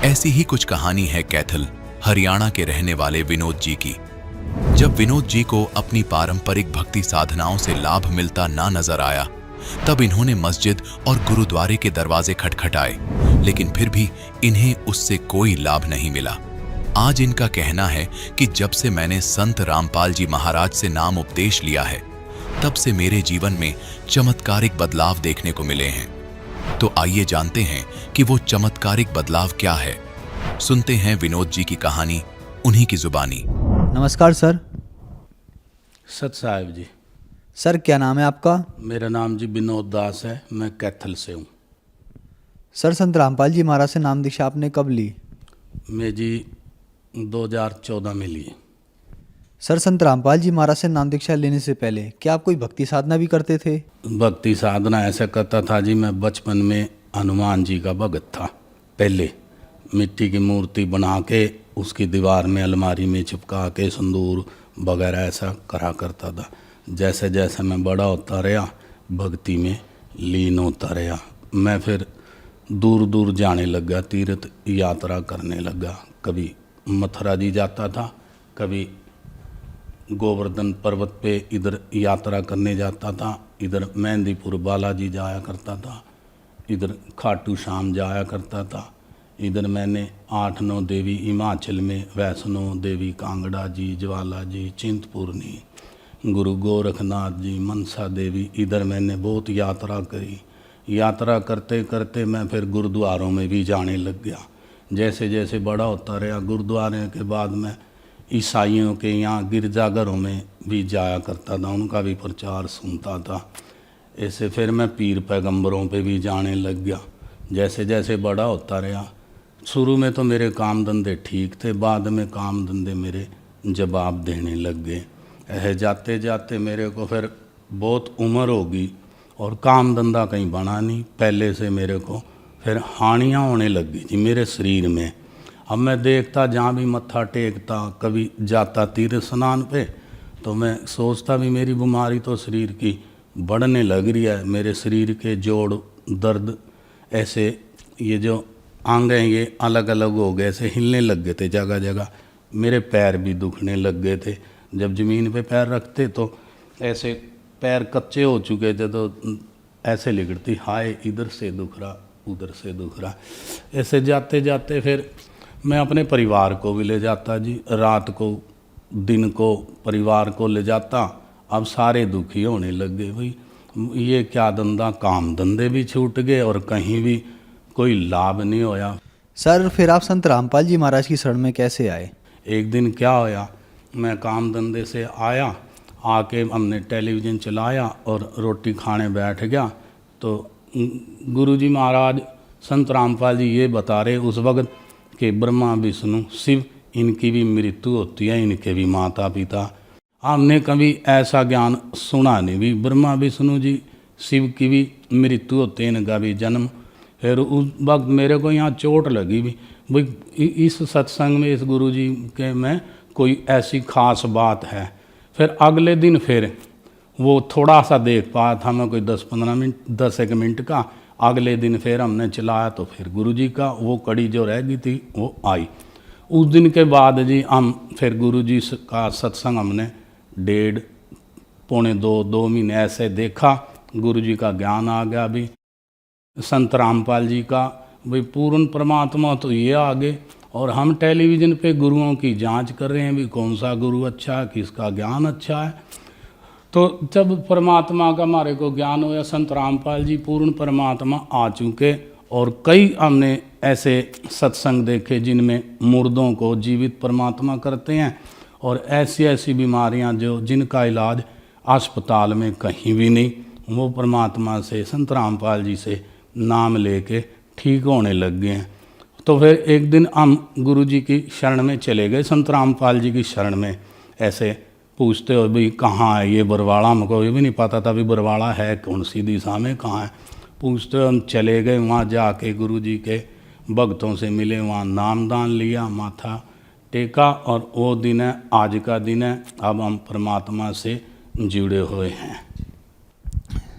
ऐसी ही कुछ कहानी है कैथल हरियाणा के रहने वाले विनोद जी की। जब विनोद जी को अपनी पारंपरिक भक्ति साधनाओं से लाभ मिलता ना नजर आया तब इन्होंने मस्जिद और गुरुद्वारे के दरवाजे खटखटाए, लेकिन फिर भी इन्हें उससे कोई लाभ नहीं मिला। आज इनका कहना है कि जब से मैंने संत रामपाल जी महाराज से नाम उपदेश लिया है तब से मेरे जीवन में चमत्कारिक बदलाव देखने को मिले हैं। तो आइए जानते हैं कि वो चमत्कारिक बदलाव क्या है। सुनते हैं विनोद जी की कहानी उन्हीं की जुबानी।
नमस्कार सर।
सत साहिब जी।
सर क्या नाम है आपका?
मेरा नाम जी विनोद दास है, मैं कैथल से हूँ।
सर संत रामपाल जी महाराज से नाम दीक्षा आपने कब ली?
मैं जी 2014 में ली।
सर संत रामपाल जी महाराज से नाम दीक्षा लेने से पहले क्या आप कोई भक्ति साधना भी करते थे?
भक्ति साधना ऐसा करता था जी, मैं बचपन में हनुमान जी का भगत था। पहले मिट्टी की मूर्ति बना के उसकी दीवार में अलमारी में चिपका के सिंदूर वगैरह ऐसा करा करता था। जैसे जैसे मैं बड़ा होता रहा भक्ति में लीन होता रहा। मैं फिर दूर दूर जाने लगा, तीर्थ यात्रा करने लगा। कभी मथुरा जी जाता था, कभी गोवर्धन पर्वत पे इधर यात्रा करने जाता था, इधर मेहंदीपुर बालाजी जाया करता था, इधर खाटू श्याम जाया करता था। इधर मैंने 8-9 देवी हिमाचल में, वैष्णो देवी कांगड़ा जी, ज्वाला जी, चिंतपूर्णी, गुरु गोरखनाथ जी, मनसा देवी, इधर मैंने बहुत यात्रा करी। यात्रा करते करते मैं फिर गुरुद्वारों में भी जाने लग गया। जैसे जैसे बड़ा होता रहा, गुरुद्वारे के बाद मैं ईसाइयों के यहाँ गिरजाघरों में भी जाया करता था, उनका भी प्रचार सुनता था। ऐसे फिर मैं पीर पैगंबरों पे भी जाने लग गया। जैसे जैसे बड़ा होता रहा, शुरू में तो मेरे काम धंधे ठीक थे, बाद में काम धंधे मेरे जवाब देने लग गए। जाते जाते मेरे को फिर बहुत उम्र होगी और काम धंधा कहीं बना नहीं। पहले से मेरे को फिर हानियाँ होने लग गई थी मेरे शरीर में। अब मैं देखता, जहाँ भी मत्था टेकता, कभी जाता तीर्थ स्नान पे, तो मैं सोचता भी मेरी बीमारी तो शरीर की बढ़ने लग रही है। मेरे शरीर के जोड़ दर्द, ऐसे ये जो अंग हैं ये अलग अलग हो गए, ऐसे हिलने लग गए थे जगह जगह। मेरे पैर भी दुखने लग गए थे। जब ज़मीन पे पैर रखते तो ऐसे पैर कच्चे हो चुके थे, तो ऐसे लिगड़ती, हाय इधर से दुख रहा, उधर से दुख रहा। ऐसे जाते जाते फिर मैं अपने परिवार को भी ले जाता जी, रात को दिन को परिवार को ले जाता। अब सारे दुखी होने लग गए, भाई ये क्या धंधा, काम धंधे भी छूट गए और कहीं भी कोई लाभ नहीं होया।
सर फिर आप संत रामपाल जी महाराज की शरण में कैसे आए?
एक दिन क्या होया, मैं काम धंधे से आया, आके हमने टेलीविज़न चलाया और रोटी खाने बैठ गया। तो गुरुजी महाराज संत रामपाल जी ये बता रहे उस वक्त कि ब्रह्मा विष्णु शिव इनकी भी मृत्यु होती है, इनके भी माता पिता। हमने कभी ऐसा ज्ञान सुना नहीं भी, ब्रह्मा विष्णु जी शिव की भी मृत्यु होती है, इनका भी जन्म। फिर उस वक्त मेरे को यहाँ चोट लगी भी, भाई इस सत्संग में, इस गुरु जी के में कोई ऐसी खास बात है। फिर अगले दिन फिर वो थोड़ा सा देख पाया था मैं, कोई 10-15 मिनट, 10-1 मिनट का। अगले दिन फिर हमने चलाया तो फिर गुरु जी का वो कड़ी जो रह गई थी वो आई। उस दिन के बाद जी हम फिर गुरु जी का सत्संग हमने 1.5-2 महीने ऐसे देखा। गुरु जी का ज्ञान आ गया भी, संत रामपाल जी का भाई पूर्ण परमात्मा तो ये आ गए। और हम टेलीविज़न पे गुरुओं की जांच कर रहे हैं भी कौन सा गुरु अच्छा है, किसका ज्ञान अच्छा है। तो जब परमात्मा का हमारे को ज्ञान होया, संत रामपाल जी पूर्ण परमात्मा आ चुके। और कई हमने ऐसे सत्संग देखे जिनमें मुर्दों को जीवित परमात्मा करते हैं, और ऐसी ऐसी बीमारियां जो जिनका इलाज अस्पताल में कहीं भी नहीं, वो परमात्मा से, संत रामपाल जी से नाम लेके ठीक होने लग गए हैं। तो फिर एक दिन हम गुरु जी की शरण में चले गए, संत रामपाल जी की शरण में। ऐसे पूछते हो भाई कहाँ है ये बरवाड़ा, हमको ये भी नहीं पता था भी बरवाड़ा है कौन सी दिशा में, कहाँ है। पूछते हो, हम चले गए वहाँ, जाके गुरु जी के भक्तों से मिले, वहाँ नामदान लिया, माथा टेका। और वो दिन है, आज का दिन है, अब हम परमात्मा से जुड़े हुए हैं।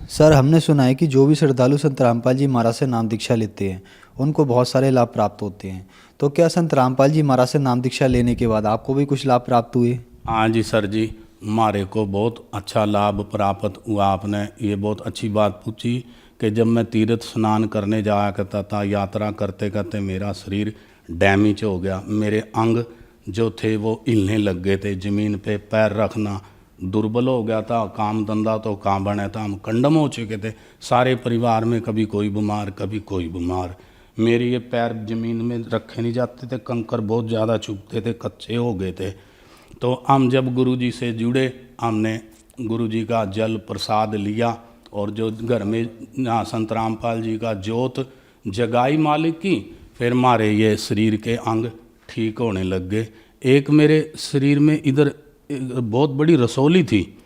सर हमने सुना है कि जो भी श्रद्धालु संत रामपाल जी महाराज से नाम दीक्षा लेते हैं उनको बहुत सारे लाभ प्राप्त होते हैं। तो क्या संत रामपाल जी महाराज से नाम दीक्षा लेने के बाद आपको भी कुछ लाभ प्राप्त हुए?
हाँ जी सर जी, हमारे को बहुत अच्छा लाभ प्राप्त हुआ। आपने ये बहुत अच्छी बात पूछी कि जब मैं तीर्थ स्नान करने जाया करता था, यात्रा करते करते मेरा शरीर डैमेज हो गया। मेरे अंग जो थे वो हिलने लग गए थे, ज़मीन पे पैर रखना दुर्बल हो गया था। काम धंधा तो कहाँ बने था, हम कंडम हो चुके थे सारे परिवार में, कभी कोई बीमार कभी कोई बीमार। मेरे ये पैर ज़मीन में रखे नहीं जाते थे, कंकर बहुत ज़्यादा चुभते थे, कच्चे हो गए थे। तो हम जब गुरु जी से जुड़े, हमने गुरु जी का जल प्रसाद लिया और जो घर में संत रामपाल जी का जोत जगाई मालिक की, फिर हमारे ये शरीर के अंग ठीक होने लग गए। एक मेरे शरीर में इधर बहुत बड़ी रसौली थी,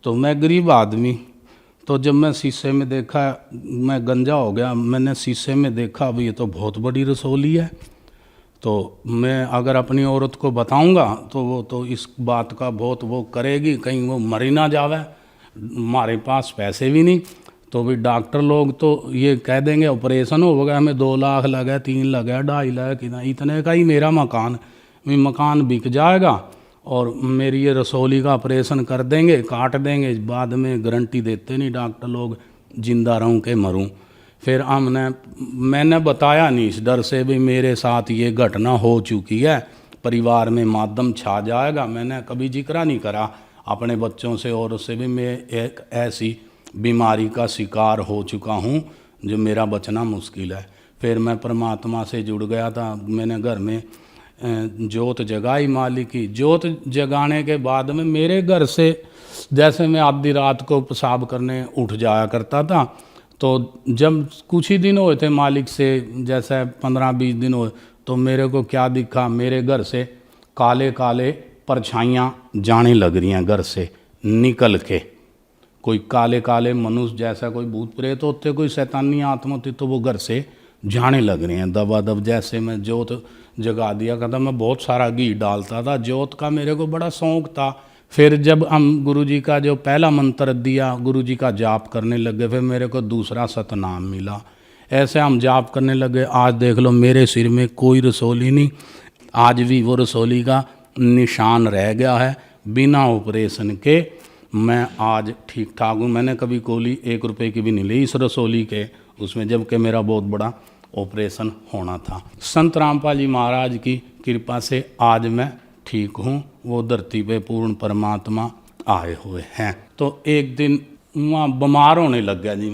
तो मैं गरीब आदमी, तो जब मैं शीशे में देखा, मैं गंजा हो गया, मैंने शीशे में देखा अब ये तो बहुत बड़ी रसौली है। तो मैं अगर अपनी औरत को बताऊंगा तो वो तो इस बात का बहुत वो करेगी, कहीं वो मर ही ना जावे, हमारे पास पैसे भी नहीं, तो भी डॉक्टर लोग तो ये कह देंगे ऑपरेशन हो गया, हमें 2 लाख लगा, 3 लगा, 2.5 लाख, इतने का ही मेरा मकान बिक जाएगा और मेरी ये रसौली का ऑपरेशन कर देंगे, काट देंगे, बाद में गारंटी देते नहीं डॉक्टर लोग, जिंदा रहूं के मरूं। फिर मैंने बताया नहीं इस डर से भी मेरे साथ ये घटना हो चुकी है, परिवार में मातम छा जाएगा, मैंने कभी जिक्र नहीं करा अपने बच्चों से और उससे भी मैं एक ऐसी बीमारी का शिकार हो चुका हूँ जो मेरा बचना मुश्किल है। फिर मैं परमात्मा से जुड़ गया था, मैंने घर में जोत जगाई मालिक की। जोत जगाने के बाद में मेरे घर से जैसे मैं आधी रात को पेशाब करने उठ जाया करता था, तो जब कुछ ही दिन हुए थे मालिक से, जैसे 15-20 दिन हुए, तो मेरे को क्या दिखा, मेरे घर से काले काले परछाइयाँ जाने लग रही हैं घर से निकल के। कोई काले काले मनुष्य जैसा कोई भूत प्रेत होते, कोई शैतानी आत्मा होती, तो वो घर से जाने लग रही हैं दबादब। जैसे मैं जोत जगा दिया करता, मैं बहुत सारा घी डालता था, जोत का मेरे को बड़ा शौक था। फिर जब हम गुरुजी का जो पहला मंत्र दिया, गुरुजी का जाप करने लगे, फिर मेरे को दूसरा सतनाम मिला। ऐसे हम जाप करने लगे। आज देख लो मेरे सिर में कोई रसौली नहीं, आज भी वो रसौली का निशान रह गया है। बिना ऑपरेशन के मैं आज ठीक ठाक हूँ। मैंने कभी कोली 1 रुपए की भी नहीं ली इस रसौली के उसमें, जबकि मेरा बहुत बड़ा ऑपरेशन होना था। संत रामपाल जी महाराज की कृपा से आज मैं ठीक हूँ। वो धरती पे पूर्ण परमात्मा आए हुए हैं। तो एक दिन वहाँ बीमार होने लग गया जी,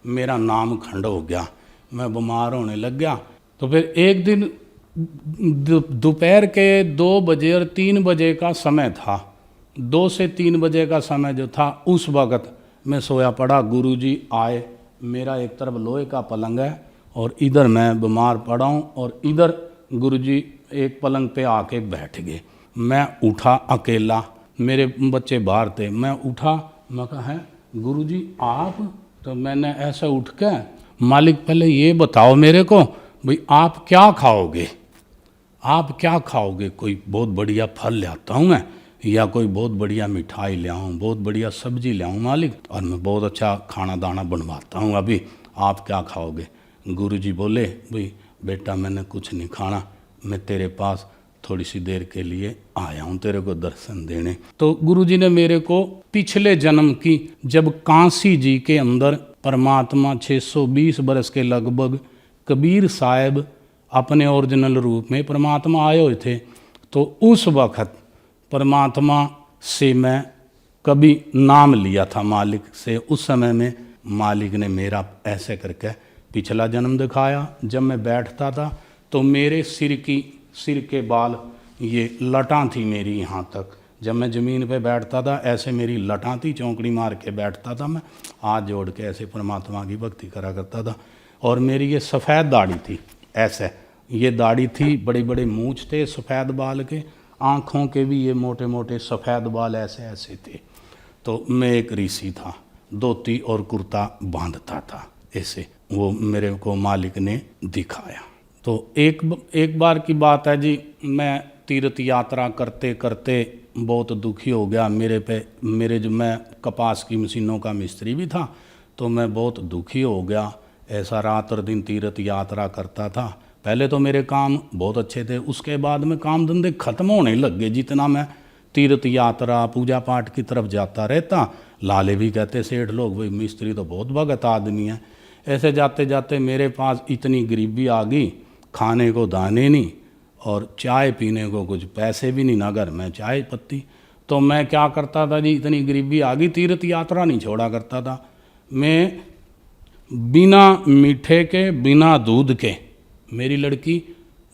मेरा नाम खंड हो गया, मैं बीमार होने लग गया। तो फिर एक दिन दोपहर के 2 बजे और 3 बजे का समय था, 2 से 3 बजे का समय जो था, उस वक़्त मैं सोया पड़ा। गुरुजी आए, मेरा एक तरफ लोहे का पलंग है और इधर मैं बीमार पड़ा हूँ, और इधर गुरुजी एक पलंग पे आके बैठ गए। मैं उठा अकेला, मेरे बच्चे बाहर थे, मैं उठा, मैं कहा है गुरुजी आप? तो मैंने ऐसा उठ के, मालिक पहले ये बताओ मेरे को भाई आप क्या खाओगे, आप क्या खाओगे? कोई बहुत बढ़िया फल ले आता हूँ मैं, या कोई बहुत बढ़िया मिठाई ले आऊँ, बहुत बढ़िया सब्जी ले आऊँ मालिक, और मैं बहुत अच्छा खाना दाना बनवाता हूँ, अभी आप क्या खाओगे? गुरुजी बोले भाई बेटा मैंने कुछ नहीं खाना, मैं तेरे पास थोड़ी सी देर के लिए आया हूँ तेरे को दर्शन देने। तो गुरुजी ने मेरे को पिछले जन्म की, जब काशी जी के अंदर परमात्मा 620 बरस के लगभग कबीर साहब अपने ओरिजिनल रूप में परमात्मा आए हुए थे, तो उस वक़्त परमात्मा से मैं कभी नाम लिया था मालिक से। उस समय में मालिक ने मेरा ऐसे करके पिछला जन्म दिखाया। जब मैं बैठता था तो मेरे सिर के बाल, ये लटां थी मेरी यहाँ तक। जब मैं ज़मीन पे बैठता था ऐसे मेरी लटां थी, चौंकड़ी मार के बैठता था मैं, हाथ जोड़ के ऐसे परमात्मा की भक्ति करा करता था। और मेरी ये सफ़ेद दाढ़ी थी, ऐसे ये दाढ़ी थी, बड़े बड़े मूँछ थे सफ़ेद बाल के, आँखों के भी ये मोटे मोटे सफ़ेद बाल ऐसे ऐसे थे। तो मैं एक ऋषि था, धोती और कुर्ता बांधता था ऐसे, वो मेरे को मालिक ने दिखाया। तो एक बार की बात है जी, मैं तीर्थ यात्रा करते करते बहुत दुखी हो गया। मेरे जो मैं कपास की मशीनों का मिस्त्री भी था, तो मैं बहुत दुखी हो गया। ऐसा रात और दिन तीर्थ यात्रा करता था। पहले तो मेरे काम बहुत अच्छे थे, उसके बाद में काम धंधे ख़त्म होने लग गए। जितना मैं तीर्थ यात्रा पूजा पाठ की तरफ जाता रहता, लाले भी कहते सेठ लोग भाई मिस्त्री तो बहुत भगत आदमी है। ऐसे जाते जाते मेरे पास इतनी गरीबी आ गई, खाने को दाने नहीं और चाय पीने को कुछ पैसे भी नहीं, ना घर में चाय पत्ती। तो मैं क्या करता था जी, इतनी गरीबी आ गई, तीर्थ यात्रा नहीं छोड़ा करता था मैं। बिना मीठे के, बिना दूध के, मेरी लड़की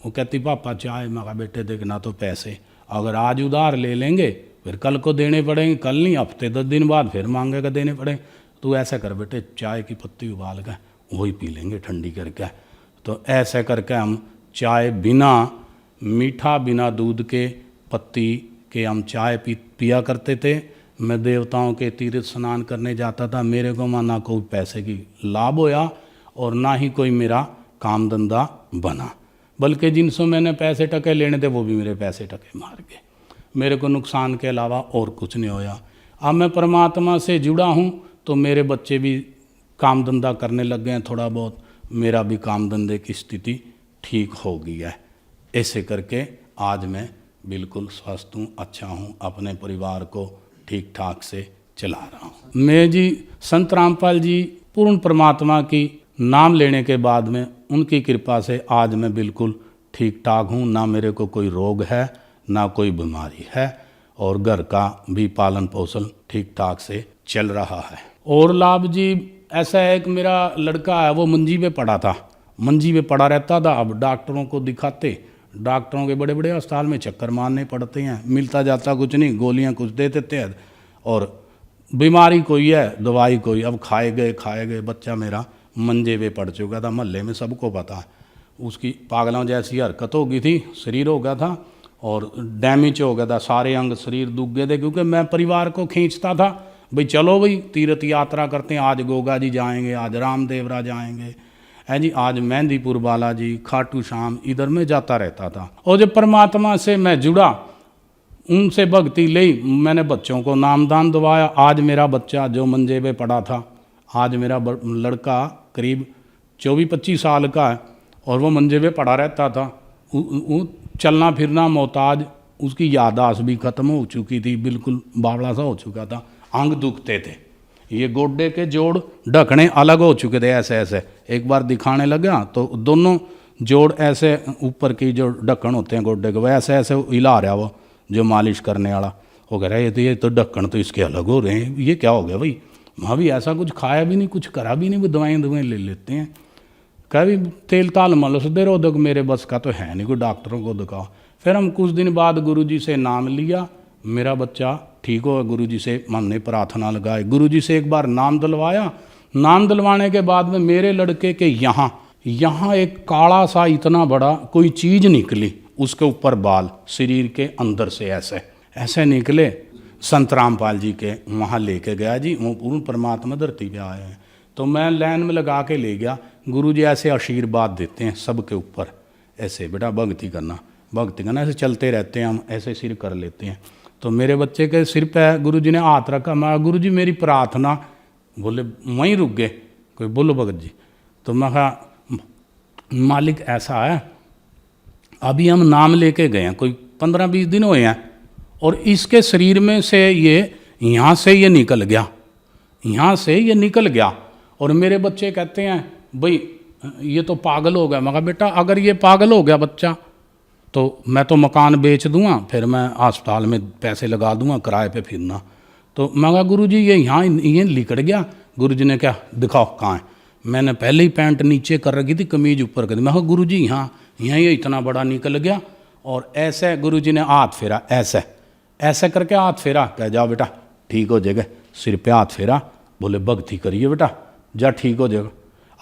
वो कहती पापा चाय, मैं कहा बेटे देखना तो पैसे अगर आज उधार ले लेंगे फिर कल को देने पड़ेंगे, कल नहीं हफ्ते 10 दिन बाद फिर मांगेगा देने पड़े। तो ऐसा कर बेटे, चाय की पत्ती उबाल कर वही पी लेंगे ठंडी करके। तो ऐसे करके हम चाय बिना मीठा, बिना दूध के, पत्ती के हम चाय पिया करते थे। मैं देवताओं के तीर्थ स्नान करने जाता था, मेरे को ना कोई पैसे की लाभ होया और ना ही कोई मेरा काम धंधा बना, बल्कि जिनसे मैंने पैसे टके लेने थे वो भी मेरे पैसे टके मार गए। मेरे को नुकसान के अलावा और कुछ नहीं होया। अब मैं परमात्मा से जुड़ा हूँ तो मेरे बच्चे भी काम धंधा करने लग गए हैं थोड़ा बहुत, मेरा भी काम धंधे की स्थिति ठीक हो गई है। ऐसे करके आज मैं बिल्कुल स्वस्थ हूँ, अच्छा हूँ, अपने परिवार को ठीक ठाक से चला रहा हूँ। मैं जी संत रामपाल जी पूर्ण परमात्मा की नाम लेने के बाद में उनकी कृपा से आज मैं बिल्कुल ठीक ठाक हूँ, ना मेरे को कोई रोग है ना कोई बीमारी है, और घर का भी पालन पोषण ठीक ठाक से चल रहा है। और लाभ जी ऐसा है कि मेरा लड़का है वो मंजी पे पड़ा था, मंजी पे पड़ा रहता था। अब डॉक्टरों को दिखाते, डॉक्टरों के बड़े बड़े अस्पताल में चक्कर मारने पड़ते हैं, मिलता जाता कुछ नहीं, गोलियां कुछ दे देते हैं और बीमारी कोई है दवाई कोई। अब खाए गए बच्चा मेरा मंजे पे पड़ चुका था, मोहल्ले में सबको पता है। उसकी पागलों जैसी हरकत हो गई थी, शरीर हो गया था और डैमेज हो गया था, सारे अंग शरीर दुख गए थे। क्योंकि मैं परिवार को खींचता था, भाई चलो भाई तीर्थ यात्रा करते हैं, आज गोगा जी जाएंगे, आज रामदेवरा जाएंगे, है जी, आज मेहंदीपुर बालाजी, खाटू श्याम, इधर में जाता रहता था। और जब परमात्मा से मैं जुड़ा, उनसे भक्ति ली, मैंने बच्चों को नामदान दवाया। आज मेरा बच्चा जो मंजे पे पड़ा था, आज मेरा लड़का करीब 24-25 साल का है और वो मंजे पे पड़ा रहता था। चलना फिरना मोहताज, उसकी याददाश्त भी ख़त्म हो चुकी थी, बिल्कुल बावड़ा सा हो चुका था, अंग दुखते थे, ये गोड्डे के जोड़ ढकने अलग हो चुके थे ऐसे ऐसे। एक बार दिखाने लगा तो दोनों जोड़ ऐसे ऊपर की जो ढक्कन होते हैं गोड्डे के, वह ऐसे ऐसे हिला रहा वो जो मालिश करने वाला, वो कह रहा है ये तो ढक्कन तो इसके अलग हो रहे हैं, ये क्या हो गया भाई। वहाँ भी ऐसा कुछ खाया भी नहीं, कुछ करा भी नहीं, वो दवाएँ ले लेते हैं। कभी तेल ताल मलस दे रहो, दो मेरे बस का तो है नहीं, कोई डॉक्टरों को दिखाओ। फिर हम कुछ दिन बाद गुरुजी से नाम लिया, मेरा बच्चा ठीक हो, गुरुजी से हमने प्रार्थना लगाई, गुरुजी से एक बार नाम दिलवाया। नाम दिलवाने के बाद में मेरे लड़के के यहाँ एक काला सा इतना बड़ा कोई चीज़ निकली, उसके ऊपर बाल, शरीर के अंदर से ऐसे निकले। संत रामपाल जी के वहाँ लेके गया जी, वो पूर्ण परमात्मा धरती पे आए हैं। तो मैं लाइन में लगा के ले गया। गुरुजी ऐसे आशीर्वाद देते हैं सबके ऊपर, ऐसे बेटा भक्ति करना ऐसे चलते रहते हैं, हम ऐसे सिर कर लेते हैं। तो मेरे बच्चे के सिर पे गुरुजी ने हाथ रखा, मैं गुरुजी मेरी प्रार्थना, बोले वहीं रुक गए, कोई बोलो भगत जी। तो मैं कहा मालिक ऐसा है, अभी हम नाम लेके गए हैं, कोई 15-20 दिन हुए हैं और इसके शरीर में से यहाँ से ये निकल गया। और मेरे बच्चे कहते हैं भाई ये तो पागल हो गया। मैं कहा बेटा अगर ये पागल हो गया बच्चा तो मैं तो मकान बेच दूंगा, फिर मैं अस्पताल में पैसे लगा दूंगा, किराए पे फिरना। तो मैं कहा गुरुजी ये लिकड़ गया। गुरुजी ने क्या दिखाओ कहाँ है। मैंने पहले ही पैंट नीचे कर रखी थी, कमीज ऊपर कर दी। मैं कहा गुरुजी यहाँ ये इतना बड़ा निकल गया। और ऐसे गुरुजी ने हाथ फेरा, ऐसे करके हाथ फेरा, कह जाओ बेटा ठीक हो जाएगा। सिर पे हाथ फेरा, बोले भक्ति करिए बेटा, जा ठीक हो जाएगा।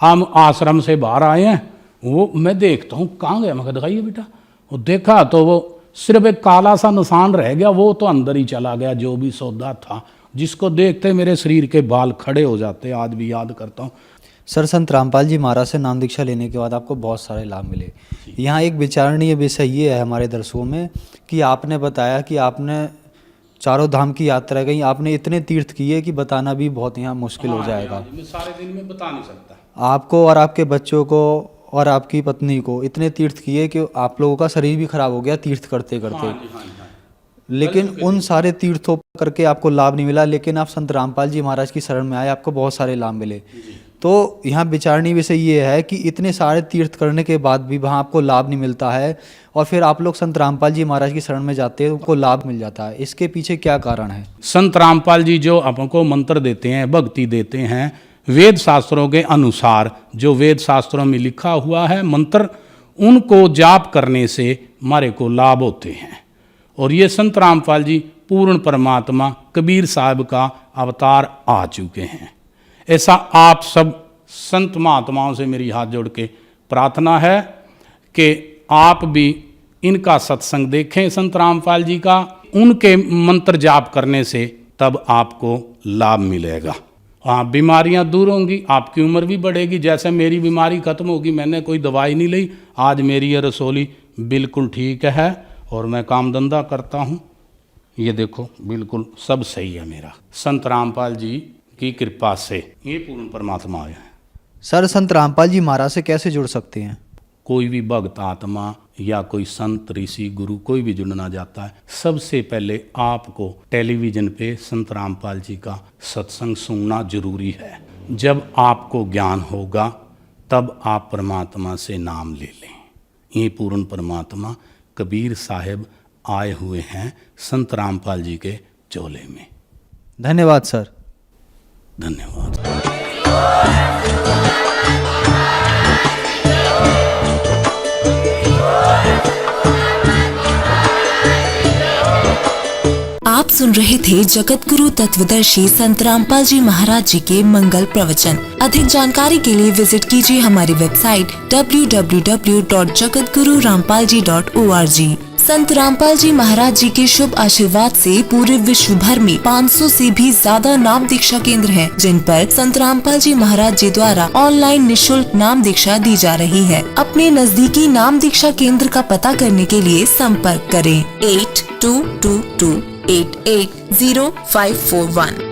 हम आश्रम से बाहर आए हैं, वो मैं देखता हूँ कहाँ गया। मैं कहा दिखाइए बेटा। वो देखा तो वो सिर्फ एक काला सा निशान रह गया, वो तो अंदर ही चला गया जो भी सौदा था, जिसको देखते मेरे शरीर के बाल खड़े हो जाते। आज भी याद करता हूँ।
सर, संत रामपाल जी महाराज से नाम दीक्षा लेने के बाद आपको बहुत सारे लाभ मिले। यहाँ एक विचारणीय विषय ये है हमारे दर्शकों में कि आपने बताया कि आपने चारों धाम की यात्रा गई, आपने इतने तीर्थ किए कि बताना भी बहुत यहाँ मुश्किल हो जाएगा।
मैं सारे दिन में बता नहीं सकता।
आपको और आपके बच्चों को और आपकी पत्नी को इतने तीर्थ किए कि आप लोगों का शरीर भी खराब हो गया तीर्थ करते करते। लेकिन उन सारे तीर्थों करके आपको लाभ नहीं मिला, लेकिन आप संत रामपाल जी महाराज की शरण में आए, आपको बहुत सारे लाभ मिले। तो यहाँ विचारणीय विषय ये है कि इतने सारे तीर्थ करने के बाद भी वहाँ आपको लाभ नहीं मिलता है और फिर आप लोग संत रामपाल जी महाराज की शरण में जाते हैं, उनको लाभ मिल जाता है। इसके पीछे क्या कारण है?
संत रामपाल जी जो आपको मंत्र देते हैं, भक्ति देते हैं, वेद शास्त्रों के अनुसार जो वेद शास्त्रों में लिखा हुआ है मंत्र, उनको जाप करने से हमारे को लाभ होते हैं। और ये संत रामपाल जी पूर्ण परमात्मा कबीर साहब का अवतार आ चुके हैं। ऐसा आप सब संत महात्माओं से मेरी हाथ जोड़ के प्रार्थना है कि आप भी इनका सत्संग देखें, संत रामपाल जी का, उनके मंत्र जाप करने से तब आपको लाभ मिलेगा। हाँ, बीमारियां दूर होंगी, आपकी उम्र भी बढ़ेगी। जैसे मेरी बीमारी खत्म होगी, मैंने कोई दवाई नहीं ली, आज मेरी ये रसोली बिल्कुल ठीक है और मैं काम धंधा करता हूँ। ये देखो बिल्कुल सब सही है मेरा। संत रामपाल जी की कृपा से ये पूर्ण परमात्मा आया है।
सर संत रामपाल जी महाराज से कैसे जुड़ सकते हैं?
कोई भी भक्त आत्मा या कोई संत ऋषि गुरु कोई भी जुड़ना चाहता है, सबसे पहले आपको टेलीविजन पे संत रामपाल जी का सत्संग सुनना जरूरी है। जब आपको ज्ञान होगा तब आप परमात्मा से नाम ले लें। ये पूर्ण परमात्मा कबीर साहब आए हुए हैं संत रामपाल जी के चोले में।
धन्यवाद सर।
धन्यवाद।
आप सुन रहे थे जगत गुरु तत्वदर्शी संत रामपाल जी महाराज जी के मंगल प्रवचन। अधिक जानकारी के लिए विजिट कीजिए हमारी वेबसाइट www.jagatgururampalji.org। संत रामपाल जी महाराज जी के शुभ आशीर्वाद से पूरे विश्व भर में 500 से भी ज्यादा नाम दीक्षा केंद्र हैं, जिन पर संत रामपाल जी महाराज जी द्वारा ऑनलाइन निशुल्क नाम दीक्षा दी जा रही है। अपने नजदीकी नाम दीक्षा केंद्र का पता करने के लिए संपर्क करें 8222880541।